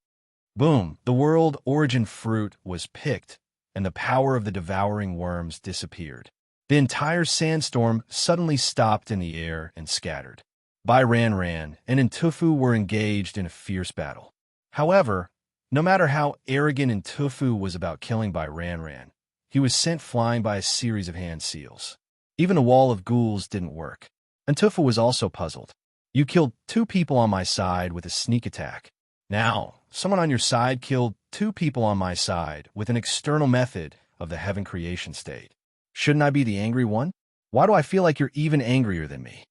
Boom! The world origin fruit was picked, and the power of the devouring worms disappeared. The entire sandstorm suddenly stopped in the air and scattered. Bai Ran Ran and Tufu were engaged in a fierce battle. However, no matter how arrogant Tufu was about killing Bai Ran Ran, he was sent flying by a series of hand seals. Even a wall of ghouls didn't work. Tufu was also puzzled. "You killed 2 people on my side with a sneak attack. Now, someone on your side killed 2 people on my side with an external method of the heaven creation state. Shouldn't I be the angry one? Why do I feel like you're even angrier than me?"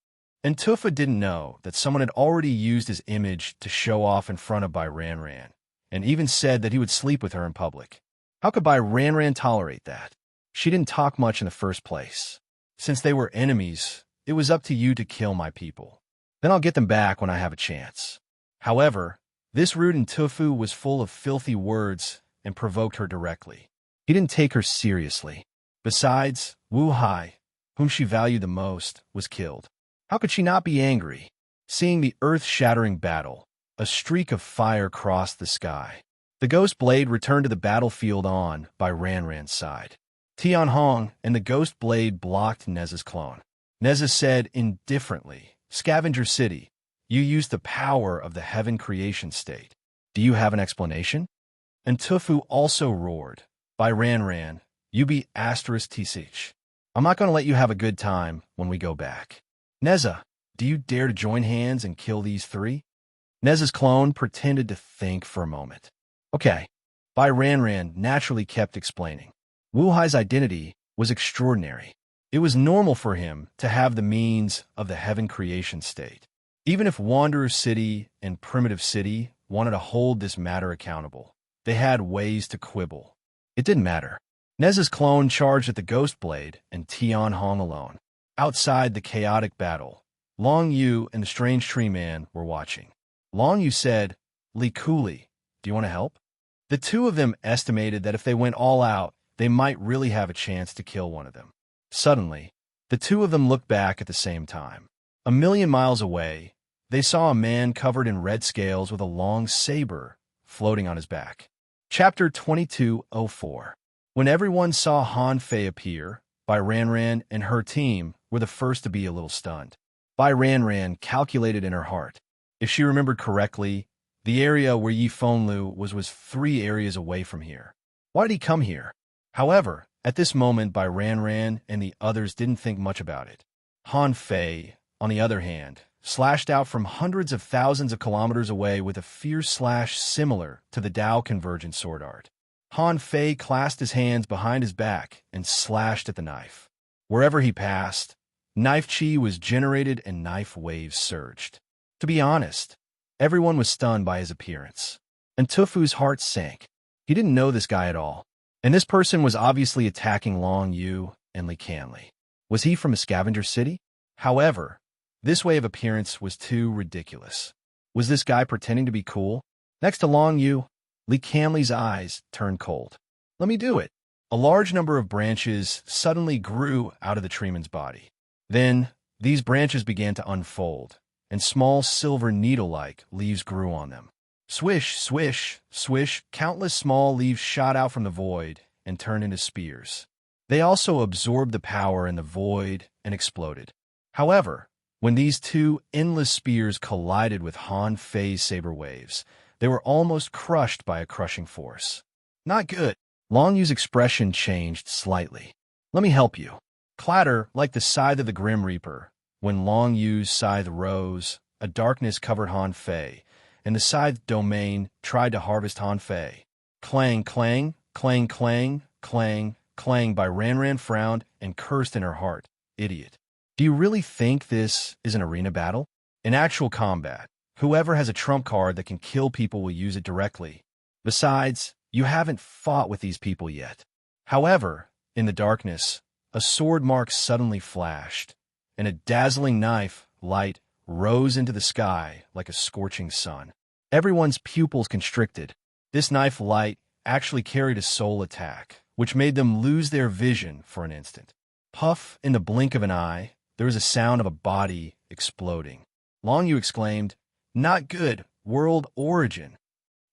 And Tufa didn't know that someone had already used his image to show off in front of Bai Ran Ran, and even said that he would sleep with her in public. How could Bai Ran Ran tolerate that? She didn't talk much in the first place. "Since they were enemies, it was up to you to kill my people. Then I'll get them back when I have a chance." However, this rude Tufu was full of filthy words and provoked her directly. He didn't take her seriously. Besides, Wu Hai, whom she valued the most, was killed. How could she not be angry? Seeing the earth-shattering battle, a streak of fire crossed the sky. The Ghost Blade returned to the battlefield on by Ran Ran's side. Tian Hong and the Ghost Blade blocked Neza's clone. Neza said indifferently, "Scavenger City, you used the power of the heaven creation state. Do you have an explanation?" And Tufu also roared, "By Ran Ran, you be *T6. I'm not going to let you have a good time when we go back. Neza, do you dare to join hands and kill these 3? Neza's clone pretended to think for a moment. "Okay." Bai Ran Ran naturally kept explaining. Wu Hai's identity was extraordinary. It was normal for him to have the means of the heaven creation state. Even if Wanderer City and Primitive City wanted to hold this matter accountable, they had ways to quibble. It didn't matter. Neza's clone charged at the Ghost Blade and Tian Hong alone. Outside the chaotic battle, Long Yu and the Strange Tree Man were watching. Long Yu said, "Li Kuli, do you want to help?" The 2 of them estimated that if they went all out, they might really have a chance to kill one of them. Suddenly, the 2 of them looked back at the same time. A million miles away, they saw a man covered in red scales with a long saber floating on his back. Chapter 2204. When everyone saw Han Fei appear, Bai Ran Ran and her team were the first to be a little stunned. Bai Ran Ran calculated in her heart. If she remembered correctly, the area where Yi Fenlu was 3 areas away from here. Why did he come here? However, at this moment by Ran Ran, and the others didn't think much about it. Han Fei, on the other hand, slashed out from hundreds of thousands of kilometers away with a fierce slash similar to the Dao convergent sword art. Han Fei clasped his hands behind his back and slashed at the knife. Wherever he passed, knife chi was generated and knife waves surged. To be honest, everyone was stunned by his appearance, and Tufu's heart sank. He didn't know this guy at all, and this person was obviously attacking Long Yu and Li Canli. Was he from a scavenger city? However, this way of appearance was too ridiculous. Was this guy pretending to be cool? Next to Long Yu, Li Canli's eyes turned cold. Let me do it. A large number of branches suddenly grew out of the treeman's body. Then, these branches began to unfold, and small silver needle-like leaves grew on them. Swish, swish, swish, countless small leaves shot out from the void and turned into spears. They also absorbed the power in the void and exploded. However, when these two endless spears collided with Han Fei's saber waves, they were almost crushed by a crushing force. Not good. Long Yu's expression changed slightly. Let me help you. Clatter like the scythe of the Grim Reaper. When Long Yu's scythe rose, a darkness covered Han Fei, and the scythe domain tried to harvest Han Fei. Clang, clang, clang, clang, clang, clang. By Ran Ran frowned and cursed in her heart. Idiot. Do you really think this is an arena battle? In actual combat, whoever has a trump card that can kill people will use it directly. Besides, you haven't fought with these people yet. However, in the darkness, a sword mark suddenly flashed, and a dazzling knife light rose into the sky like a scorching sun. Everyone's pupils constricted. This knife light actually carried a soul attack, which made them lose their vision for an instant. Puff, in the blink of an eye, there was a sound of a body exploding. Long Yu exclaimed, "Not good, world origin."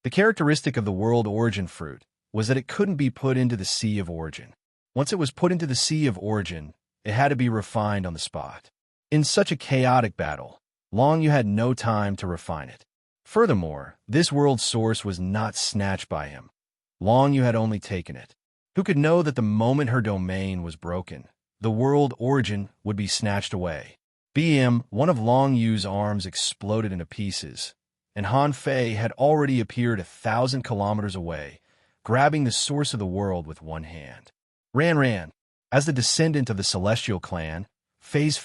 The characteristic of the world origin fruit was that it couldn't be put into the sea of origin. Once it was put into the sea of origin, it had to be refined on the spot. In such a chaotic battle, Long Yu had no time to refine it. Furthermore, this world source was not snatched by him. Long Yu had only taken it. Who could know that the moment her domain was broken, the world origin would be snatched away? One of Long Yu's arms exploded into pieces, and Han Fei had already appeared 1,000 kilometers away, grabbing the source of the world with one hand. Ran Ran, as the descendant of the Celestial clan, Fei's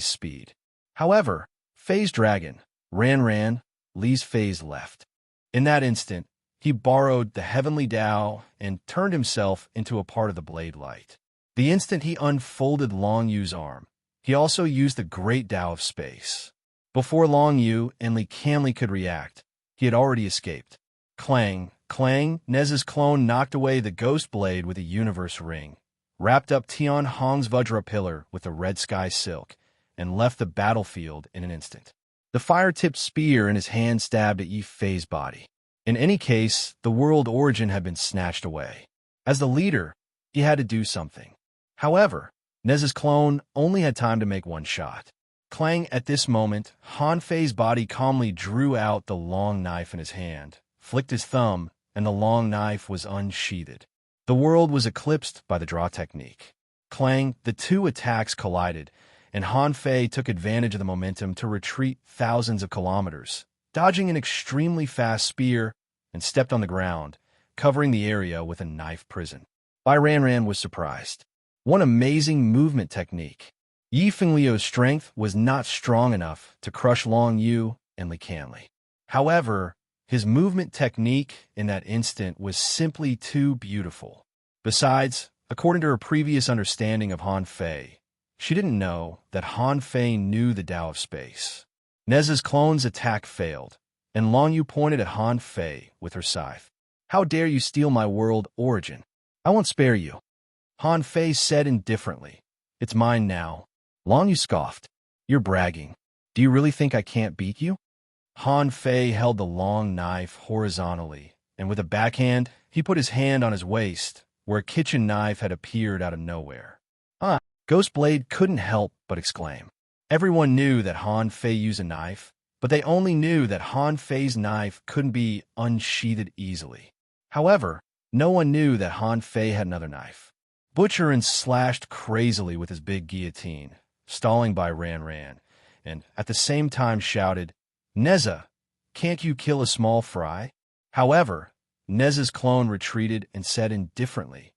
speed. However, Fei's dragon, Ran Ran, Li's Fei's left. In that instant, he borrowed the heavenly Dao and turned himself into a part of the blade light. The instant he unfolded Long Yu's arm, he also used the great Dao of space. Before Long Yu and Li Canli could react, he had already escaped. Clang, clang, Nez's clone knocked away the ghost blade with a universe ring, wrapped up Tian Hong's Vajra pillar with a red sky silk, and left the battlefield in an instant. The fire-tipped spear in his hand stabbed at Yi Fei's body. In any case, the world origin had been snatched away. As the leader, he had to do something. However, Nez's clone only had time to make one shot. Clang, at this moment, Han Fei's body calmly drew out the long knife in his hand, flicked his thumb, and the long knife was unsheathed. The world was eclipsed by the draw technique. Clang, the two attacks collided, and Han Fei took advantage of the momentum to retreat thousands of kilometers, dodging an extremely fast spear, and stepped on the ground, covering the area with a knife prison. Bai Ran Ran was surprised. One amazing movement technique. Yi Fengliu's strength was not strong enough to crush Long Yu and Li Canli. However, his movement technique in that instant was simply too beautiful. Besides, according to her previous understanding of Han Fei, she didn't know that Han Fei knew the Tao of space. Nez's clone's attack failed, and Long Yu pointed at Han Fei with her scythe. "How dare you steal my world origin? I won't spare you." Han Fei said indifferently, "It's mine now." Long Yu scoffed. "You're bragging. Do you really think I can't beat you?" Han Fei held the long knife horizontally, and with a backhand, he put his hand on his waist, where a kitchen knife had appeared out of nowhere. Ghostblade couldn't help but exclaim. Everyone knew that Han Fei used a knife, but they only knew that Han Fei's knife couldn't be unsheathed easily. However, no one knew that Han Fei had another knife. Butcher slashed crazily with his big guillotine, stalling by Ran, and at the same time shouted, "Neza, can't you kill a small fry?" However, Neza's clone retreated and said indifferently,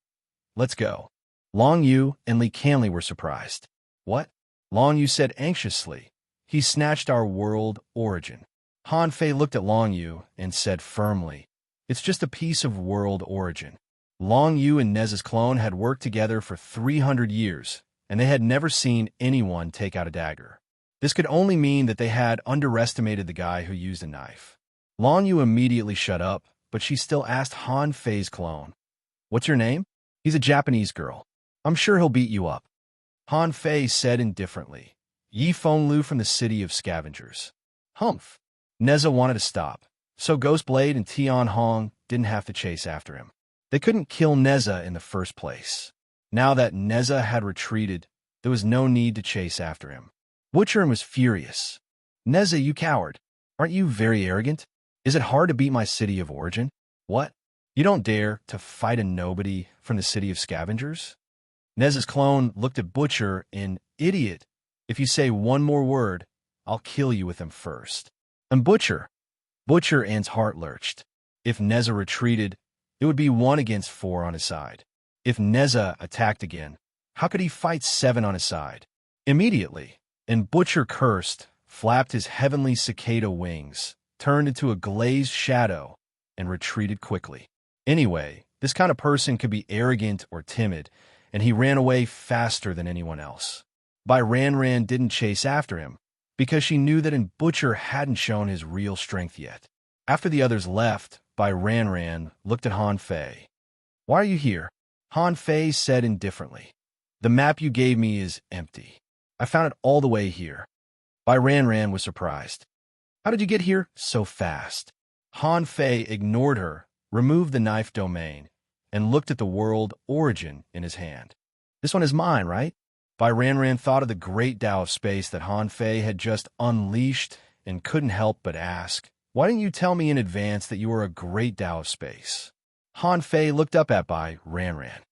"Let's go." Long Yu and Li Canley were surprised. "What?" Long Yu said anxiously. "He snatched our world origin." Han Fei looked at Long Yu and said firmly, "It's just a piece of world origin." Long Yu and Neza's clone had worked together for 300 years, and they had never seen anyone take out a dagger. This could only mean that they had underestimated the guy who used a knife. Long Yu immediately shut up, but she still asked Han Fei's clone, "What's your name?" "He's a Japanese girl. I'm sure he'll beat you up." Han Fei said indifferently, "Yi Fenglu from the City of Scavengers." Humph. Neza wanted to stop, so Ghostblade and Tian Hong didn't have to chase after him. They couldn't kill Neza in the first place. Now that Neza had retreated, there was no need to chase after him. Butcher was furious. "Neza, you coward. Aren't you very arrogant? Is it hard to beat my city of origin? What? You don't dare to fight a nobody from the City of Scavengers?" Neza's clone looked at Butcher in, "Idiot. If you say one more word, I'll kill you with them first." And Butcher's heart lurched. If Neza retreated, it would be 1 against 4 on his side. If Neza attacked again, how could he fight 7 on his side? Immediately, and Butcher cursed, flapped his heavenly cicada wings, turned into a glazed shadow, and retreated quickly. Anyway, this kind of person could be arrogant or timid, and he ran away faster than anyone else. Ran didn't chase after him, because she knew that Butcher hadn't shown his real strength yet. After the others left, Ran looked at Han Fei. "Why are you here?" Han Fei said indifferently. "The map you gave me is empty. I found it all the way here." Ran was surprised. "How did you get here so fast?" Han Fei ignored her, removed the knife domain, and looked at the world origin in his hand. "This one is mine, right?" Ran thought of the great Tao of space that Han Fei had just unleashed and couldn't help but ask, "Why didn't you tell me in advance that you were a great Tao of space?" Han Fei looked up at Ran.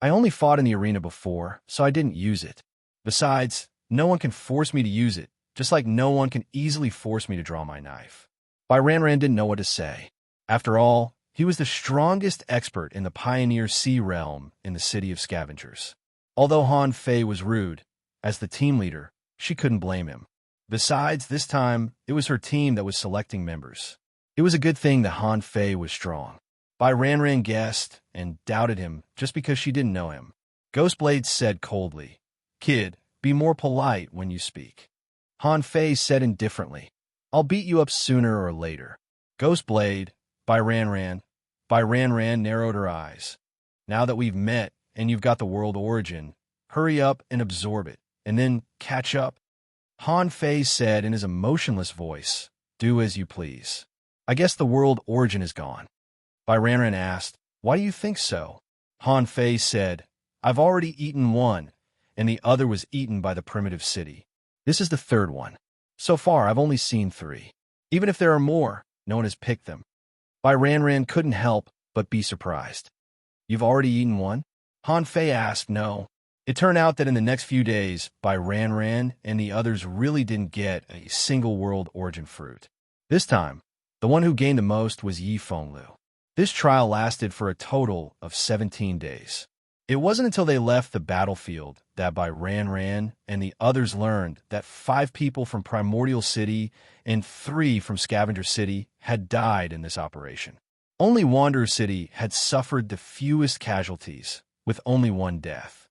"I only fought in the arena before, so I didn't use it. Besides, no one can force me to use it, just like no one can easily force me to draw my knife." Ran didn't know what to say. After all, he was the strongest expert in the Pioneer Sea realm in the City of Scavengers. Although Han Fei was rude, as the team leader, she couldn't blame him. Besides, this time, it was her team that was selecting members. It was a good thing that Han Fei was strong. Ran guessed and doubted him just because she didn't know him. Ghostblade said coldly, "Kid, be more polite when you speak." Han Fei said indifferently, "I'll beat you up sooner or later." Ghostblade, Ran narrowed her eyes. "Now that we've met and you've got the world origin, hurry up and absorb it, and then catch up." Han Fei said in his emotionless voice, "Do as you please. I guess the world origin is gone." Ran asked, "Why do you think so?" Han Fei said, "I've already eaten one, and the other was eaten by the primitive city. This is the 3rd one. So far, I've only seen 3. Even if there are more, no one has picked them." Ran couldn't help but be surprised. "You've already eaten one?" Han Fei asked. "No." It turned out that in the next few days, Ran and the others really didn't get a single world origin fruit. This time, the one who gained the most was Yi Fenglu. This trial lasted for a total of 17 days. It wasn't until they left the battlefield that Ran and the others learned that 5 people from Primordial City and 3 from Scavenger City had died in this operation. Only Wanderer City had suffered the fewest casualties, with only 1 death.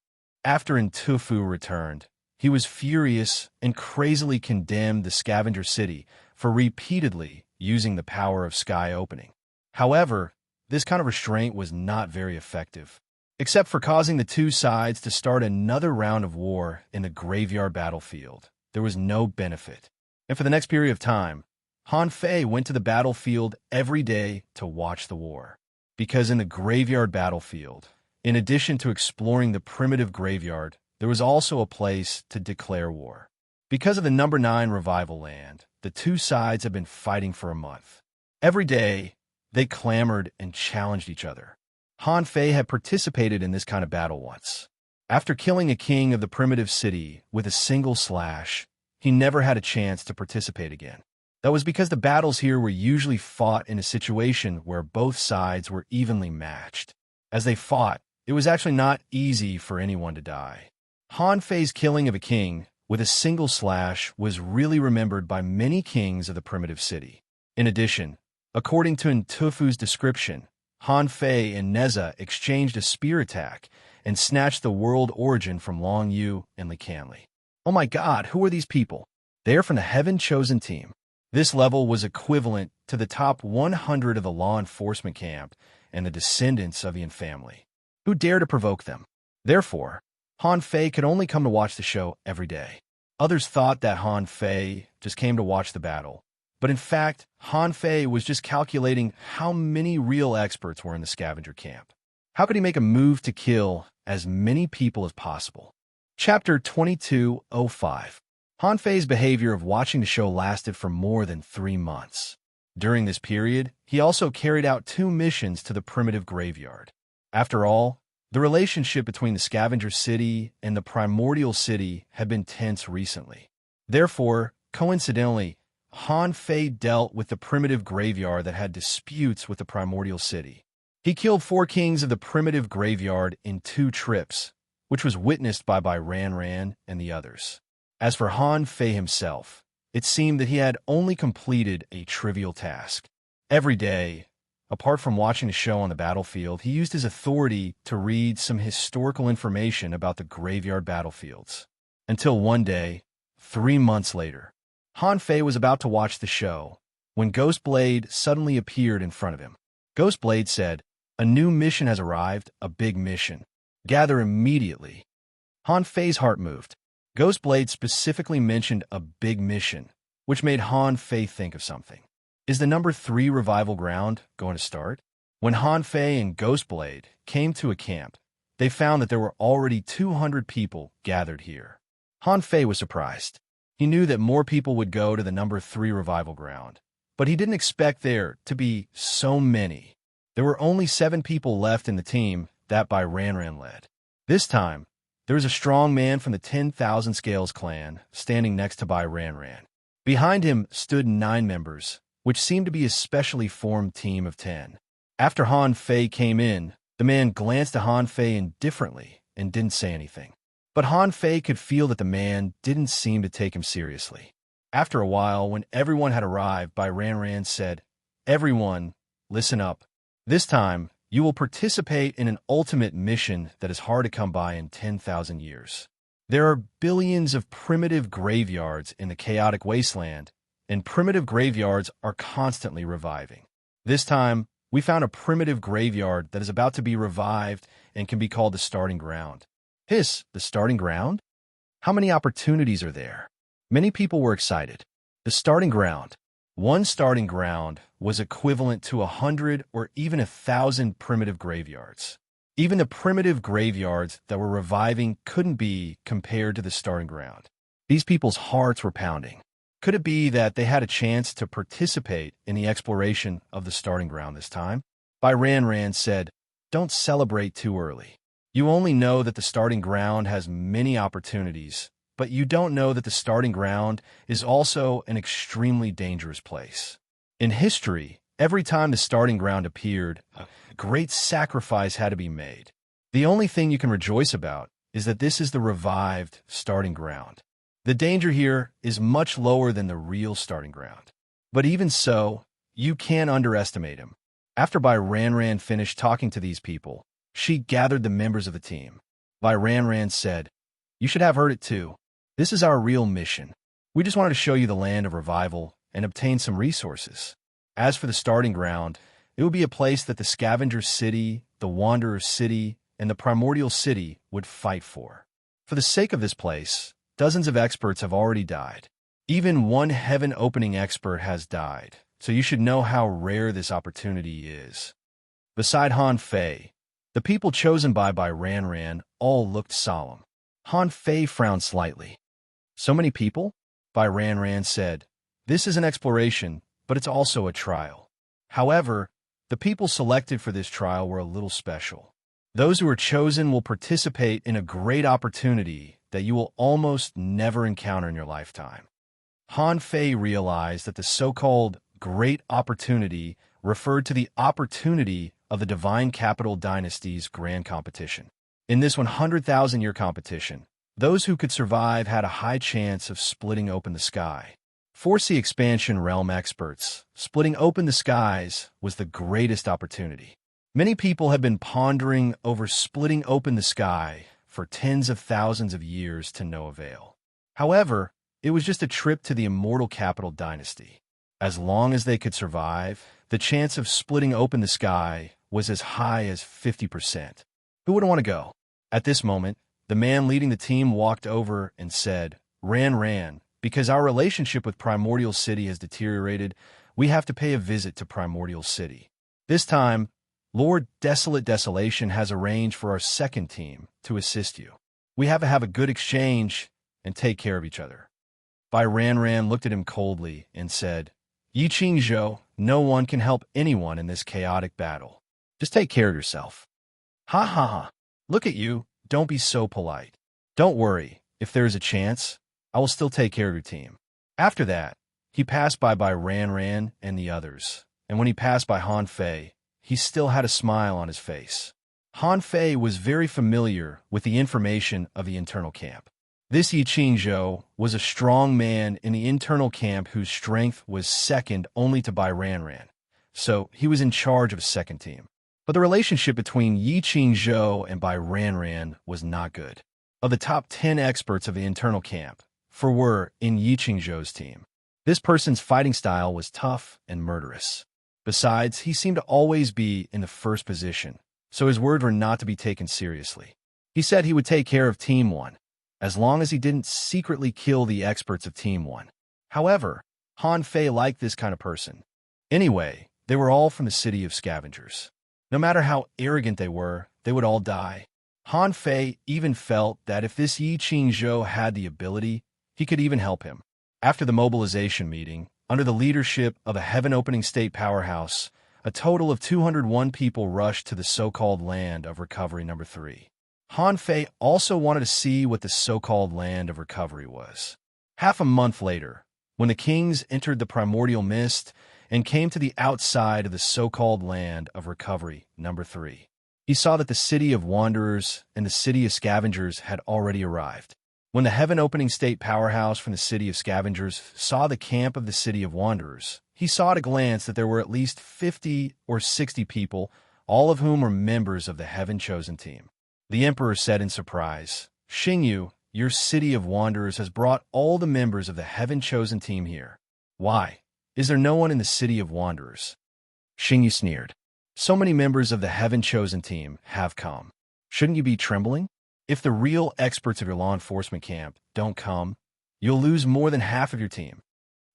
After Ntufu returned, he was furious and crazily condemned the Scavenger City for repeatedly using the power of sky opening. However, this kind of restraint was not very effective, except for causing the 2 sides to start another round of war in the graveyard battlefield. There was no benefit. And for the next period of time, Han Fei went to the battlefield every day to watch the war. Because in the graveyard battlefield, in addition to exploring the primitive graveyard, there was also a place to declare war. Because of the number 9 revival land, the 2 sides had been fighting for a month. Every day, they clamored and challenged each other. Han Fei had participated in this kind of battle once. After killing a king of the primitive city with a single slash, he never had a chance to participate again. That was because the battles here were usually fought in a situation where both sides were evenly matched. As they fought, it was actually not easy for anyone to die. Han Fei's killing of a king with a single slash was really remembered by many kings of the primitive city. In addition, according to Ntufu's description, Han Fei and Neza exchanged a spear attack and snatched the world origin from Long Yu and Li Canli. Oh my god, who are these people? They are from the Heaven-Chosen team. This level was equivalent to the top 100 of the law enforcement camp and the descendants of the Yin family. Who dare to provoke them? Therefore, Han Fei could only come to watch the show every day. Others thought that Han Fei just came to watch the battle, but in fact, Han Fei was just calculating how many real experts were in the scavenger camp. How could he make a move to kill as many people as possible? Chapter 2205. Han Fei's behavior of watching the show lasted for more than 3 months. During this period, he also carried out 2 missions to the primitive graveyard. After all, the relationship between the scavenger city and the primordial city had been tense recently. Therefore, coincidentally, Han Fei dealt with the primitive graveyard that had disputes with the primordial city. He killed 4 kings of the primitive graveyard in 2 trips, which was witnessed by Ran and the others. As for Han Fei himself, it seemed that he had only completed a trivial task. Every day, apart from watching the show on the battlefield, he used his authority to read some historical information about the graveyard battlefields. Until one day, 3 months later, Han Fei was about to watch the show when Ghostblade suddenly appeared in front of him. Ghostblade said, "A new mission has arrived, a big mission. Gather immediately." Han Fei's heart moved. Ghostblade specifically mentioned a big mission, which made Han Fei think of something. Is the number 3 revival ground going to start? When Han Fei and Ghostblade came to a camp, they found that there were already 200 people gathered here. Han Fei was surprised. He knew that more people would go to the number 3 revival ground, but he didn't expect there to be so many. There were only 7 people left in the team that Ran led. This time, there was a strong man from the 10,000 Scales clan standing next to Ran. Behind him stood 9 members, which seemed to be a specially formed team of 10. After Han Fei came in, the man glanced at Han Fei indifferently and didn't say anything. But Han Fei could feel that the man didn't seem to take him seriously. After a while, when everyone had arrived, Ran said, "Everyone, listen up. This time, you will participate in an ultimate mission that is hard to come by in 10,000 years. There are billions of primitive graveyards in the chaotic wasteland, and primitive graveyards are constantly reviving. This time, we found a primitive graveyard that is about to be revived and can be called the starting ground." The starting ground? How many opportunities are there? Many people were excited. The starting ground. One starting ground was equivalent to 100 or even 1,000 primitive graveyards. Even the primitive graveyards that were reviving couldn't be compared to the starting ground. These people's hearts were pounding. Could it be that they had a chance to participate in the exploration of the starting ground this time? Ran said, "Don't celebrate too early. You only know that the starting ground has many opportunities, but you don't know that the starting ground is also an extremely dangerous place. In history, every time the starting ground appeared, a great sacrifice had to be made. The only thing you can rejoice about is that this is the revived starting ground. The danger here is much lower than the real starting ground. But even so, you can't underestimate him." After Ran finished talking to these people, she gathered the members of the team. Ran said, "You should have heard it too. This is our real mission. We just wanted to show you the land of revival and obtain some resources. As for the starting ground, it would be a place that the Scavenger City, the Wanderer City, and the Primordial City would fight for. For the sake of this place, dozens of experts have already died. Even one heaven-opening expert has died, so you should know how rare this opportunity is." Beside Han Fei, the people chosen by Ran all looked solemn. Han Fei frowned slightly. "So many people?" Ran said, "This is an exploration, but it's also a trial. However, The people selected for this trial were a little special. Those who are chosen will participate in a great opportunity that you will almost never encounter in your lifetime. Han Fei realized that the so-called great opportunity referred to the opportunity of the Divine Capital Dynasty's grand competition. In this 100,000-year competition, those who could survive had a high chance of splitting open the sky. For the expansion realm experts, splitting open the skies was the greatest opportunity. Many people have been pondering over splitting open the sky for tens of thousands of years to no avail. However, it was just a trip to the immortal capital dynasty. As long as they could survive, the chance of splitting open the sky was as high as 50%. Who wouldn't want to go? At this moment, the man leading the team walked over and said, Ran, because our relationship with Primordial City has deteriorated, we have to pay a visit to Primordial City. This time, Lord Desolate Desolation has arranged for our second team to assist you. We have to have a good exchange and take care of each other. Ran looked at him coldly and said, Yi Qingzhou, no one can help anyone in this chaotic battle. Just take care of yourself. Ha ha ha. Look at you. Don't be so polite. Don't worry. If there is a chance, I will still take care of your team. After that, he passed by Ran and the others, and when he passed by Han Fei, he still had a smile on his face. Han Fei was very familiar with the information of the internal camp. This Yi Qingzhou was a strong man in the internal camp whose strength was second only to Ran, so he was in charge of a second team. But the relationship between Yi Qingzhou and Ran was not good. Of the top 10 experts of the internal camp, 4 were in Yi Qingzhou's team. This person's fighting style was tough and murderous. Besides, he seemed to always be in the first position, so his words were not to be taken seriously. He said he would take care of Team 1, as long as he didn't secretly kill the experts of Team 1. However, Han Fei liked this kind of person. Anyway, they were all from the city of scavengers. No matter how arrogant they would all die. Han Fei even felt that if this Yi Qingzhou had the ability, he could even help him. After the mobilization meeting, under the leadership of a heaven-opening state powerhouse, a total of 201 people rushed to the so-called land of recovery number 3. Han Fei also wanted to see what the so-called land of recovery was. Half a month later, when the kings entered the primordial mist and came to the outside of the so-called land of recovery number 3, he saw that the city of wanderers and the city of scavengers had already arrived. When the heaven-opening state powerhouse from the city of scavengers saw the camp of the city of wanderers, he saw at a glance that there were at least 50 or 60 people, all of whom were members of the heaven-chosen team. The emperor said in surprise, Xingyu, your city of wanderers has brought all the members of the heaven-chosen team here. Why? Is there no one in the city of wanderers? Xingyu sneered. So many members of the heaven-chosen team have come. Shouldn't you be trembling? If the real experts of your law enforcement camp don't come, you'll lose more than half of your team.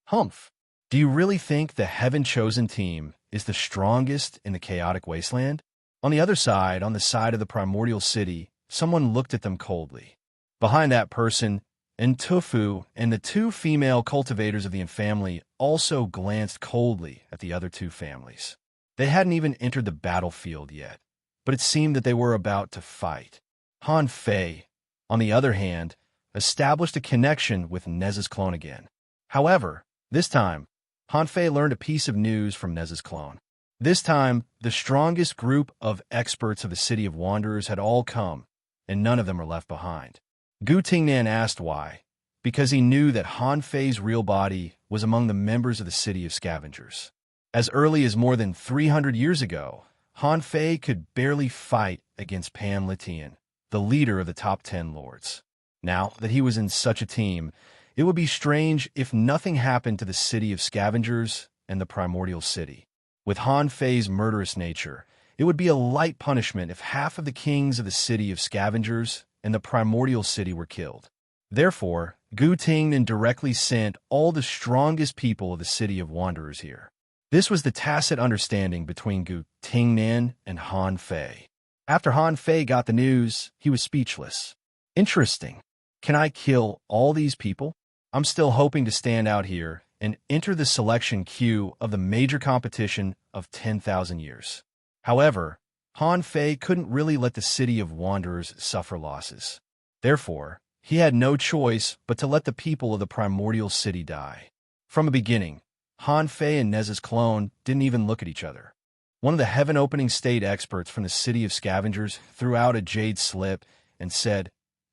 Humph. Do you really think the heaven-chosen team is the strongest in the chaotic wasteland? On the other side, on the side of the primordial city, someone looked at them coldly. Behind that person, Ntufu and the 2 female cultivators of the family also glanced coldly at the other 2 families. They hadn't even entered the battlefield yet, but it seemed that they were about to fight. Han Fei, on the other hand, established a connection with Nez's clone again. However, this time, Han Fei learned a piece of news from Nez's clone. This time, the strongest group of experts of the City of Wanderers had all come, and none of them were left behind. Gu Tingnan asked why, because he knew that Han Fei's real body was among the members of the City of Scavengers. As early as more than 300 years ago, Han Fei could barely fight against Pan Litian, the leader of the top 10 lords. Now that he was in such a team, it would be strange if nothing happened to the City of Scavengers and the Primordial City. With Han Fei's murderous nature, it would be a light punishment if half of the kings of the City of Scavengers and the Primordial City were killed. Therefore, Gu Tingnan directly sent all the strongest people of the City of Wanderers here. This was the tacit understanding between Gu Tingnan and Han Fei. After Han Fei got the news, he was speechless. Interesting. Can I kill all these people? I'm still hoping to stand out here and enter the selection queue of the major competition of 10,000 years. However, Han Fei couldn't really let the city of wanderers suffer losses. Therefore, he had no choice but to let the people of the primordial city die. From the beginning, Han Fei and Nez's clone didn't even look at each other. One of the heaven-opening state experts from the city of scavengers threw out a jade slip and said,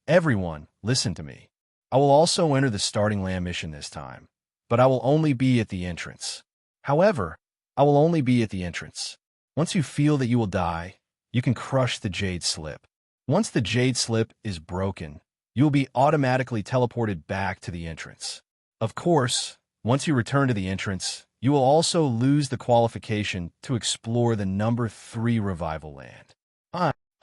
"Everyone, listen to me. I will also enter the starting land mission this time, but I will only be at the entrance. However, I will only be at the entrance. Once you feel that you will die, you can crush the jade slip. Once the jade slip is broken, you will be automatically teleported back to the entrance. Of course, once you return to the entrance, you will also lose the qualification to explore the number 3 revival land."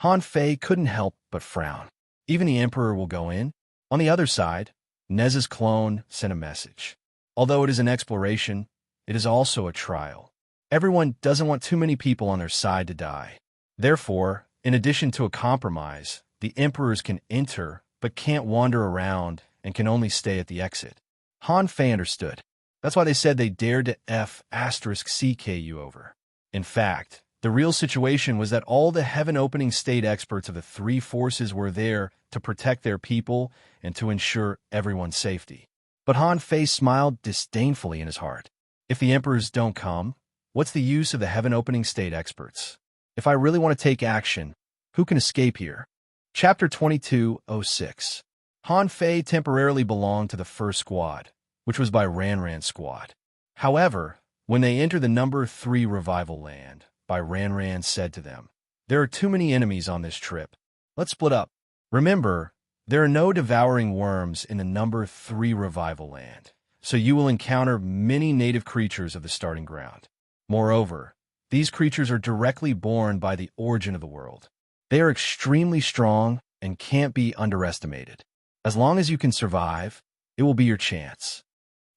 Han Fei couldn't help but frown. Even the Emperor will go in? On the other side, Nez's clone sent a message. Although it is an exploration, it is also a trial. Everyone doesn't want too many people on their side to die. Therefore, in addition to a compromise, the Emperors can enter but can't wander around and can only stay at the exit. Han Fei understood. That's why they said they dared to F***CK you over. In fact, the real situation was that all the heaven-opening state experts of the 3 forces were there to protect their people and to ensure everyone's safety. But Han Fei smiled disdainfully in his heart. If the Emperors don't come, what's the use of the heaven-opening state experts? If I really want to take action, who can escape here? Chapter 22:06. Han Fei temporarily belonged to the first squad, which was by Ranran's squad. However, when they entered the number 3 revival land, Bai Ranran said to them, "There are too many enemies on this trip. Let's split up. Remember, there are no devouring worms in the number 3 revival land, so you will encounter many native creatures of the starting ground. Moreover, these creatures are directly born by the origin of the world. They are extremely strong and can't be underestimated. As long as you can survive, it will be your chance."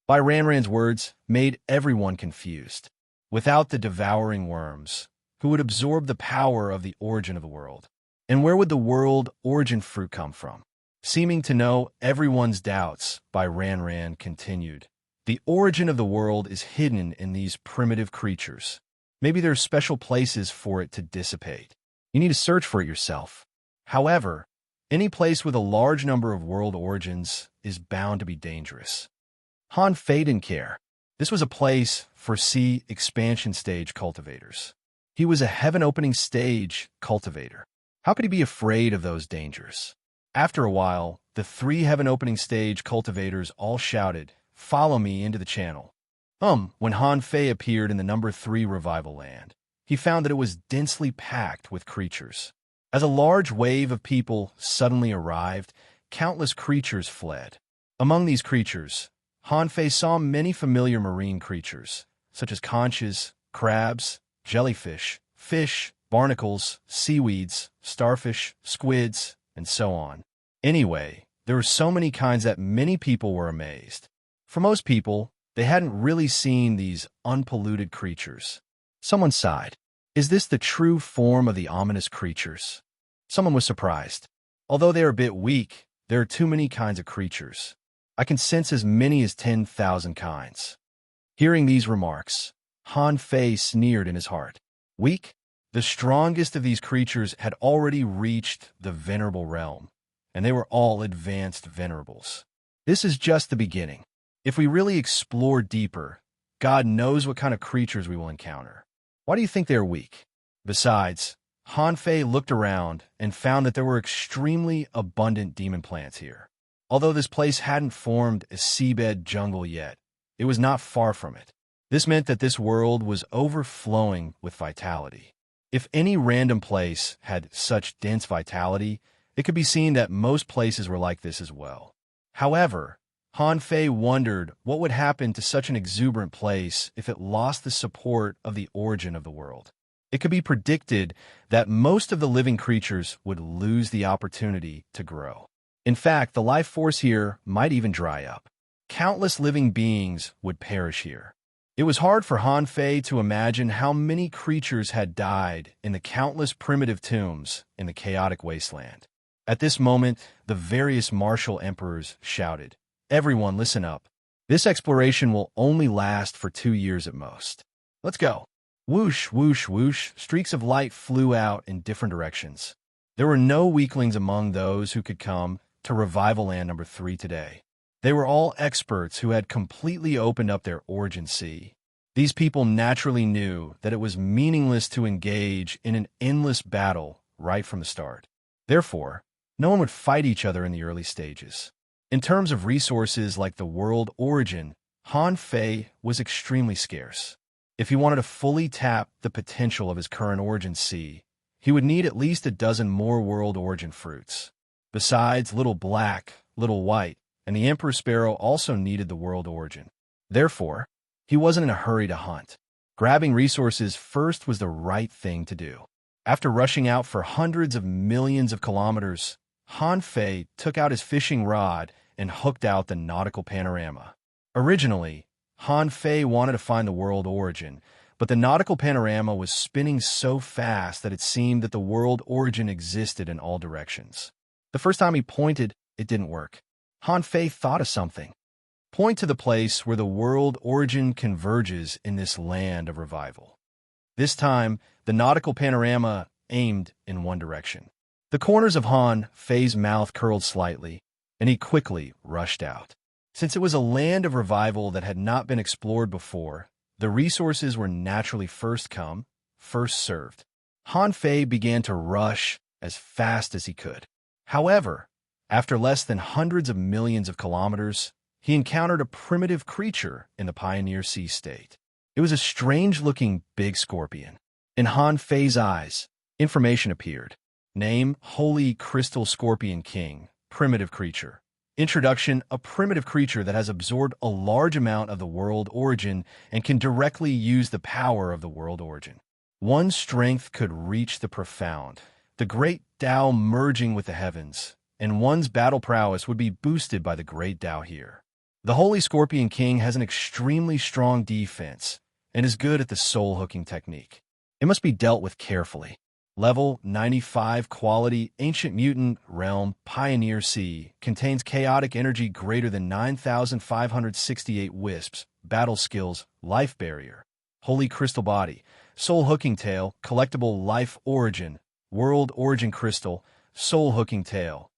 Bai Ranran's words made everyone confused. Without the devouring worms, who would absorb the power of the origin of the world? And where would the world origin fruit come from? Seeming to know everyone's doubts, Bai Ranran continued, "The origin of the world is hidden in these primitive creatures. Maybe there are special places for it to dissipate. You need to search for it yourself. However, any place with a large number of world origins is bound to be dangerous." Han Fei didn't care. This was a place for sea expansion stage cultivators. He was a heaven-opening stage cultivator. How could he be afraid of those dangers? After a while, the 3 heaven-opening stage cultivators all shouted, "Follow me into the channel." When Han Fei appeared in the number 3 revival land, he found that it was densely packed with creatures. As a large wave of people suddenly arrived, countless creatures fled. Among these creatures, Han Fei saw many familiar marine creatures, such as conches, crabs, jellyfish, fish, barnacles, seaweeds, starfish, squids, and so on. Anyway, there were so many kinds that many people were amazed. For most people, they hadn't really seen these unpolluted creatures. Someone sighed. Is this the true form of the ominous creatures? Someone was surprised. Although they are a bit weak, there are too many kinds of creatures. I can sense as many as 10,000 kinds. Hearing these remarks, Han Fei sneered in his heart. Weak? The strongest of these creatures had already reached the venerable realm, and they were all advanced venerables. This is just the beginning. If we really explore deeper, God knows what kind of creatures we will encounter. Why do you think they are weak? Besides, Han Fei looked around and found that there were extremely abundant demon plants here. Although this place hadn't formed a seabed jungle yet, it was not far from it. This meant that this world was overflowing with vitality. If any random place had such dense vitality, it could be seen that most places were like this as well. However, Han Fei wondered what would happen to such an exuberant place if it lost the support of the origin of the world. It could be predicted that most of the living creatures would lose the opportunity to grow. In fact, the life force here might even dry up. Countless living beings would perish here. It was hard for Han Fei to imagine how many creatures had died in the countless primitive tombs in the chaotic wasteland. At this moment, the various martial emperors shouted, "Everyone listen up. This exploration will only last for 2 years at most. Let's go. Whoosh, whoosh, whoosh, streaks of light flew out in different directions. There were no weaklings among those who could come to Revival Land number 3 today. They were all experts who had completely opened up their origin sea. These people naturally knew that it was meaningless to engage in an endless battle right from the start. Therefore, no one would fight each other in the early stages. In terms of resources like the world origin, Han Fei was extremely scarce. If he wanted to fully tap the potential of his current origin sea, he would need at least a dozen more world origin fruits. Besides, Little Black, Little White, and the Emperor Sparrow also needed the world origin. Therefore, he wasn't in a hurry to hunt. Grabbing resources first was the right thing to do. After rushing out for hundreds of millions of kilometers, Han Fei took out his fishing rod and hooked out the nautical panorama. Originally, Han Fei wanted to find the world origin, but the nautical panorama was spinning so fast that it seemed that the world origin existed in all directions. The first time he pointed, it didn't work. Han Fei thought of something. Point to the place where the world origin converges in this land of revival. This time, the nautical panorama aimed in one direction. The corners of Han Fei's mouth curled slightly, and he quickly rushed out. Since it was a land of revival that had not been explored before, the resources were naturally first come, first served. Han Fei began to rush as fast as he could. However, after less than hundreds of millions of kilometers, he encountered a primitive creature in the Pioneer Sea state. It was a strange-looking big scorpion. In Han Fei's eyes, information appeared. Name, Holy Crystal Scorpion King, primitive creature. Introduction, a primitive creature that has absorbed a large amount of the world origin and can directly use the power of the world origin. One's strength could reach the profound, the great Tao merging with the heavens, and one's battle prowess would be boosted by the great Tao here. The Holy Scorpion King has an extremely strong defense and is good at the soul-hooking technique. It must be dealt with carefully. Level 95 quality Ancient Mutant Realm Pioneer Sea contains chaotic energy greater than 9,568 wisps, battle skills, life barrier, holy crystal body, soul hooking tail, collectible life origin, world origin crystal, soul hooking tail.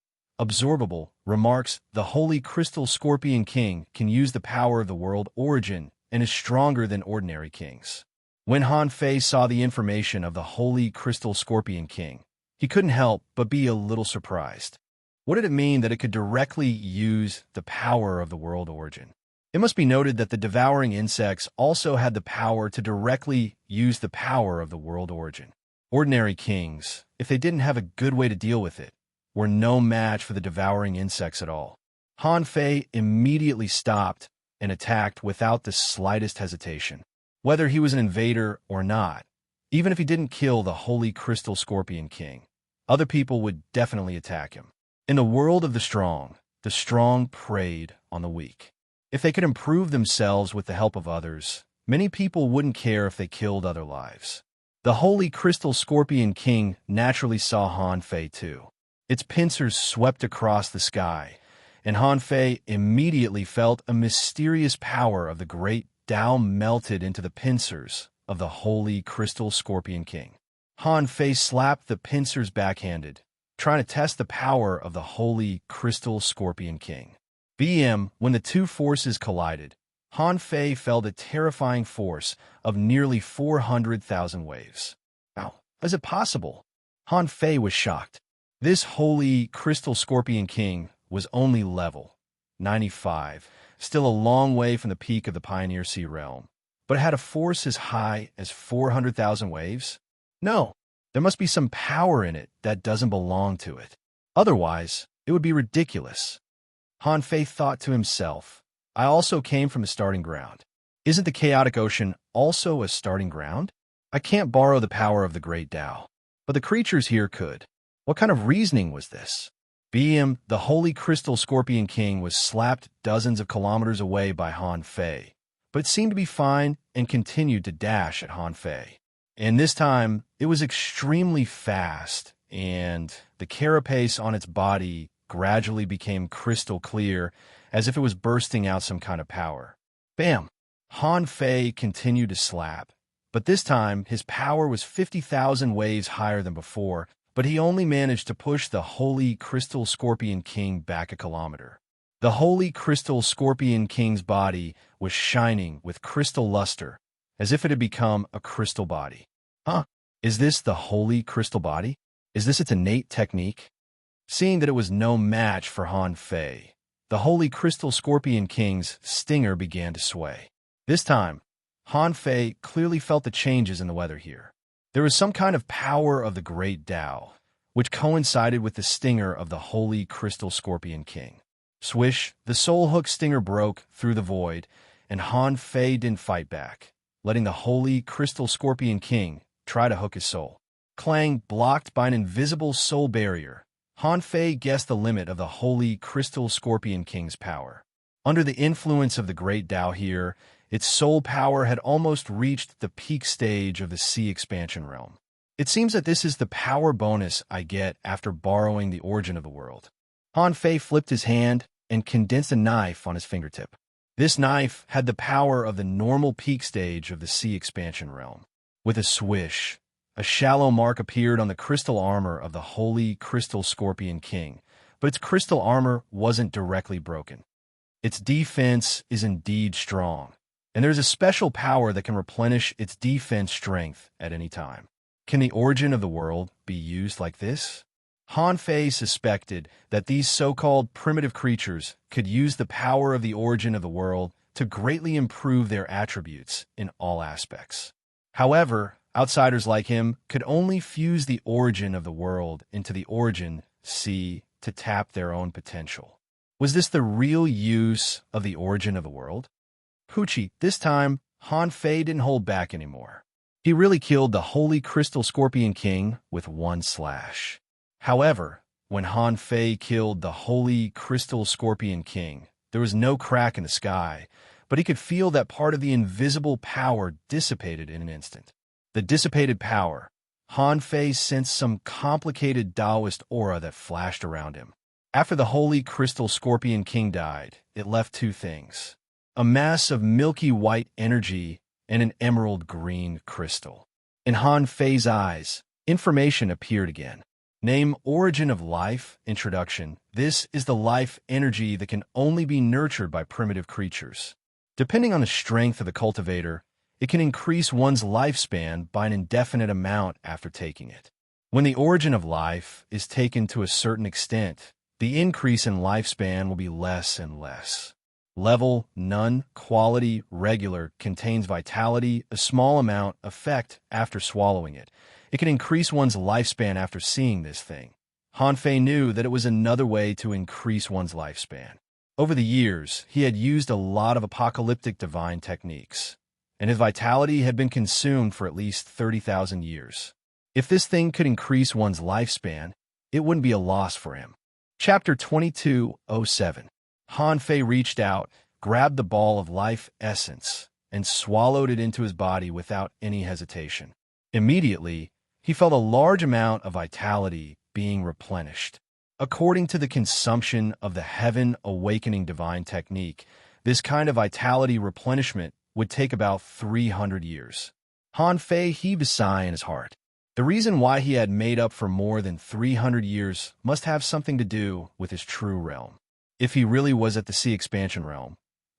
Absorbable remarks, the Holy Crystal Scorpion King can use the power of the world origin and is stronger than ordinary kings. When Han Fei saw the information of the Holy Crystal Scorpion King, he couldn't help but be a little surprised. What did it mean that it could directly use the power of the world origin? It must be noted that the devouring insects also had the power to directly use the power of the world origin. Ordinary kings, if they didn't have a good way to deal with it, were no match for the devouring insects at all. Han Fei immediately stopped and attacked without the slightest hesitation. Whether he was an invader or not, even if he didn't kill the Holy Crystal Scorpion King, other people would definitely attack him. In the world of the strong preyed on the weak. If they could improve themselves with the help of others, many people wouldn't care if they killed other lives. The Holy Crystal Scorpion King naturally saw Han Fei too. Its pincers swept across the sky, and Han Fei immediately felt a mysterious power of the great Tao melted into the pincers of the Holy Crystal Scorpion King. Han Fei slapped the pincers backhanded, trying to test the power of the Holy Crystal Scorpion King. When the two forces collided, Han Fei felt a terrifying force of nearly 400,000 waves. How is it possible? Han Fei was shocked. This Holy Crystal Scorpion King was only level 95, still a long way from the peak of the Pioneer Sea realm, but had a force as high as 400,000 waves? No, there must be some power in it that doesn't belong to it. Otherwise, it would be ridiculous. Han Fei thought to himself, I also came from a starting ground. Isn't the chaotic ocean also a starting ground? I can't borrow the power of the great Tao, but the creatures here could. What kind of reasoning was this? The Holy Crystal Scorpion King was slapped dozens of kilometers away by Han Fei, but seemed to be fine and continued to dash at Han Fei. And this time, it was extremely fast, and the carapace on its body gradually became crystal clear, as if it was bursting out some kind of power. Bam! Han Fei continued to slap, but this time his power was 50,000 waves higher than before, but he only managed to push the Holy Crystal Scorpion King back a kilometer. The Holy Crystal Scorpion King's body was shining with crystal luster, as if it had become a crystal body. Huh? Is this the Holy Crystal Body? Is this its innate technique? Seeing that it was no match for Han Fei, the Holy Crystal Scorpion King's stinger began to sway. This time, Han Fei clearly felt the changes in the weather here. There was some kind of power of the Great Tao, which coincided with the stinger of the Holy Crystal Scorpion King. Swish, the soul hook stinger broke through the void, and Han Fei didn't fight back, letting the Holy Crystal Scorpion King try to hook his soul. Clang, blocked by an invisible soul barrier, Han Fei guessed the limit of the Holy Crystal Scorpion King's power. Under the influence of the Great Tao here, its soul power had almost reached the peak stage of the Sea Expansion realm. It seems that this is the power bonus I get after borrowing the origin of the world. Han Fei flipped his hand and condensed a knife on his fingertip. This knife had the power of the normal peak stage of the Sea Expansion realm. With a swish, a shallow mark appeared on the crystal armor of the Holy Crystal Scorpion King, but its crystal armor wasn't directly broken. Its defense is indeed strong, and there's a special power that can replenish its defense strength at any time. Can the origin of the world be used like this? Han Fei suspected that these so-called primitive creatures could use the power of the origin of the world to greatly improve their attributes in all aspects. However, outsiders like him could only fuse the origin of the world into the origin sea to tap their own potential. Was this the real use of the origin of the world? Hoochie, this time, Han Fei didn't hold back anymore. He really killed the Holy Crystal Scorpion King with one slash. However, when Han Fei killed the Holy Crystal Scorpion King, there was no crack in the sky, but he could feel that part of the invisible power dissipated in an instant. The dissipated power, Han Fei sensed some complicated Taoist aura that flashed around him. After the Holy Crystal Scorpion King died, it left two things: a mass of milky white energy and an emerald green crystal. In Han Fei's eyes, information appeared again. Name Origin of Life, Introduction. This is the life energy that can only be nurtured by primitive creatures. Depending on the strength of the cultivator, it can increase one's lifespan by an indefinite amount after taking it. When the origin of life is taken to a certain extent, the increase in lifespan will be less and less. Level, none, quality, regular, contains vitality, a small amount, effect after swallowing it. It can increase one's lifespan after seeing this thing. Han Fei knew that it was another way to increase one's lifespan. Over the years, he had used a lot of apocalyptic divine techniques, and his vitality had been consumed for at least 30,000 years. If this thing could increase one's lifespan, it wouldn't be a loss for him. Chapter 22:07. Han Fei reached out, grabbed the ball of life essence, and swallowed it into his body without any hesitation. Immediately, he felt a large amount of vitality being replenished. According to the consumption of the Heaven Awakening Divine Technique, this kind of vitality replenishment would take about 300 years. Han Fei heaved a sigh in his heart. The reason why he had made up for more than 300 years must have something to do with his true realm. If he really was at the Sea Expansion realm,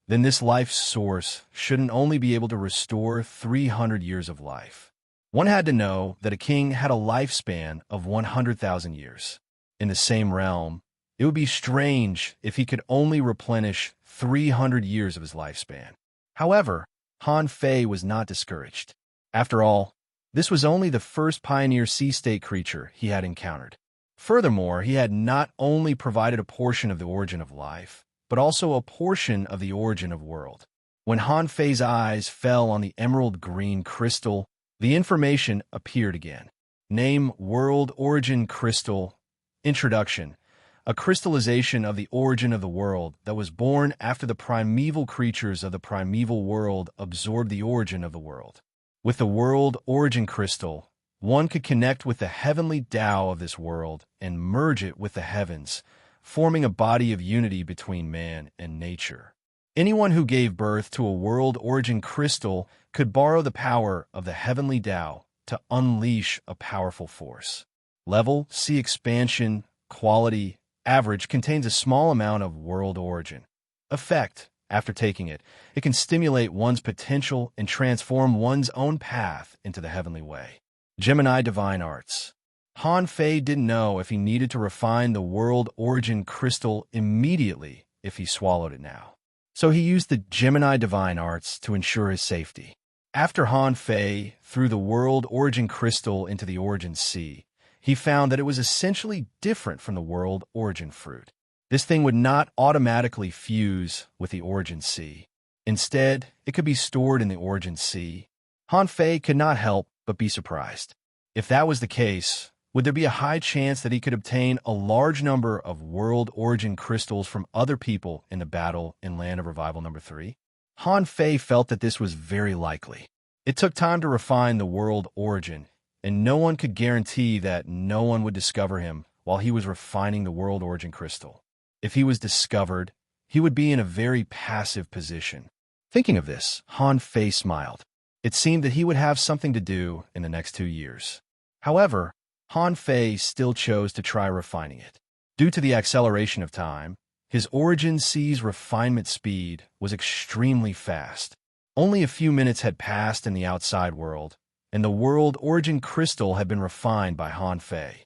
then this life source shouldn't only be able to restore 300 years of life. One had to know that a king had a lifespan of 100,000 years. In the same realm, it would be strange if he could only replenish 300 years of his lifespan. However, Han Fei was not discouraged. After all, this was only the first pioneer sea state creature he had encountered. Furthermore, he had not only provided a portion of the origin of life, but also a portion of the origin of world. When Han Fei's eyes fell on the emerald green crystal, the information appeared again. Name World Origin Crystal. Introduction. A crystallization of the origin of the world that was born after the primeval creatures of the primeval world absorbed the origin of the world. With the World Origin Crystal, one could connect with the heavenly Tao of this world and merge it with the heavens, forming a body of unity between man and nature. Anyone who gave birth to a world origin crystal could borrow the power of the heavenly Tao to unleash a powerful force. Level, sea expansion, quality, average contains a small amount of world origin. Effect, after taking it, it can stimulate one's potential and transform one's own path into the heavenly way. Gemini Divine Arts. Han Fei didn't know if he needed to refine the world origin crystal immediately if he swallowed it now. So he used the Gemini Divine Arts to ensure his safety. After Han Fei threw the world origin crystal into the origin sea, he found that it was essentially different from the world origin fruit. This thing would not automatically fuse with the origin sea. Instead, it could be stored in the origin sea. Han Fei could not help but be surprised. If that was the case, would there be a high chance that he could obtain a large number of world origin crystals from other people in the battle in Land of Revival number 3? Han Fei felt that this was very likely. It took time to refine the world origin, and no one could guarantee that no one would discover him while he was refining the world origin crystal. If he was discovered, he would be in a very passive position. Thinking of this, Han Fei smiled. It seemed that he would have something to do in the next 2 years. However, Han Fei still chose to try refining it. Due to the acceleration of time, his origin sea's refinement speed was extremely fast. Only a few minutes had passed in the outside world, and the world origin crystal had been refined by Han Fei.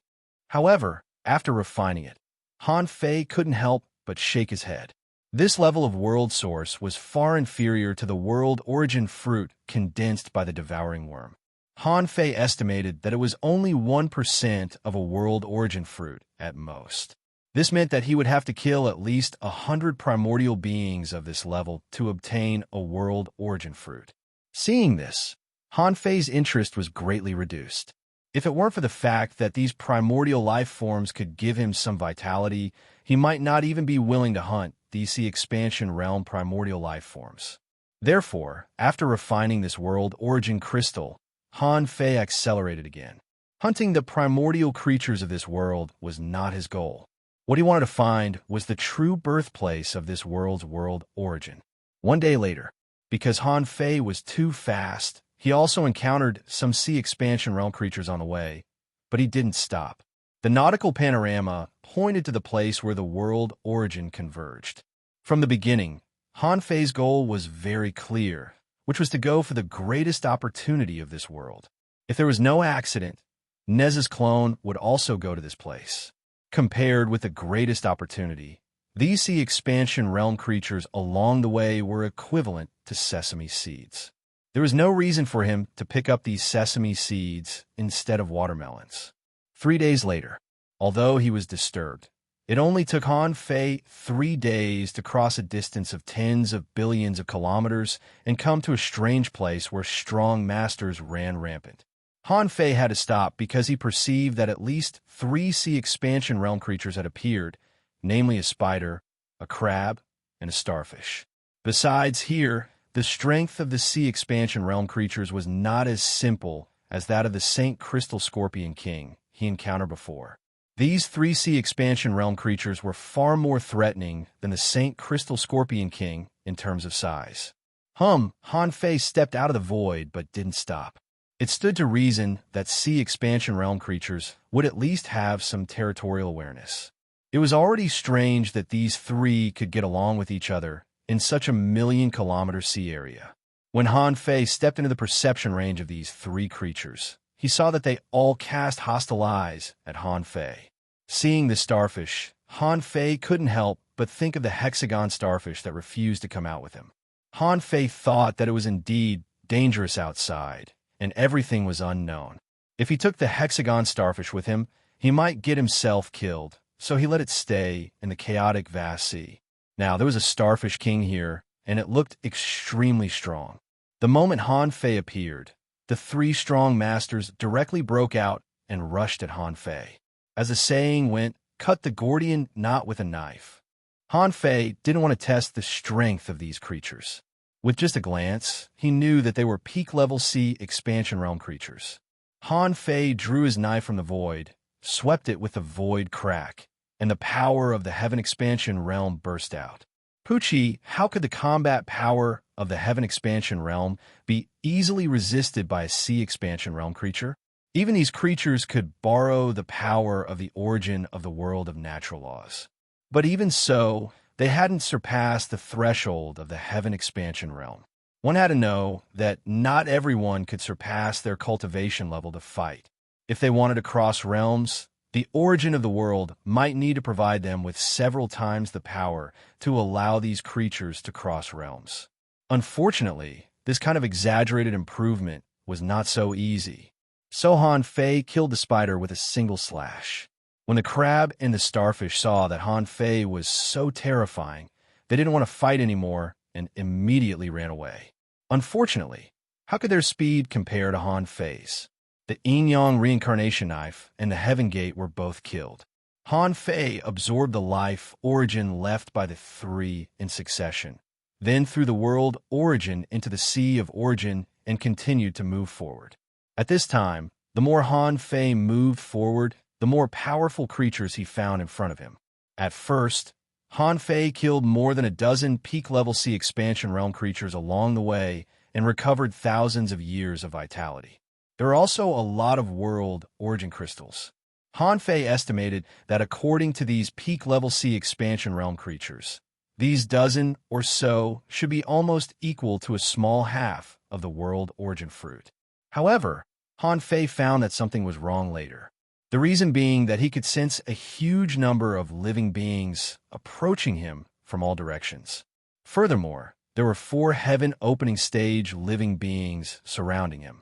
However, after refining it, Han Fei couldn't help but shake his head. This level of world source was far inferior to the world origin fruit condensed by the devouring worm. Han Fei estimated that it was only 1% of a world origin fruit at most. This meant that he would have to kill at least 100 primordial beings of this level to obtain a world origin fruit. Seeing this, Han Fei's interest was greatly reduced. If it weren't for the fact that these primordial life forms could give him some vitality, he might not even be willing to hunt these sea expansion realm primordial life forms. Therefore, after refining this world origin crystal, Han Fei accelerated again. Hunting the primordial creatures of this world was not his goal. What he wanted to find was the true birthplace of this world's world origin. One day later, because Han Fei was too fast, he also encountered some sea expansion realm creatures on the way, but he didn't stop. The nautical panorama pointed to the place where the world origin converged. From the beginning, Han Fei's goal was very clear, which was to go for the greatest opportunity of this world. If there was no accident, Nez's clone would also go to this place. Compared with the greatest opportunity, these sea expansion realm creatures along the way were equivalent to sesame seeds. There was no reason for him to pick up these sesame seeds instead of watermelons. 3 days later, although he was disturbed, it only took Han Fei 3 days to cross a distance of tens of billions of kilometers and come to a strange place where strong masters ran rampant. Han Fei had to stop because he perceived that at least 3 sea expansion realm creatures had appeared, namely a spider, a crab, and a starfish. Besides here, the strength of the sea expansion realm creatures was not as simple as that of the Saint Crystal Scorpion King he encountered before. These 3 sea expansion realm creatures were far more threatening than the Saint Crystal Scorpion King in terms of size. Han Fei stepped out of the void but didn't stop. It stood to reason that sea expansion realm creatures would at least have some territorial awareness. It was already strange that these 3 could get along with each other in such a million-kilometer sea area. When Han Fei stepped into the perception range of these 3 creatures, he saw that they all cast hostile eyes at Han Fei. Seeing the starfish, Han Fei couldn't help but think of the hexagon starfish that refused to come out with him. Han Fei thought that it was indeed dangerous outside, and everything was unknown. If he took the hexagon starfish with him, he might get himself killed, so he let it stay in the chaotic vast sea. Now, there was a starfish king here, and it looked extremely strong. The moment Han Fei appeared, the 3 strong masters directly broke out and rushed at Han Fei. As the saying went, cut the Gordian knot with a knife. Han Fei didn't want to test the strength of these creatures. With just a glance, he knew that they were peak-level sea expansion realm creatures. Han Fei drew his knife from the void, swept it with the void crack, and the power of the heaven expansion realm burst out. Pucci, how could the combat power of the heaven expansion realm be easily resisted by a sea expansion realm creature? Even these creatures could borrow the power of the origin of the world of natural laws. But even so, they hadn't surpassed the threshold of the heaven expansion realm. One had to know that not everyone could surpass their cultivation level to fight. If they wanted to cross realms, the origin of the world might need to provide them with several times the power to allow these creatures to cross realms. Unfortunately, this kind of exaggerated improvement was not so easy. So Han Fei killed the spider with a single slash. When the crab and the starfish saw that Han Fei was so terrifying, they didn't want to fight anymore and immediately ran away. Unfortunately, how could their speed compare to Han Fei's? The Yin-Yang reincarnation knife and the Heaven Gate were both killed. Han Fei absorbed the life origin left by the three in succession, then threw the world origin into the sea of origin and continued to move forward. At this time, the more Han Fei moved forward, the more powerful creatures he found in front of him. At first, Han Fei killed more than a dozen peak-level sea expansion realm creatures along the way and recovered thousands of years of vitality. There are also a lot of world origin crystals. Han Fei estimated that according to these peak-level sea expansion realm creatures, these dozen or so should be almost equal to a small half of the world origin fruit. However, Han Fei found that something was wrong later. The reason being that he could sense a huge number of living beings approaching him from all directions. Furthermore, there were 4 heaven-opening stage living beings surrounding him.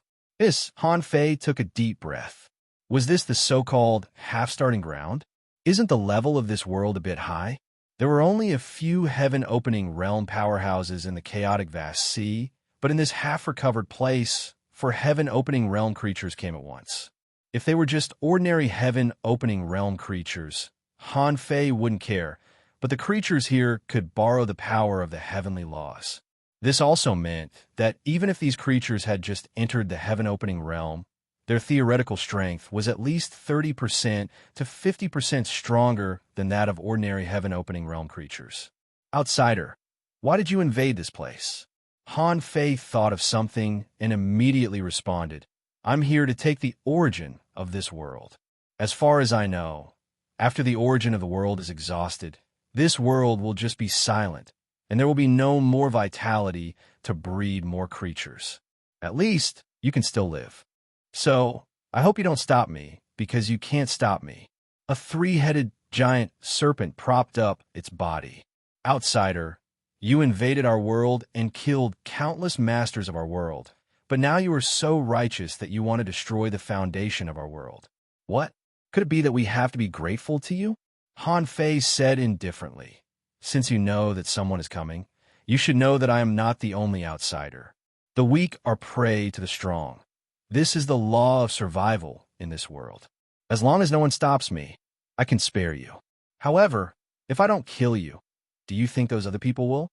Han Fei took a deep breath. Was this the so-called half-starting ground? Isn't the level of this world a bit high? There were only a few heaven-opening realm powerhouses in the chaotic vast sea, but in this half-recovered place, 4 heaven-opening realm creatures came at once. If they were just ordinary heaven-opening realm creatures, Han Fei wouldn't care, but the creatures here could borrow the power of the heavenly laws. This also meant that even if these creatures had just entered the heaven-opening realm, their theoretical strength was at least 30% to 50% stronger than that of ordinary heaven-opening realm creatures. Outsider, why did you invade this place? Han Fei thought of something and immediately responded, I'm here to take the origin of this world. As far as I know, after the origin of the world is exhausted, this world will just be silent, and there will be no more vitality to breed more creatures. At least, you can still live. So, I hope you don't stop me, because you can't stop me. A 3-headed giant serpent propped up its body. Outsider, you invaded our world and killed countless masters of our world. But now you are so righteous that you want to destroy the foundation of our world. What? Could it be that we have to be grateful to you? Han Fei said indifferently. Since you know that someone is coming, you should know that I am not the only outsider. The weak are prey to the strong. This is the law of survival in this world. As long as no one stops me, I can spare you. However, if I don't kill you, do you think those other people will?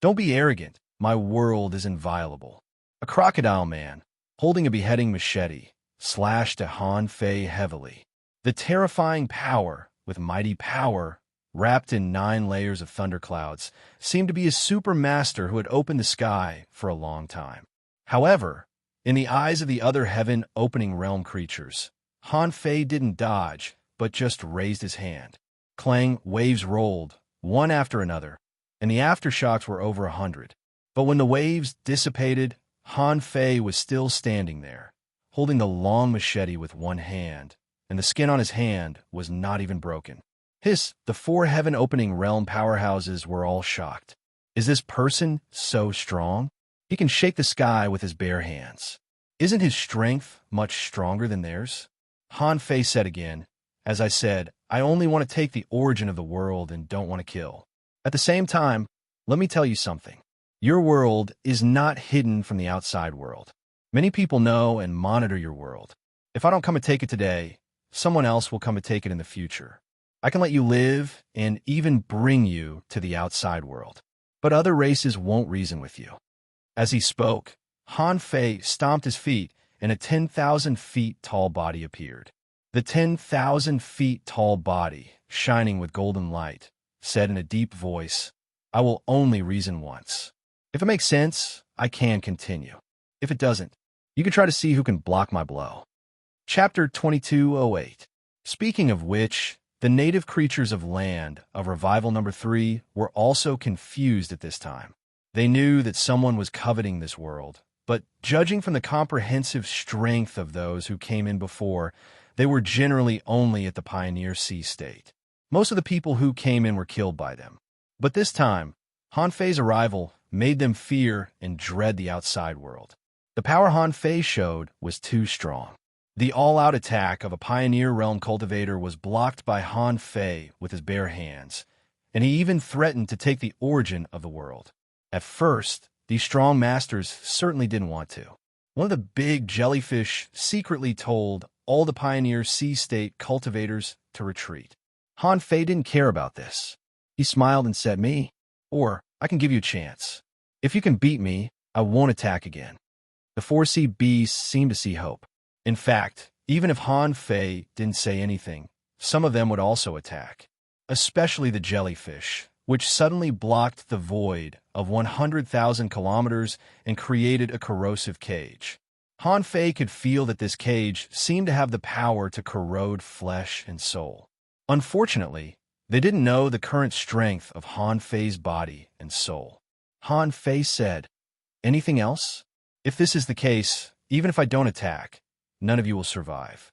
Don't be arrogant. My world is inviolable. A crocodile man, holding a beheading machete, slashed at Han Fei heavily. The terrifying power, with mighty power, wrapped in 9 layers of thunderclouds, seemed to be a super master who had opened the sky for a long time. However, in the eyes of the other heaven-opening realm creatures, Han Fei didn't dodge, but just raised his hand. Clang, waves rolled, one after another, and the aftershocks were over 100. But when the waves dissipated, Han Fei was still standing there, holding the long machete with one hand, and the skin on his hand was not even broken. The 4 heaven-opening realm powerhouses were all shocked. Is this person so strong? He can shake the sky with his bare hands. Isn't his strength much stronger than theirs? Han Fei said again, as I said, I only want to take the origin of the world and don't want to kill. At the same time, let me tell you something. Your world is not hidden from the outside world. Many people know and monitor your world. If I don't come and take it today, someone else will come and take it in the future. I can let you live and even bring you to the outside world. But other races won't reason with you. As he spoke, Han Fei stomped his feet and a 10,000 feet tall body appeared. The 10,000 feet tall body, shining with golden light, said in a deep voice, "I will only reason once. If it makes sense, I can continue. If it doesn't, you can try to see who can block my blow." Chapter 2208. Speaking of which, the native creatures of land of Revival number 3 were also confused at this time. They knew that someone was coveting this world, but judging from the comprehensive strength of those who came in before, they were generally only at the Pioneer Sea state. Most of the people who came in were killed by them. But this time, Han Fei's arrival made them fear and dread the outside world. The power Han Fei showed was too strong. The all-out attack of a Pioneer Realm cultivator was blocked by Han Fei with his bare hands, and he even threatened to take the origin of the world. At first, these strong masters certainly didn't want to. One of the big jellyfish secretly told all the Pioneer Sea State cultivators to retreat. Han Fei didn't care about this. He smiled and said, "Me? Or I can give you a chance. If you can beat me, I won't attack again." The 4-sea beasts seemed to see hope. In fact, even if Han Fei didn't say anything, some of them would also attack, especially the jellyfish, which suddenly blocked the void of 100,000 kilometers and created a corrosive cage. Han Fei could feel that this cage seemed to have the power to corrode flesh and soul. Unfortunately, they didn't know the current strength of Han Fei's body and soul. Han Fei said, "Anything else? If this is the case, even if I don't attack, none of you will survive."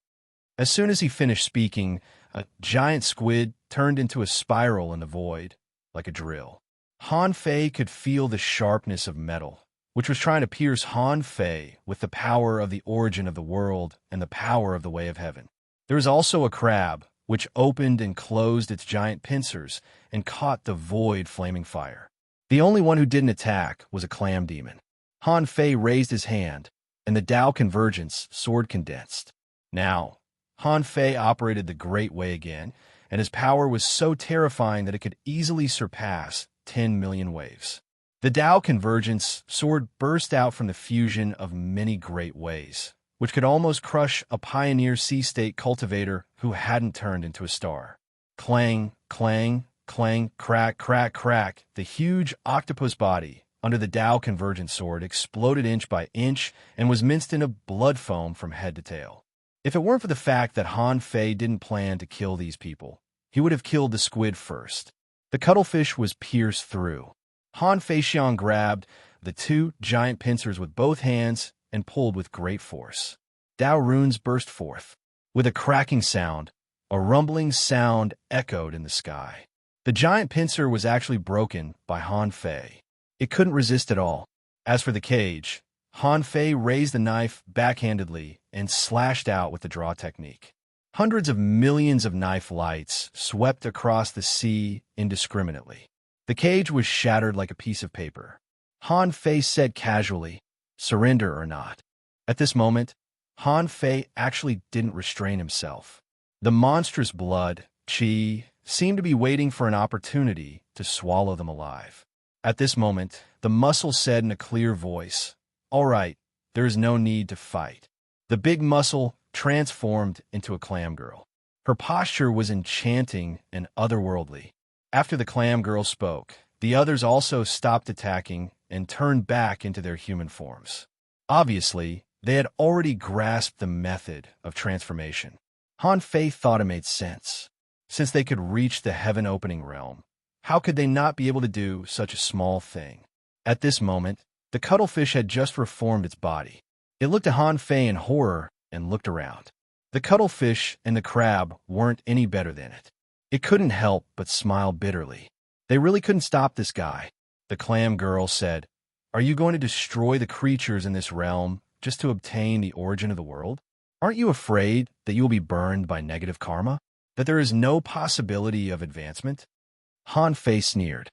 As soon as he finished speaking, a giant squid turned into a spiral in the void, like a drill. Han Fei could feel the sharpness of metal, which was trying to pierce Han Fei with the power of the origin of the world and the power of the way of heaven. There was also a crab, which opened and closed its giant pincers and caught the void flaming fire. The only one who didn't attack was a clam demon. Han Fei raised his hand, and the Tao Convergence sword condensed. Now, Han Fei operated the Great Way again, and his power was so terrifying that it could easily surpass 10 million waves. The Tao Convergence sword burst out from the fusion of many great ways, which could almost crush a Pioneer Sea State cultivator who hadn't turned into a star. Clang, clang, clang, crack, crack, crack. The huge octopus body under the Tao Convergence sword exploded inch by inch and was minced into blood foam from head to tail. If it weren't for the fact that Han Fei didn't plan to kill these people, he would have killed the squid first. The cuttlefish was pierced through. Han Fei Xiang grabbed the two giant pincers with both hands and pulled with great force. Tao runes burst forth. With a cracking sound, a rumbling sound echoed in the sky. The giant pincer was actually broken by Han Fei. It couldn't resist at all. As for the cage, Han Fei raised the knife backhandedly and slashed out with the draw technique. Hundreds of millions of knife lights swept across the sea indiscriminately. The cage was shattered like a piece of paper. Han Fei said casually, "Surrender or not." At this moment, Han Fei actually didn't restrain himself. The monstrous blood, qi, seemed to be waiting for an opportunity to swallow them alive. At this moment, the muscle said in a clear voice, "All right, there is no need to fight." The big muscle transformed into a clam girl. Her posture was enchanting and otherworldly. After the clam girl spoke, the others also stopped attacking and turned back into their human forms. Obviously, they had already grasped the method of transformation. Han Fei thought it made sense. Since they could reach the heaven-opening realm, how could they not be able to do such a small thing? At this moment, the cuttlefish had just reformed its body. It looked at Han Fei in horror and looked around. The cuttlefish and the crab weren't any better than it. It couldn't help but smile bitterly. They really couldn't stop this guy. The clam girl said, "Are you going to destroy the creatures in this realm just to obtain the origin of the world? Aren't you afraid that you will be burned by negative karma? That there is no possibility of advancement?" Han Fei sneered.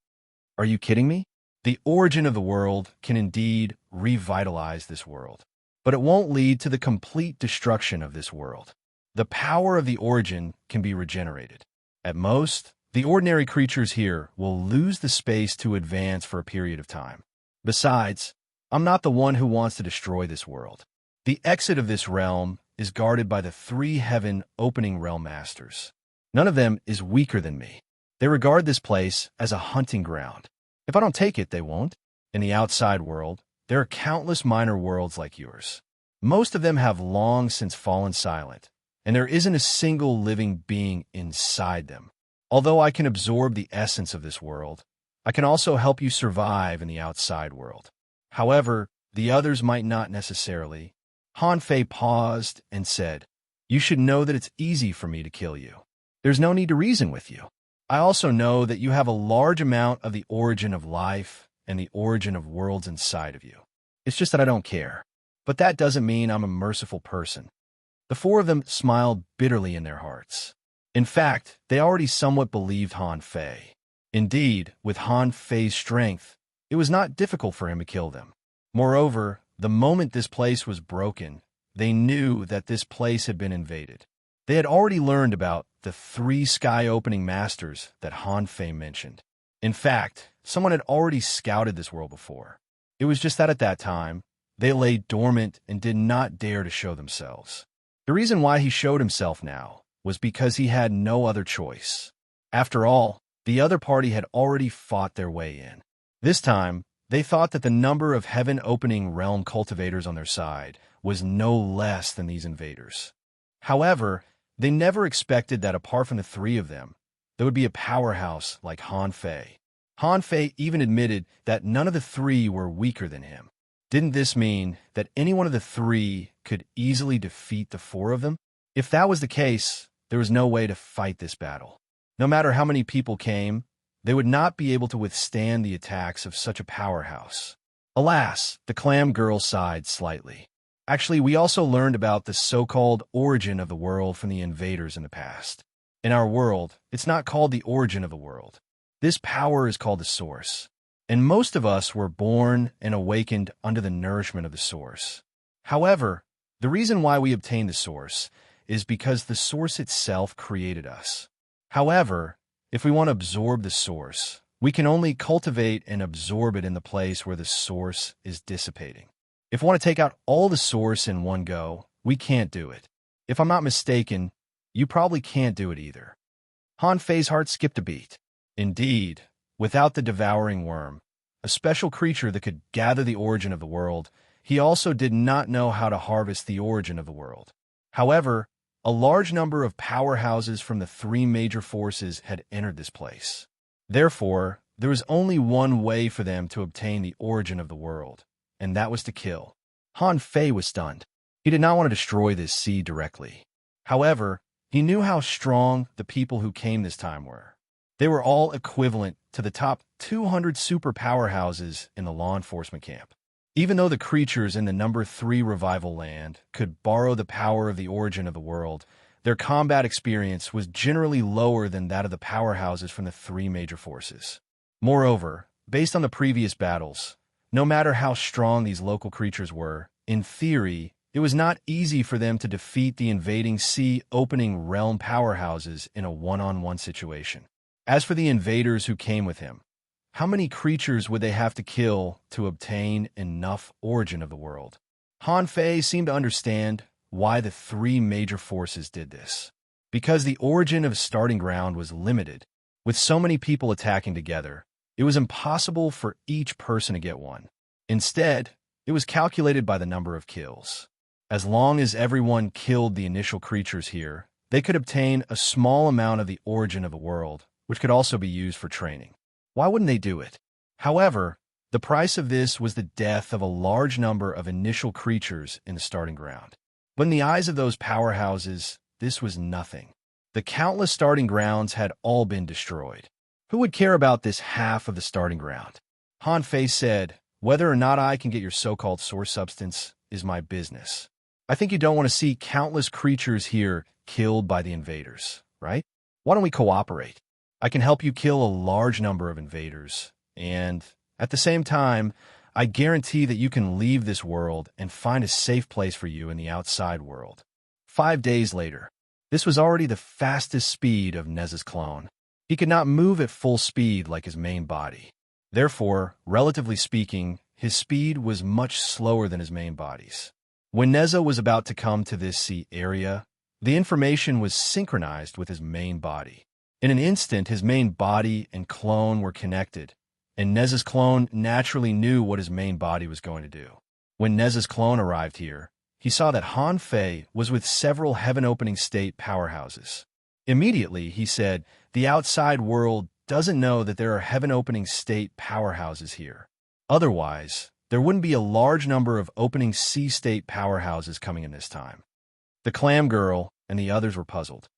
"Are you kidding me? The origin of the world can indeed revitalize this world, but it won't lead to the complete destruction of this world. The power of the origin can be regenerated. At most, the ordinary creatures here will lose the space to advance for a period of time. Besides, I'm not the one who wants to destroy this world. The exit of this realm is guarded by the 3 heaven-opening realm masters. None of them is weaker than me. They regard this place as a hunting ground. If I don't take it, they won't. In the outside world, there are countless minor worlds like yours. Most of them have long since fallen silent, and there isn't a single living being inside them. Although I can absorb the essence of this world, I can also help you survive in the outside world. However, the others might not necessarily. Han Fei paused and said, "You should know that it's easy for me to kill you. There's no need to reason with you. I also know that you have a large amount of the origin of life and the origin of worlds inside of you. It's just that I don't care. But that doesn't mean I'm a merciful person." The 4 of them smiled bitterly in their hearts. In fact, they already somewhat believed Han Fei. Indeed, with Han Fei's strength, it was not difficult for him to kill them. Moreover, the moment this place was broken, they knew that this place had been invaded. They had already learned about the 3 sky-opening masters that Han Fei mentioned. In fact, someone had already scouted this world before. It was just that at that time, they lay dormant and did not dare to show themselves. The reason why he showed himself now was because he had no other choice. After all, the other party had already fought their way in. This time, they thought that the number of heaven-opening realm cultivators on their side was no less than these invaders. However, they never expected that apart from the 3 of them, there would be a powerhouse like Han Fei. Han Fei even admitted that none of the 3 were weaker than him. Didn't this mean that any one of the 3 could easily defeat the 4 of them? If that was the case, there was no way to fight this battle. No matter how many people came, they would not be able to withstand the attacks of such a powerhouse. Alas, the clam girl sighed slightly. Actually, we also learned about the so-called origin of the world from the invaders in the past. In our world, it's not called the origin of the world. This power is called the source. And most of us were born and awakened under the nourishment of the source. However, the reason why we obtain the source is because the source itself created us. However, if we want to absorb the source, we can only cultivate and absorb it in the place where the source is dissipating. If we want to take out all the source in one go, we can't do it. If I'm not mistaken, you probably can't do it either. Han Fei's heart skipped a beat. Indeed, without the devouring worm, a special creature that could gather the origin of the world, he also did not know how to harvest the origin of the world. However, a large number of powerhouses from the 3 major forces had entered this place. Therefore, there was only one way for them to obtain the origin of the world, and that was to kill. Han Fei was stunned. He did not want to destroy this seed directly. However, he knew how strong the people who came this time were. They were all equivalent to the top 200 super powerhouses in the law enforcement camp. Even though the creatures in the number 3 revival land could borrow the power of the origin of the world, their combat experience was generally lower than that of the powerhouses from the 3 major forces. Moreover, based on the previous battles, no matter how strong these local creatures were, in theory, it was not easy for them to defeat the invading sea-opening realm powerhouses in a one-on-one situation. As for the invaders who came with him, how many creatures would they have to kill to obtain enough origin of the world? Han Fei seemed to understand why the 3 major forces did this. Because the origin of a starting ground was limited. With so many people attacking together, it was impossible for each person to get one. Instead, it was calculated by the number of kills. As long as everyone killed the initial creatures here, they could obtain a small amount of the origin of the world, which could also be used for training. Why wouldn't they do it? However, the price of this was the death of a large number of initial creatures in the starting ground. But in the eyes of those powerhouses, this was nothing. The countless starting grounds had all been destroyed. Who would care about this half of the starting ground? Han Fei said, "Whether or not I can get your so-called source substance is my business. I think you don't want to see countless creatures here killed by the invaders, right? Why don't we cooperate? I can help you kill a large number of invaders, and at the same time, I guarantee that you can leave this world and find a safe place for you in the outside world." 5 days later, this was already the fastest speed of Nez's clone. He could not move at full speed like his main body. Therefore, relatively speaking, his speed was much slower than his main body's. When Neza was about to come to this sea area, the information was synchronized with his main body. In an instant, his main body and clone were connected, and Neza's clone naturally knew what his main body was going to do. When Neza's clone arrived here, he saw that Han Fei was with several heaven-opening state powerhouses. Immediately, he said, the outside world doesn't know that there are heaven-opening state powerhouses here. Otherwise, there wouldn't be a large number of opening sea state powerhouses coming in this time. The clam girl and the others were puzzled.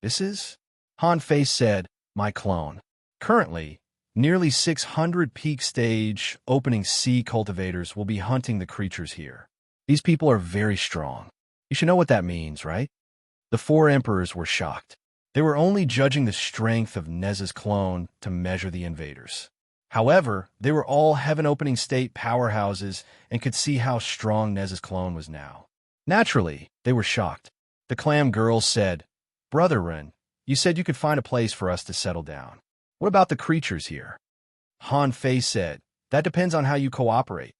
This is? Han Fei said, my clone. Currently, nearly 600 peak stage opening sea cultivators will be hunting the creatures here. These people are very strong. You should know what that means, right? The four emperors were shocked. They were only judging the strength of Neza's clone to measure the invaders. However, they were all heaven-opening state powerhouses and could see how strong Neza's clone was now. Naturally, they were shocked. The clam girl said, Brother Ren, you said you could find a place for us to settle down. What about the creatures here? Han Fei said, that depends on how you cooperate.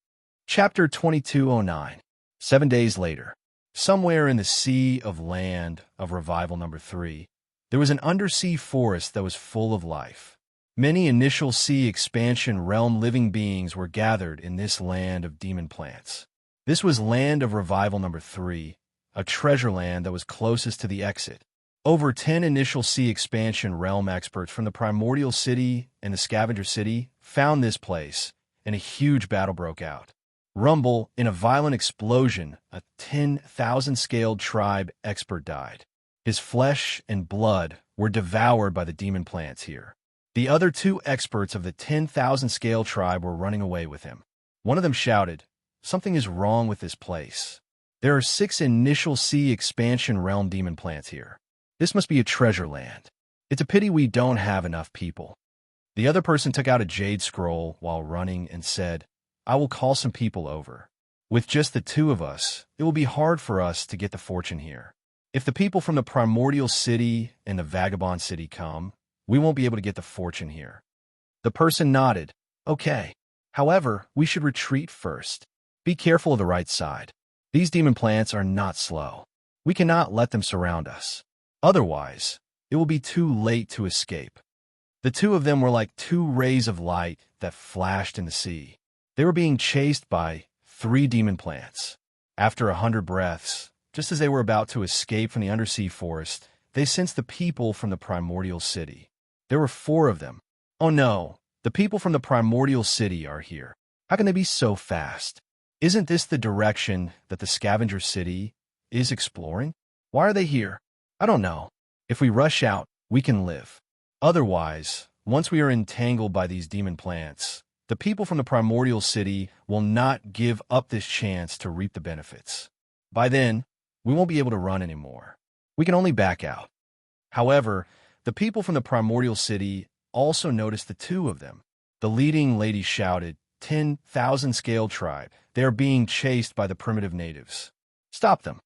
Chapter 2209. 7 days later, somewhere in the sea of land of revival number 3, there was an undersea forest that was full of life. Many initial sea expansion realm living beings were gathered in this land of demon plants. This was land of revival number 3, a treasure land that was closest to the exit. Over 10 initial sea expansion realm experts from the Primordial City and the Scavenger City found this place, and a huge battle broke out. Rumble, in a violent explosion, a 10,000-scaled tribe expert died. His flesh and blood were devoured by the demon plants here. The other 2 experts of the 10,000-scale tribe were running away with him. One of them shouted, something is wrong with this place. There are 6 initial sea expansion realm demon plants here. This must be a treasure land. It's a pity we don't have enough people. The other person took out a jade scroll while running and said, I will call some people over. With just the 2 of us, it will be hard for us to get the fortune here. If the people from the Primordial City and the Vagabond City come, we won't be able to get the fortune here. The person nodded. Okay. However, we should retreat first. Be careful of the right side. These demon plants are not slow. We cannot let them surround us. Otherwise, it will be too late to escape. The 2 of them were like 2 rays of light that flashed in the sea. They were being chased by 3 demon plants. After 100 breaths, just as they were about to escape from the undersea forest, they sensed the people from the Primordial City. There were 4 of them. Oh no, the people from the Primordial City are here. How can they be so fast? Isn't this the direction that the Scavenger City is exploring? Why are they here? I don't know. If we rush out, we can live. Otherwise, once we are entangled by these demon plants, the people from the Primordial City will not give up this chance to reap the benefits. By then, we won't be able to run anymore. We can only back out. However, the people from the Primordial City also noticed the 2 of them. The leading lady shouted, 10,000 scale tribe. They are being chased by the primitive natives. Stop them.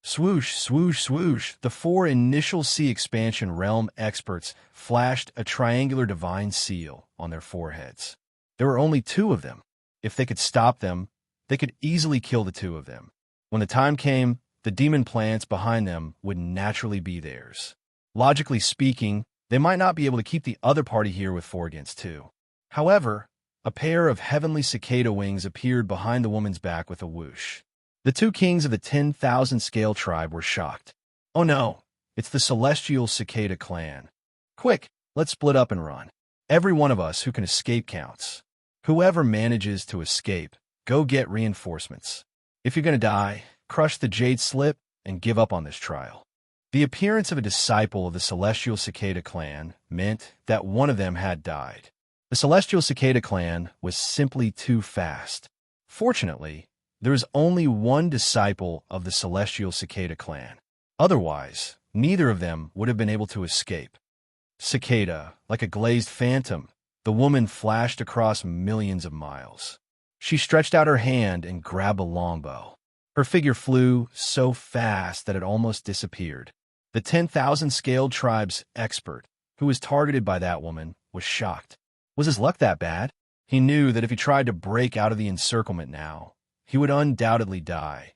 Swoosh, swoosh, swoosh. The 4 initial sea expansion realm experts flashed a triangular divine seal on their foreheads. There were only 2 of them. If they could stop them, they could easily kill the 2 of them. When the time came, the demon plants behind them would naturally be theirs. Logically speaking, they might not be able to keep the other party here with 4 against 2. However, a pair of heavenly cicada wings appeared behind the woman's back with a whoosh. The 2 kings of the 10,000 scale tribe were shocked. Oh no, it's the celestial cicada clan. Quick, let's split up and run. Every one of us who can escape counts. Whoever manages to escape, go get reinforcements. If you're going to die, crush the jade slip and give up on this trial. The appearance of a disciple of the celestial cicada clan meant that one of them had died. The celestial cicada clan was simply too fast. Fortunately, there is only one disciple of the celestial cicada clan. Otherwise, neither of them would have been able to escape. Cicada, like a glazed phantom, the woman flashed across millions of miles. She stretched out her hand and grabbed a longbow. Her figure flew so fast that it almost disappeared. The 10,000 scaled tribe's expert, who was targeted by that woman, was shocked. Was his luck that bad? He knew that if he tried to break out of the encirclement now, he would undoubtedly die,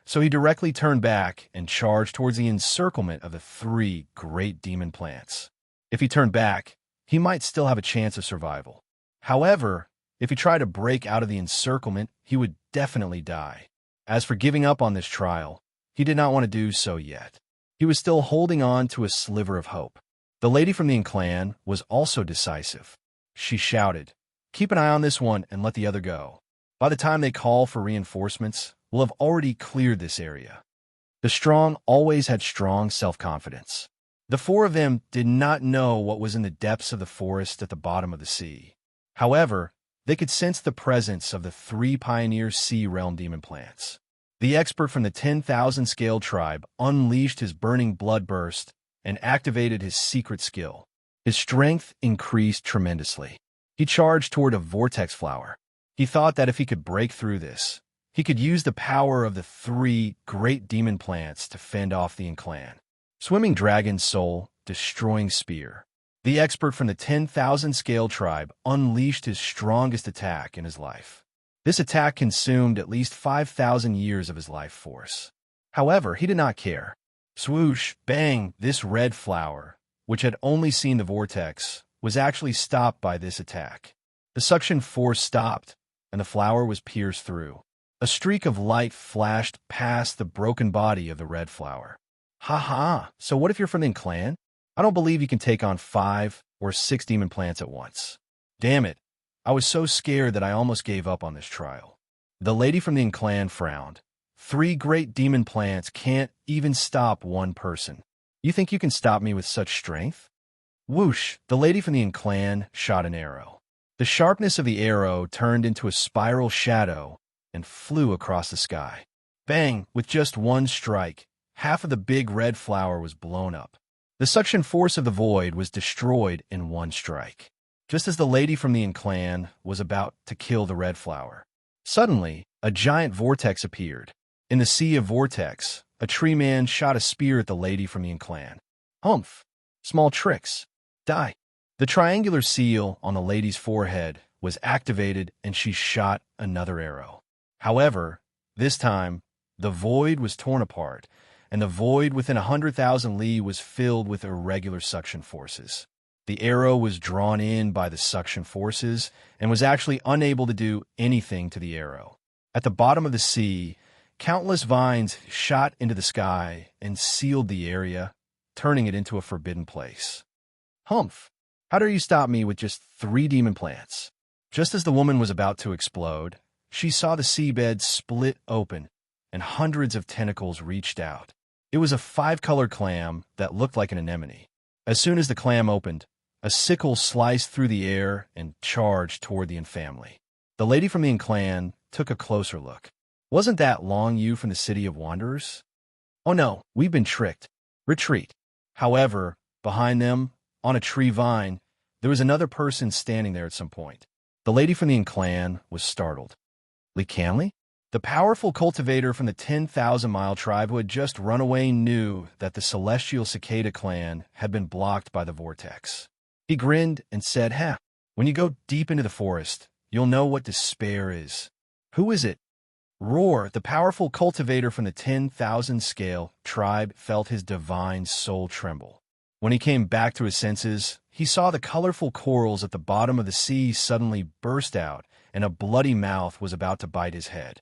So he directly turned back and charged towards the encirclement of the 3 great demon plants. If he turned back, he might still have a chance of survival. However, if he tried to break out of the encirclement, he would definitely die. As for giving up on this trial, he did not want to do so yet. He was still holding on to a sliver of hope. The lady from the clan was also decisive. She shouted, "Keep an eye on this one and let the other go. By the time they call for reinforcements, we'll have already cleared this area." The strong always had strong self-confidence. The 4 of them did not know what was in the depths of the forest at the bottom of the sea. However, they could sense the presence of the 3 pioneer sea realm demon plants. The expert from the 10,000 scale tribe unleashed his burning blood burst and activated his secret skill. His strength increased tremendously. He charged toward a vortex flower. He thought that if he could break through this, he could use the power of the 3 great demon plants to fend off the clan. Swimming Dragon Soul, Destroying Spear. The expert from the 10,000 scale tribe unleashed his strongest attack in his life. This attack consumed at least 5,000 years of his life force. However, he did not care. Swoosh, bang, this red flower, which had only seen the vortex, was actually stopped by this attack. The suction force stopped, and the flower was pierced through. A streak of light flashed past the broken body of the red flower. Ha ha, so what if you're from the clan? I don't believe you can take on 5 or 6 demon plants at once. Damn it, I was so scared that I almost gave up on this trial. The lady from the clan frowned. 3 great demon plants can't even stop one person. You think you can stop me with such strength? Whoosh, the lady from the clan shot an arrow. The sharpness of the arrow turned into a spiral shadow and flew across the sky. Bang, with just one strike, half of the big red flower was blown up. The suction force of the void was destroyed in one strike. Just as the lady from the clan was about to kill the red flower, suddenly, a giant vortex appeared. In the sea of vortex, a tree man shot a spear at the lady from the clan. Humph! Small tricks. Die. The triangular seal on the lady's forehead was activated and she shot another arrow. However, this time, the void was torn apart, and the void within 100,000 li was filled with irregular suction forces. The arrow was drawn in by the suction forces and was actually unable to do anything to the arrow. At the bottom of the sea, countless vines shot into the sky and sealed the area, turning it into a forbidden place. Humph! How dare you stop me with just 3 demon plants? Just as the woman was about to explode, she saw the seabed split open, and hundreds of tentacles reached out. It was a 5-colored clam that looked like an anemone. As soon as the clam opened, a sickle sliced through the air and charged toward the family. The lady from the clan took a closer look. Wasn't that Long Yu from the City of Wanderers? Oh no, we've been tricked. Retreat. However, behind them, on a tree vine, there was another person standing there at some point. The lady from the clan was startled. Lee Canley? The powerful cultivator from the 10,000-mile tribe who had just run away knew that the celestial cicada clan had been blocked by the vortex. He grinned and said, when you go deep into the forest, you'll know what despair is. Who is it? Roar, the powerful cultivator from the 10,000 scale tribe felt his divine soul tremble. When he came back to his senses, he saw the colorful corals at the bottom of the sea suddenly burst out, and a bloody mouth was about to bite his head.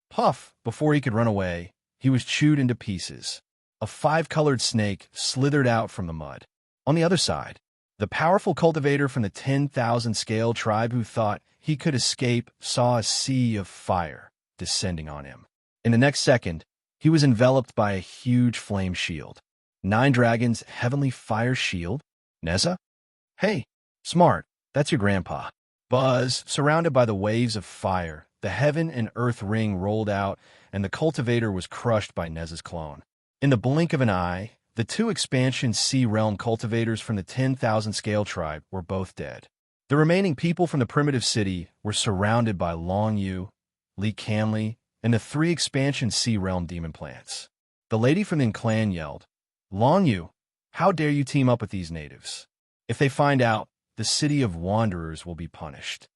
Puff! Before he could run away, he was chewed into pieces. A 5-colored snake slithered out from the mud. On the other side, the powerful cultivator from the 10,000 scale tribe who thought he could escape saw a sea of fire descending on him. In the next second, he was enveloped by a huge flame shield. 9 Dragons' Heavenly Fire Shield? Neza? Hey, smart, that's your grandpa. Buzz, surrounded by the waves of fire, the heaven and earth ring rolled out, and the cultivator was crushed by Neza's clone. In the blink of an eye, the 2 expansion sea realm cultivators from the 10,000 scale tribe were both dead. The remaining people from the primitive city were surrounded by Long Yu, Lee Canley, and the 3 expansion sea realm demon plants. The lady from the clan yelled, Long Yu, how dare you team up with these natives? If they find out, the City of Wanderers will be punished.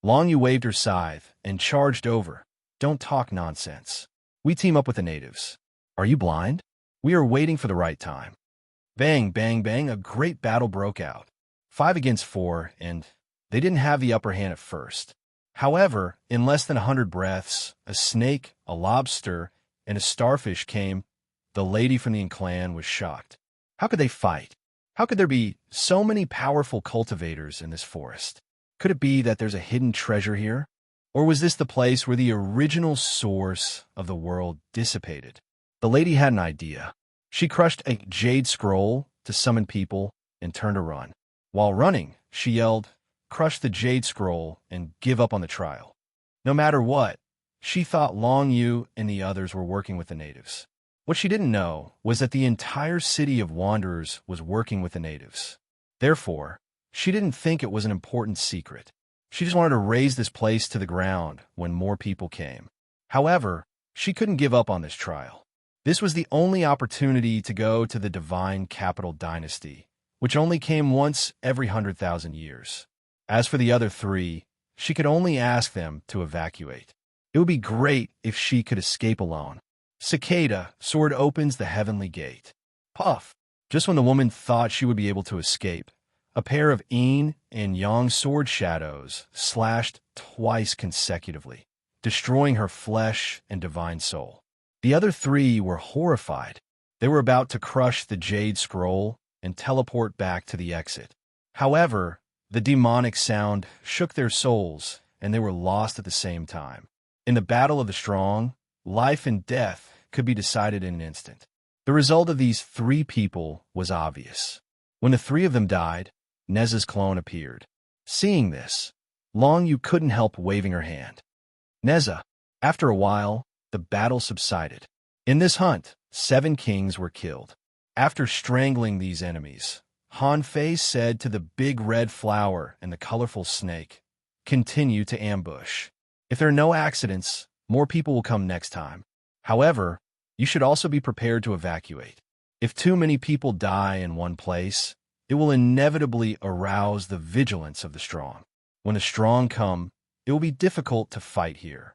Long Yu waved her scythe and charged over. Don't talk nonsense. We team up with the natives. Are you blind? We are waiting for the right time. Bang, bang, bang, a great battle broke out. 5 against 4, and they didn't have the upper hand at first. However, in less than 100 breaths, a snake, a lobster, and a starfish came. The lady from the clan was shocked. How could they fight? How could there be so many powerful cultivators in this forest? Could it be that there's a hidden treasure here? Or was this the place where the original source of the world dissipated? The lady had an idea. She crushed a jade scroll to summon people and turned to run. While running, she yelled, "Crush the jade scroll and give up on the trial." No matter what, she thought Long Yu and the others were working with the natives. What she didn't know was that the entire city of Wanderers was working with the natives. Therefore, she didn't think it was an important secret. She just wanted to raise this place to the ground when more people came. However, she couldn't give up on this trial. This was the only opportunity to go to the divine capital dynasty, which only came once every 100,000 years. As for the other 3, she could only ask them to evacuate. It would be great if she could escape alone. Cicada, sword opens the heavenly gate. Puff! Just when the woman thought she would be able to escape, a pair of yin and yang sword shadows slashed twice consecutively, destroying her flesh and divine soul. The other 3 were horrified. They were about to crush the jade scroll and teleport back to the exit. However, the demonic sound shook their souls, and they were lost at the same time. In the battle of the strong, life and death could be decided in an instant. The result of these 3 people was obvious. When the 3 of them died, Neza's clone appeared. Seeing this, Long Yu couldn't help waving her hand. Neza. After a while, the battle subsided. In this hunt, 7 kings were killed. After strangling these enemies, Han Fei said to the big red flower and the colorful snake, "Continue to ambush. If there are no accidents, more people will come next time. However, you should also be prepared to evacuate. If too many people die in one place, it will inevitably arouse the vigilance of the strong. When the strong come, it will be difficult to fight here."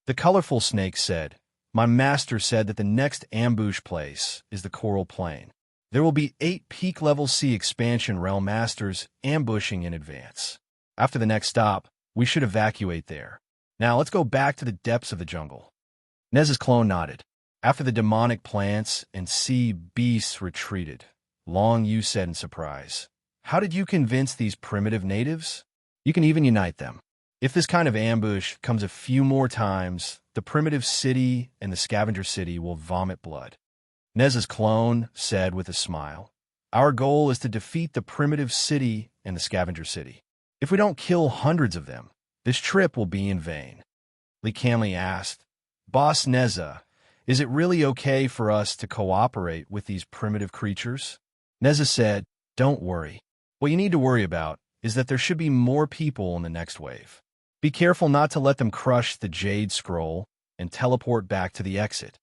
The colorful snake said, "My master said that the next ambush place is the Coral Plain. There will be 8 peak-level sea expansion realm masters ambushing in advance. After the next stop, we should evacuate there. Now let's go back to the depths of the jungle." Neza's clone nodded. After the demonic plants and sea beasts retreated, Long Yu said in surprise, "How did you convince these primitive natives? You can even unite them. If this kind of ambush comes a few more times, the primitive city and the scavenger city will vomit blood." Neza's clone said with a smile, "Our goal is to defeat the primitive city and the scavenger city. If we don't kill hundreds of them, this trip will be in vain." Li Canley asked, "Boss Neza, is it really okay for us to cooperate with these primitive creatures?" Neza said, "Don't worry. What you need to worry about is that there should be more people in the next wave. Be careful not to let them crush the Jade Scroll and teleport back to the exit."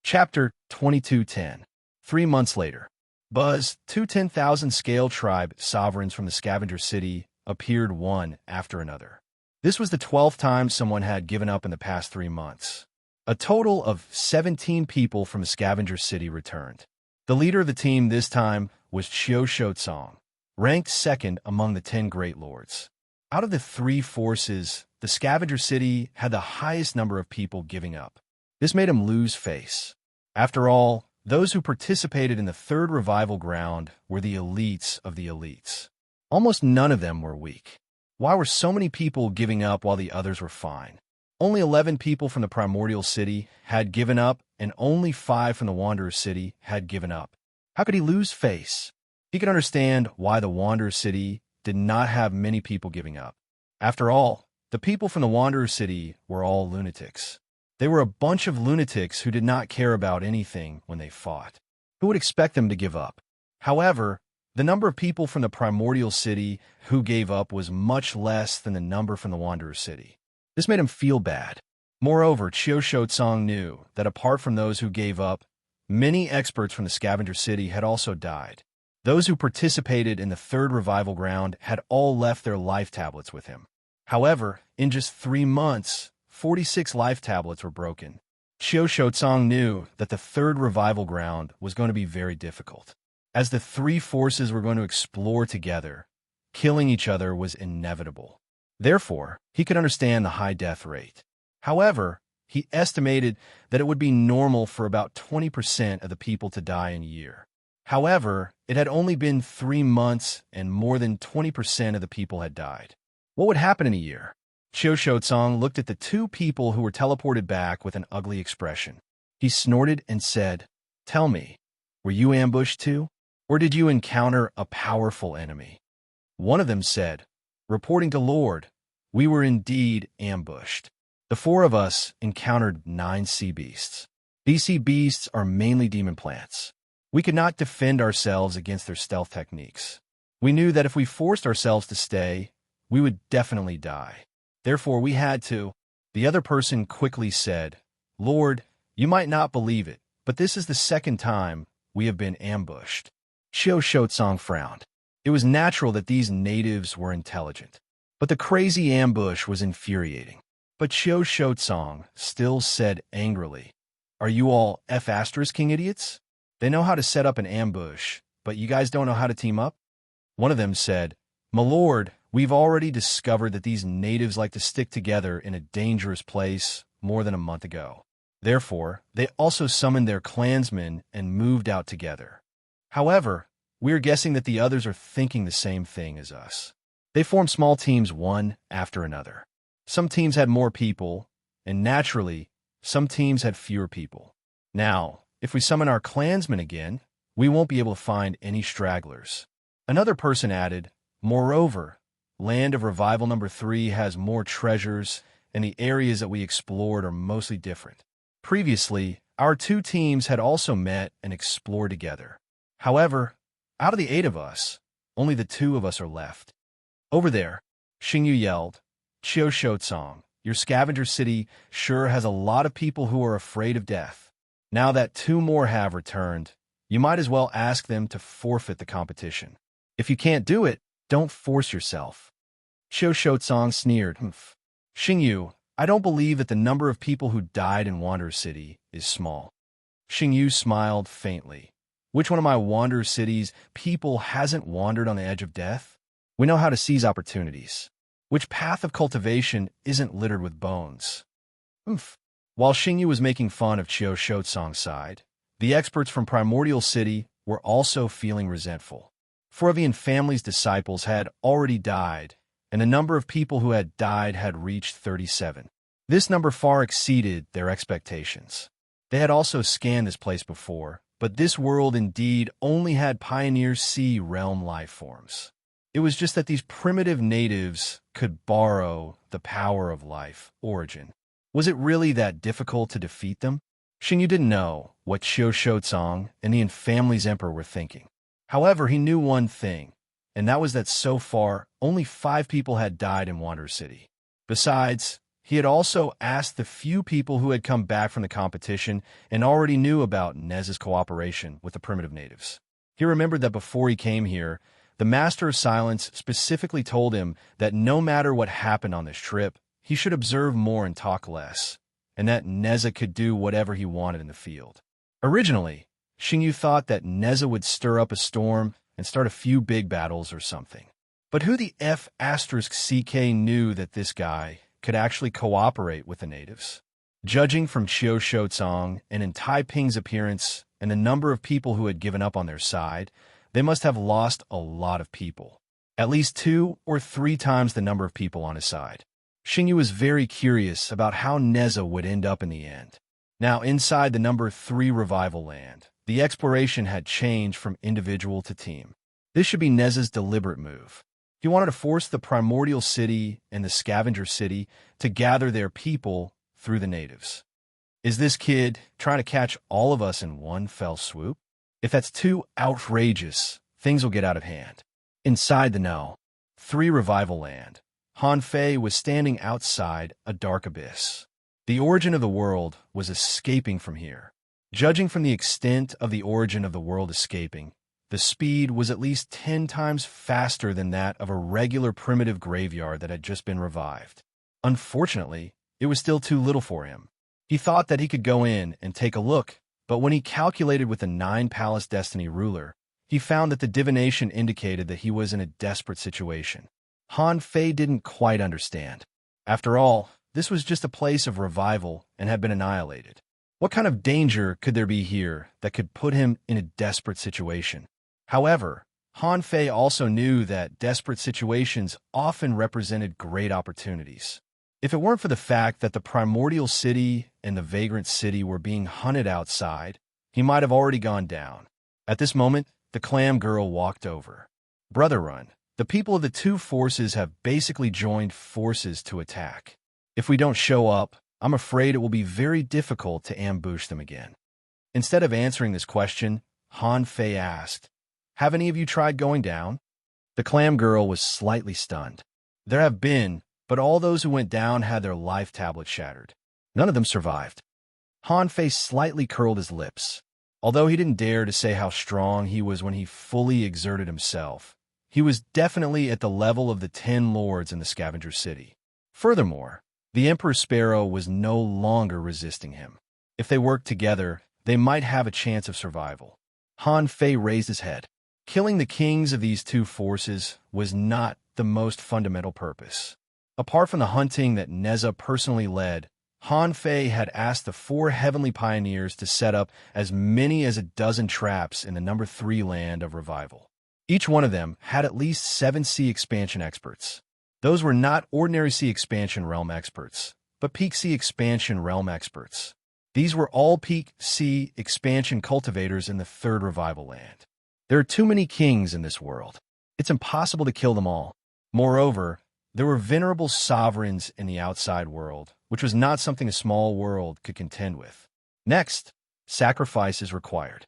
Chapter 2210. 3 months later. Buzz, 2 10,000 scale tribe sovereigns from the scavenger city appeared one after another. This was the 12th time someone had given up in the past 3 months. A total of 17 people from the scavenger city returned. The leader of the team this time was Qiu Shotsong, ranked 2nd among the 10 great lords. Out of the 3 forces, the scavenger city had the highest number of people giving up. This made him lose face. After all, those who participated in the 3rd revival ground were the elites of the elites. Almost none of them were weak. Why were so many people giving up while the others were fine? Only 11 people from the primordial city had given up, and only 5 from the Wanderer city had given up. How could he lose face? He could understand why the Wanderer city did not have many people giving up. After all, the people from the Wanderer city were all lunatics. They were a bunch of lunatics who did not care about anything when they fought. Who would expect them to give up? However, the number of people from the primordial city who gave up was much less than the number from the Wanderer city. This made him feel bad. Moreover, Qiu Shotsong knew that apart from those who gave up, many experts from the scavenger city had also died. Those who participated in the 3rd revival ground had all left their life tablets with him. However, in just 3 months, 46 life tablets were broken. Xiao Shotsong knew that the third revival ground was going to be very difficult. As the three forces were going to explore together, killing each other was inevitable. Therefore, he could understand the high death rate. However, he estimated that it would be normal for about 20% of the people to die in a year. However, it had only been 3 months and more than 20% of the people had died. What would happen in a year? Xiao Shotsong looked at the two people who were teleported back with an ugly expression. He snorted and said, "Tell me, were you ambushed too? Or did you encounter a powerful enemy?" One of them said, "Reporting to Lord, we were indeed ambushed. The 4 of us encountered 9 sea beasts. These sea beasts are mainly demon plants. We could not defend ourselves against their stealth techniques. We knew that if we forced ourselves to stay, we would definitely die. Therefore, we had to." The other person quickly said, "Lord, you might not believe it, but this is the second time we have been ambushed." Xiao Shotsong frowned. It was natural that these natives were intelligent, but the crazy ambush was infuriating. But Xiao Shotsong still said angrily, "Are you all F***ing idiots? They know how to set up an ambush, but you guys don't know how to team up?" One of them said, "My lord, we've already discovered that these natives like to stick together in a dangerous place more than a month ago. Therefore, they also summoned their clansmen and moved out together. However, we are guessing that the others are thinking the same thing as us. They formed small teams one after another. Some teams had more people, and naturally, some teams had fewer people. Now, if we summon our clansmen again, we won't be able to find any stragglers." Another person added, "Moreover, Land of Revival number 3 has more treasures, and the areas that we explored are mostly different. Previously, our 2 teams had also met and explored together. However, out of the 8 of us, only the 2 of us are left." "Over there," Xingyu yelled, "Xiao Shotsong, your scavenger city sure has a lot of people who are afraid of death. Now that 2 more have returned, you might as well ask them to forfeit the competition. If you can't do it, don't force yourself." Xiao Shotsong sneered, "Humph. Xingyu, I don't believe that the number of people who died in Wanderer City is small." Xingyu smiled faintly. "Which one of my Wanderer Cities people hasn't wandered on the edge of death? We know how to seize opportunities. Which path of cultivation isn't littered with bones?" Humph. While Xingyu was making fun of Xiao Shotsong's side, the experts from Primordial City were also feeling resentful. 4 of the family's disciples had already died, and the number of people who had died had reached 37. This number far exceeded their expectations. They had also scanned this place before, but this world indeed only had Pioneer Sea realm life forms. It was just that these primitive natives could borrow the power of life origin. Was it really that difficult to defeat them? Xingyu didn't know what Xiao Shotsong and the family's emperor were thinking. However, he knew one thing, and that was that so far, only 5 people had died in Wanderer City. Besides, he had also asked the few people who had come back from the competition and already knew about Nez's cooperation with the primitive natives. He remembered that before he came here, the Master of Silence specifically told him that no matter what happened on this trip, he should observe more and talk less, and that Neza could do whatever he wanted in the field. Originally, Xingyu thought that Neza would stir up a storm and start a few big battles or something. But who the F***ck knew that this guy could actually cooperate with the natives? Judging from Xiao Shotsong and in Tai Ping's appearance and the number of people who had given up on their side, they must have lost a lot of people. At least 2 or 3 times the number of people on his side. Xingyu was very curious about how Neza would end up in the end. Now, inside the number 3 revival land, the exploration had changed from individual to team. This should be Neza's deliberate move. He wanted to force the Primordial City and the Scavenger City to gather their people through the natives. Is this kid trying to catch all of us in one fell swoop? If that's too outrageous, things will get out of hand. Inside the No. 3 revival land, Han Fei was standing outside a dark abyss. The origin of the world was escaping from here. Judging from the extent of the origin of the world escaping, the speed was at least 10 times faster than that of a regular primitive graveyard that had just been revived. Unfortunately, it was still too little for him. He thought that he could go in and take a look, but when he calculated with the 9-palace destiny ruler, he found that the divination indicated that he was in a desperate situation. Han Fei didn't quite understand. After all, this was just a place of revival and had been annihilated. What kind of danger could there be here that could put him in a desperate situation? However, Han Fei also knew that desperate situations often represented great opportunities. If it weren't for the fact that the primordial city and the vagrant city were being hunted outside, he might have already gone down. At this moment, the clam girl walked over. "Brother Run, the people of the two forces have basically joined forces to attack. If we don't show up, I'm afraid it will be very difficult to ambush them again." Instead of answering this question, Han Fei asked, "Have any of you tried going down?" The clam girl was slightly stunned. "There have been, but all those who went down had their life tablets shattered. None of them survived." Han Fei slightly curled his lips. Although he didn't dare to say how strong he was when he fully exerted himself, he was definitely at the level of the 10 lords in the Scavenger City. Furthermore, the Emperor Sparrow was no longer resisting him. If they worked together, they might have a chance of survival. Han Fei raised his head. Killing the kings of these two forces was not the most fundamental purpose. Apart from the hunting that Neza personally led, Han Fei had asked the 4 heavenly pioneers to set up as many as a dozen traps in the number 3 land of revival. Each one of them had at least 7 sea expansion experts. Those were not ordinary sea expansion realm experts, but peak sea expansion realm experts. These were all peak sea expansion cultivators in the 3rd revival land. There are too many kings in this world. It's impossible to kill them all. Moreover, there were venerable sovereigns in the outside world, which was not something a small world could contend with. Next, sacrifice is required.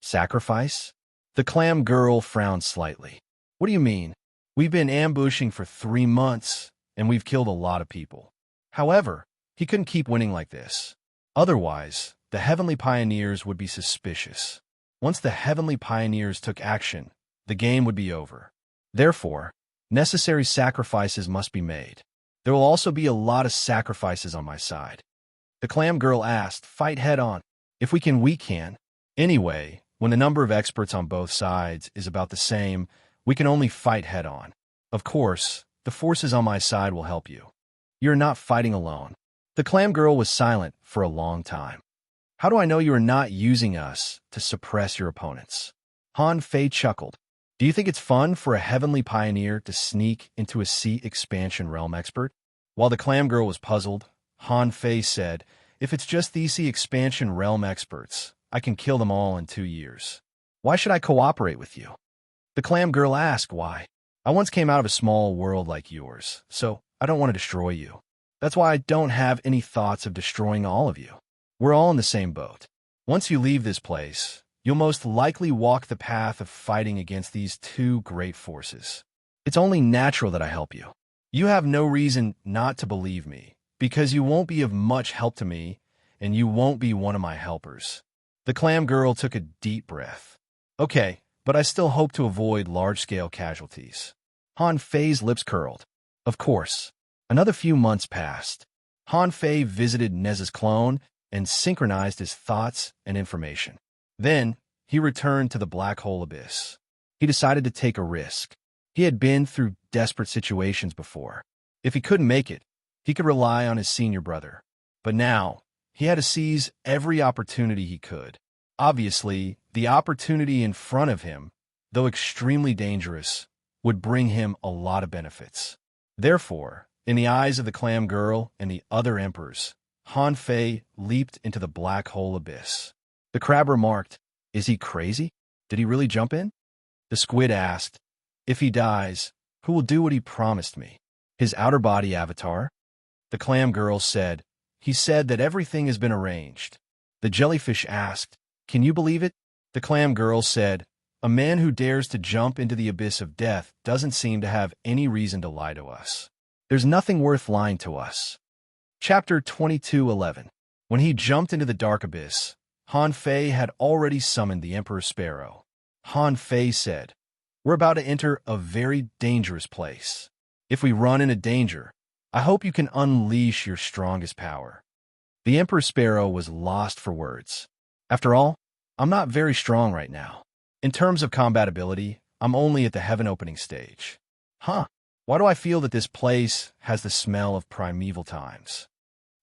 Sacrifice? The clam girl frowned slightly. "What do you mean? We've been ambushing for 3 months, and we've killed a lot of people." However, he couldn't keep winning like this. Otherwise, the heavenly pioneers would be suspicious. Once the heavenly pioneers took action, the game would be over. Therefore, necessary sacrifices must be made. There will also be a lot of sacrifices on my side. The clam girl asked, "Fight head on." "If we can, we can. Anyway, when the number of experts on both sides is about the same, we can only fight head on. Of course, the forces on my side will help you. You're not fighting alone." The clam girl was silent for a long time. "How do I know you are not using us to suppress your opponents?" Han Fei chuckled. "Do you think it's fun for a heavenly pioneer to sneak into a sea expansion realm expert?" While the clam girl was puzzled, Han Fei said, "If it's just these sea expansion realm experts, I can kill them all in 2 years. Why should I cooperate with you?" The clam girl asked why. "I once came out of a small world like yours, so I don't want to destroy you. That's why I don't have any thoughts of destroying all of you. We're all in the same boat. Once you leave this place, you'll most likely walk the path of fighting against these 2 great forces. It's only natural that I help you. You have no reason not to believe me, because you won't be of much help to me, and you won't be one of my helpers." The clam girl took a deep breath. "Okay, but I still hope to avoid large-scale casualties." Han Fei's lips curled. Of course. Another few months passed. Han Fei visited Neza's clone and synchronized his thoughts and information. Then, he returned to the black hole abyss. He decided to take a risk. He had been through desperate situations before. If he couldn't make it, he could rely on his senior brother. But now, he had to seize every opportunity he could. Obviously, the opportunity in front of him, though extremely dangerous, would bring him a lot of benefits. Therefore, in the eyes of the clam girl and the other emperors, Han Fei leaped into the black hole abyss. The crab remarked, "Is he crazy? Did he really jump in?" The squid asked, "If he dies, who will do what he promised me? His outer body avatar?" The clam girl said, "He said that everything has been arranged." The jellyfish asked, "Can you believe it?" The clam girl said, "A man who dares to jump into the abyss of death doesn't seem to have any reason to lie to us. There's nothing worth lying to us." Chapter 22:11. When he jumped into the dark abyss, Han Fei had already summoned the Emperor Sparrow. Han Fei said, "We're about to enter a very dangerous place. If we run into danger, I hope you can unleash your strongest power." The Emperor Sparrow was lost for words. After all, I'm not very strong right now. In terms of combatability, I'm only at the heaven opening stage. Huh, why do I feel that this place has the smell of primeval times?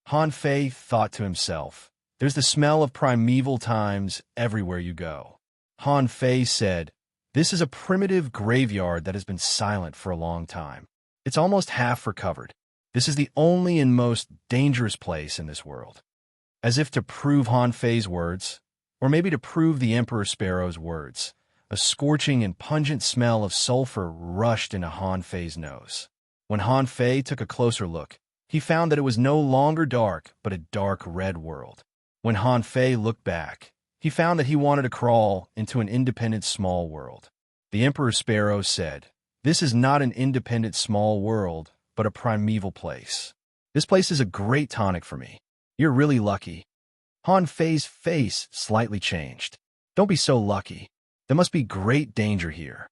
Han Fei thought to himself, there's the smell of primeval times everywhere you go. Han Fei said, this is a primitive graveyard that has been silent for a long time. It's almost half recovered. This is the only and most dangerous place in this world. As if to prove Han Fei's words, or maybe to prove the Emperor Sparrow's words, a scorching and pungent smell of sulfur rushed into Han Fei's nose. When Han Fei took a closer look, he found that it was no longer dark, but a dark red world. When Han Fei looked back, he found that he wanted to crawl into an independent small world. The Emperor Sparrow said, this is not an independent small world, but a primeval place. This place is a great tonic for me. You're really lucky. Han Fei's face slightly changed. Don't be so lucky. There must be great danger here.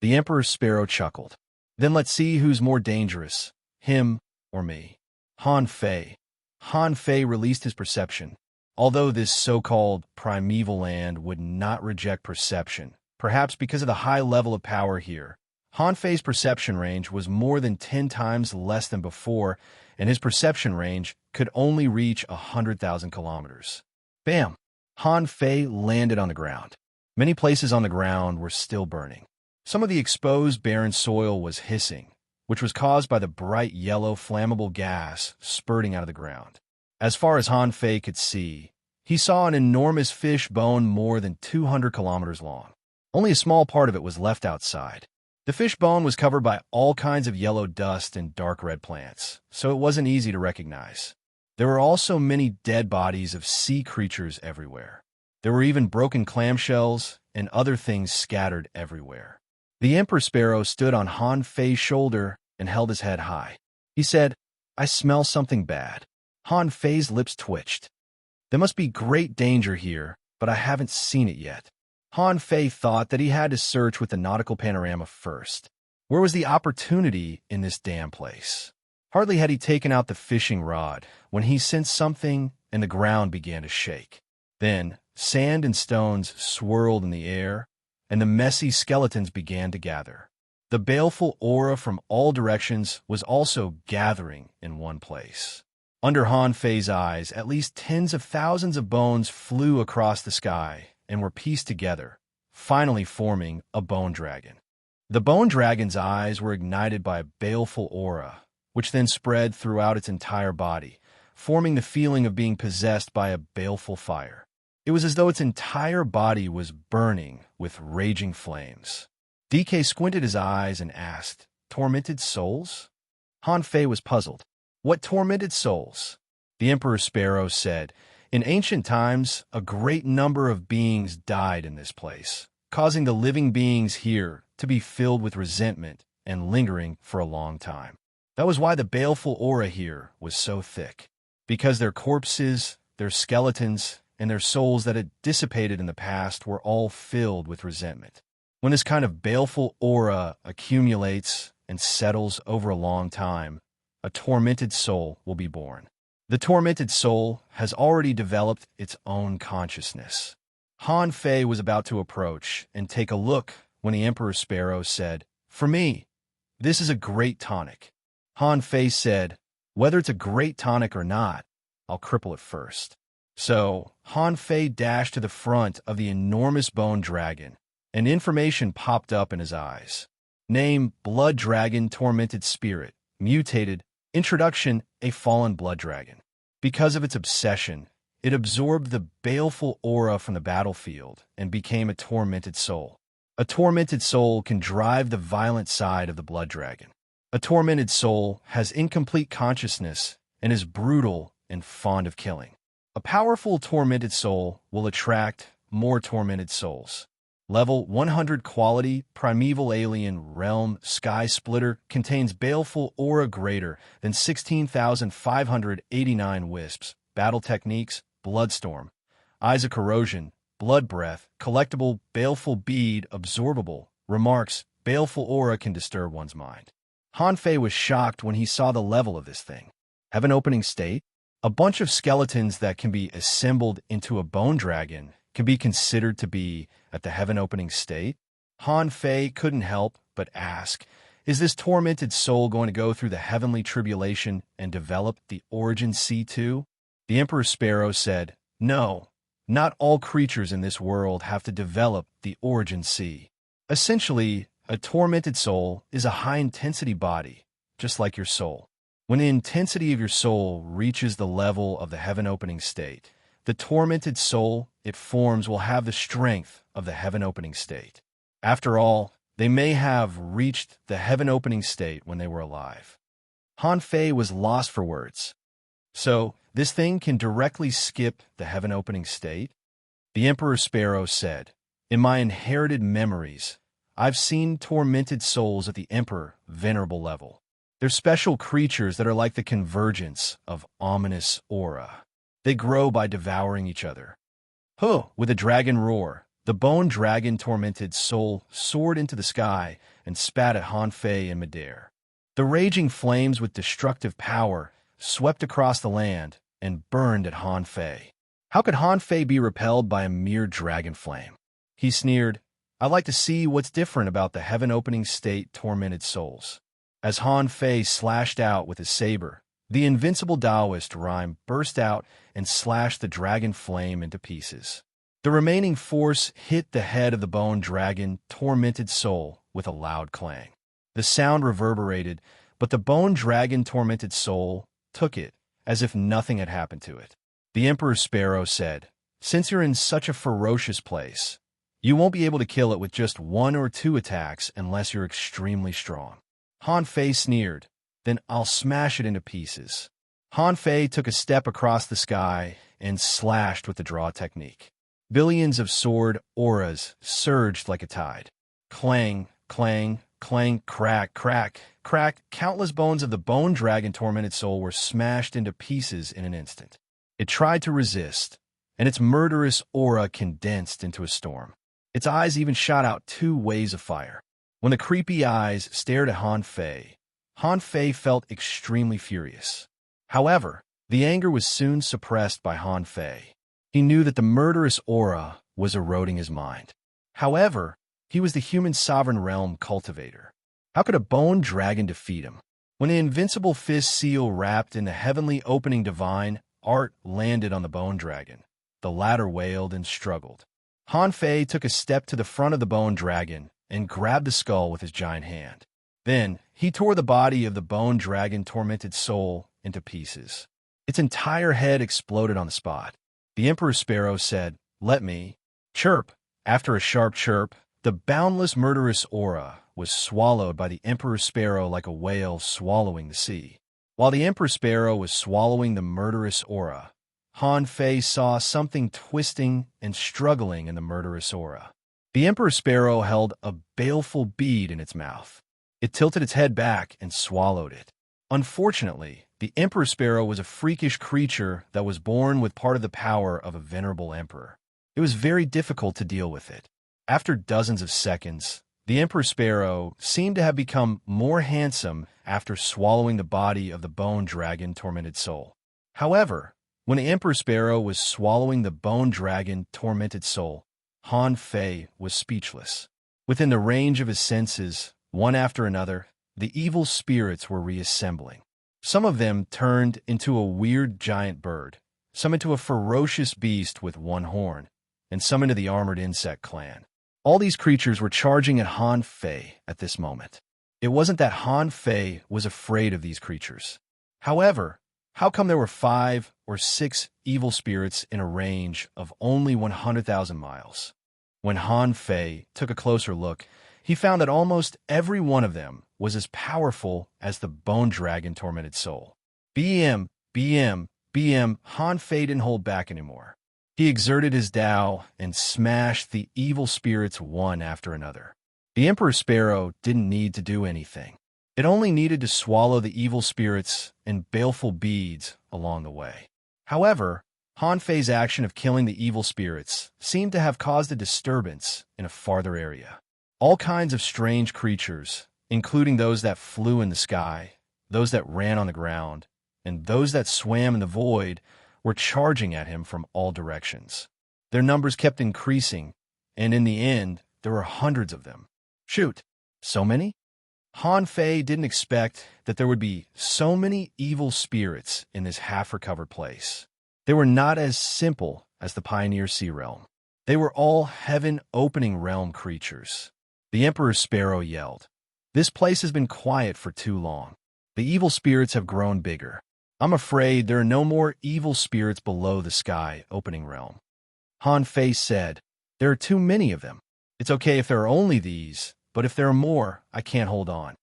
The Emperor Sparrow chuckled. Then let's see who's more dangerous, him or me. Han Fei. Han Fei released his perception. Although this so-called primeval land would not reject perception, perhaps because of the high level of power here, Han Fei's perception range was more than 10 times less than before, and his perception range could only reach 100,000 kilometers. Bam! Han Fei landed on the ground. Many places on the ground were still burning. Some of the exposed barren soil was hissing, which was caused by the bright yellow flammable gas spurting out of the ground. As far as Han Fei could see, he saw an enormous fish bone more than 200 kilometers long. Only a small part of it was left outside. The fish bone was covered by all kinds of yellow dust and dark red plants, so it wasn't easy to recognize. There were also many dead bodies of sea creatures everywhere. There were even broken clamshells and other things scattered everywhere. The Emperor Sparrow stood on Han Fei's shoulder and held his head high. He said, I smell something bad. Han Fei's lips twitched. There must be great danger here, but I haven't seen it yet. Han Fei thought that he had to search with the nautical panorama first. Where was the opportunity in this damn place? Hardly had he taken out the fishing rod when he sensed something and the ground began to shake. Then, sand and stones swirled in the air, and the messy skeletons began to gather. The baleful aura from all directions was also gathering in one place. Under Han Fei's eyes, at least tens of thousands of bones flew across the sky and were pieced together, finally forming a bone dragon. The bone dragon's eyes were ignited by a baleful aura, which then spread throughout its entire body, forming the feeling of being possessed by a baleful fire. It was as though its entire body was burning with raging flames. DK squinted his eyes and asked, tormented souls? Han Fei was puzzled. What tormented souls? The Emperor Sparrow said, in ancient times, a great number of beings died in this place, causing the living beings here to be filled with resentment and lingering for a long time. That was why the baleful aura here was so thick, because their corpses, their skeletons, and their souls that had dissipated in the past were all filled with resentment. When this kind of baleful aura accumulates and settles over a long time, a tormented soul will be born. The tormented soul has already developed its own consciousness. Han Fei was about to approach and take a look when the Emperor Sparrow said, for me, this is a great tonic. Han Fei said, whether it's a great tonic or not, I'll cripple it first. So, Han Fei dashed to the front of the enormous bone dragon, and information popped up in his eyes. Name, Blood Dragon Tormented Spirit, mutated, introduction, a fallen blood dragon. Because of its obsession, it absorbed the baleful aura from the battlefield and became a tormented soul. A tormented soul can drive the violent side of the blood dragon. A tormented soul has incomplete consciousness and is brutal and fond of killing. A powerful tormented soul will attract more tormented souls. Level 100 Quality Primeval Alien Realm Sky Splitter contains baleful aura greater than 16,589 wisps. Battle techniques, Bloodstorm. Eyes of Corrosion, Blood Breath, Collectible, Baleful Bead, Absorbable. Remarks, baleful aura can disturb one's mind. Han Fei was shocked when he saw the level of this thing. Heaven Opening State? A bunch of skeletons that can be assembled into a bone dragon can be considered to be at the heaven-opening state? Han Fei couldn't help but ask, is this tormented soul going to go through the heavenly tribulation and develop the origin sea too? The Emperor Sparrow said, no, not all creatures in this world have to develop the origin sea. Essentially, a tormented soul is a high-intensity body, just like your soul. When the intensity of your soul reaches the level of the heaven-opening state, the tormented soul it forms will have the strength of the heaven-opening state. After all, they may have reached the heaven-opening state when they were alive. Han Fei was lost for words. So, this thing can directly skip the heaven-opening state? The Emperor Sparrow said, in my inherited memories, I've seen tormented souls at the Emperor Venerable level. They're special creatures that are like the convergence of ominous aura. They grow by devouring each other. Huh! With a dragon roar, the bone dragon tormented soul soared into the sky and spat at Han Fei in midair. The raging flames with destructive power swept across the land and burned at Han Fei. How could Han Fei be repelled by a mere dragon flame? He sneered, I'd like to see what's different about the heaven-opening state tormented souls. As Han Fei slashed out with his saber, the invincible Taoist rhyme burst out and slashed the dragon flame into pieces. The remaining force hit the head of the bone dragon tormented soul with a loud clang. The sound reverberated, but the bone dragon tormented soul took it as if nothing had happened to it. The Emperor Sparrow said, since you're in such a ferocious place, you won't be able to kill it with just 1 or 2 attacks unless you're extremely strong. Han Fei sneered, then I'll smash it into pieces. Han Fei took a step across the sky and slashed with the draw technique. Billions of sword auras surged like a tide. Clang, clang, clang, crack, crack, crack. Countless bones of the bone dragon tormented soul were smashed into pieces in an instant. It tried to resist, and its murderous aura condensed into a storm. Its eyes even shot out 2 waves of fire. When the creepy eyes stared at Han Fei felt extremely furious. However, the anger was soon suppressed by Han Fei. He knew that the murderous aura was eroding his mind. However, he was the human sovereign realm cultivator. How could a bone dragon defeat him? When the invincible fist seal wrapped in the heavenly opening divine art landed on the bone dragon, the latter wailed and struggled. Han Fei took a step to the front of the bone dragon and grabbed the skull with his giant hand. Then, he tore the body of the bone dragon tormented soul into pieces. Its entire head exploded on the spot. The Emperor Sparrow said, let me chirp. After a sharp chirp, the boundless murderous aura was swallowed by the Emperor Sparrow like a whale swallowing the sea. While the Emperor Sparrow was swallowing the murderous aura, Han Fei saw something twisting and struggling in the murderous aura. The Emperor Sparrow held a baleful bead in its mouth. It tilted its head back and swallowed it. Unfortunately, the Emperor Sparrow was a freakish creature that was born with part of the power of a venerable emperor. It was very difficult to deal with it. After dozens of seconds, the Emperor Sparrow seemed to have become more handsome after swallowing the body of the bone dragon tormented soul. However, when the Emperor Sparrow was swallowing the bone dragon tormented soul, Han Fei was speechless. Within the range of his senses, one after another, the evil spirits were reassembling. Some of them turned into a weird giant bird, some into a ferocious beast with 1 horn, and some into the armored insect clan. All these creatures were charging at Han Fei at this moment. It wasn't that Han Fei was afraid of these creatures. However, how come there were 5 or 6 evil spirits in a range of only 100,000 miles? When Han Fei took a closer look, he found that almost every one of them was as powerful as the bone dragon tormented soul. BM, BM, BM, Han Fei didn't hold back anymore. He exerted his Tao and smashed the evil spirits one after another. The Emperor Sparrow didn't need to do anything. It only needed to swallow the evil spirits and baleful beads along the way. However, Han Fei's action of killing the evil spirits seemed to have caused a disturbance in a farther area. All kinds of strange creatures, including those that flew in the sky, those that ran on the ground, and those that swam in the void were charging at him from all directions. Their numbers kept increasing, and in the end, there were hundreds of them. Shoot, so many? Han Fei didn't expect that there would be so many evil spirits in this half-recovered place. They were not as simple as the Pioneer Sea Realm. They were all heaven-opening realm creatures. The Emperor's Sparrow yelled, "This place has been quiet for too long. The evil spirits have grown bigger. I'm afraid there are no more evil spirits below the sky-opening realm." Han Fei said, "There are too many of them. It's okay if there are only these, but if there are more, I can't hold on."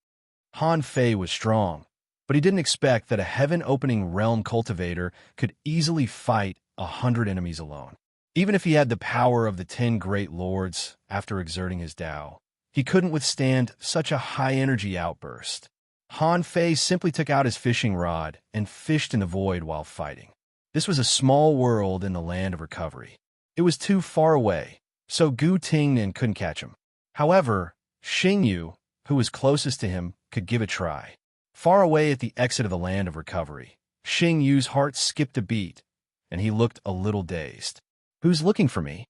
Han Fei was strong, but he didn't expect that a heaven-opening realm cultivator could easily fight 100 enemies alone. Even if he had the power of the 10 great lords after exerting his Tao, he couldn't withstand such a high-energy outburst. Han Fei simply took out his fishing rod and fished in the void while fighting. This was a small world in the land of recovery. It was too far away, so Gu Tingnan couldn't catch him. However, Xing Yu, who was closest to him, could give a try. Far away at the exit of the land of recovery, Xing Yu's heart skipped a beat, and he looked a little dazed. "Who's looking for me?"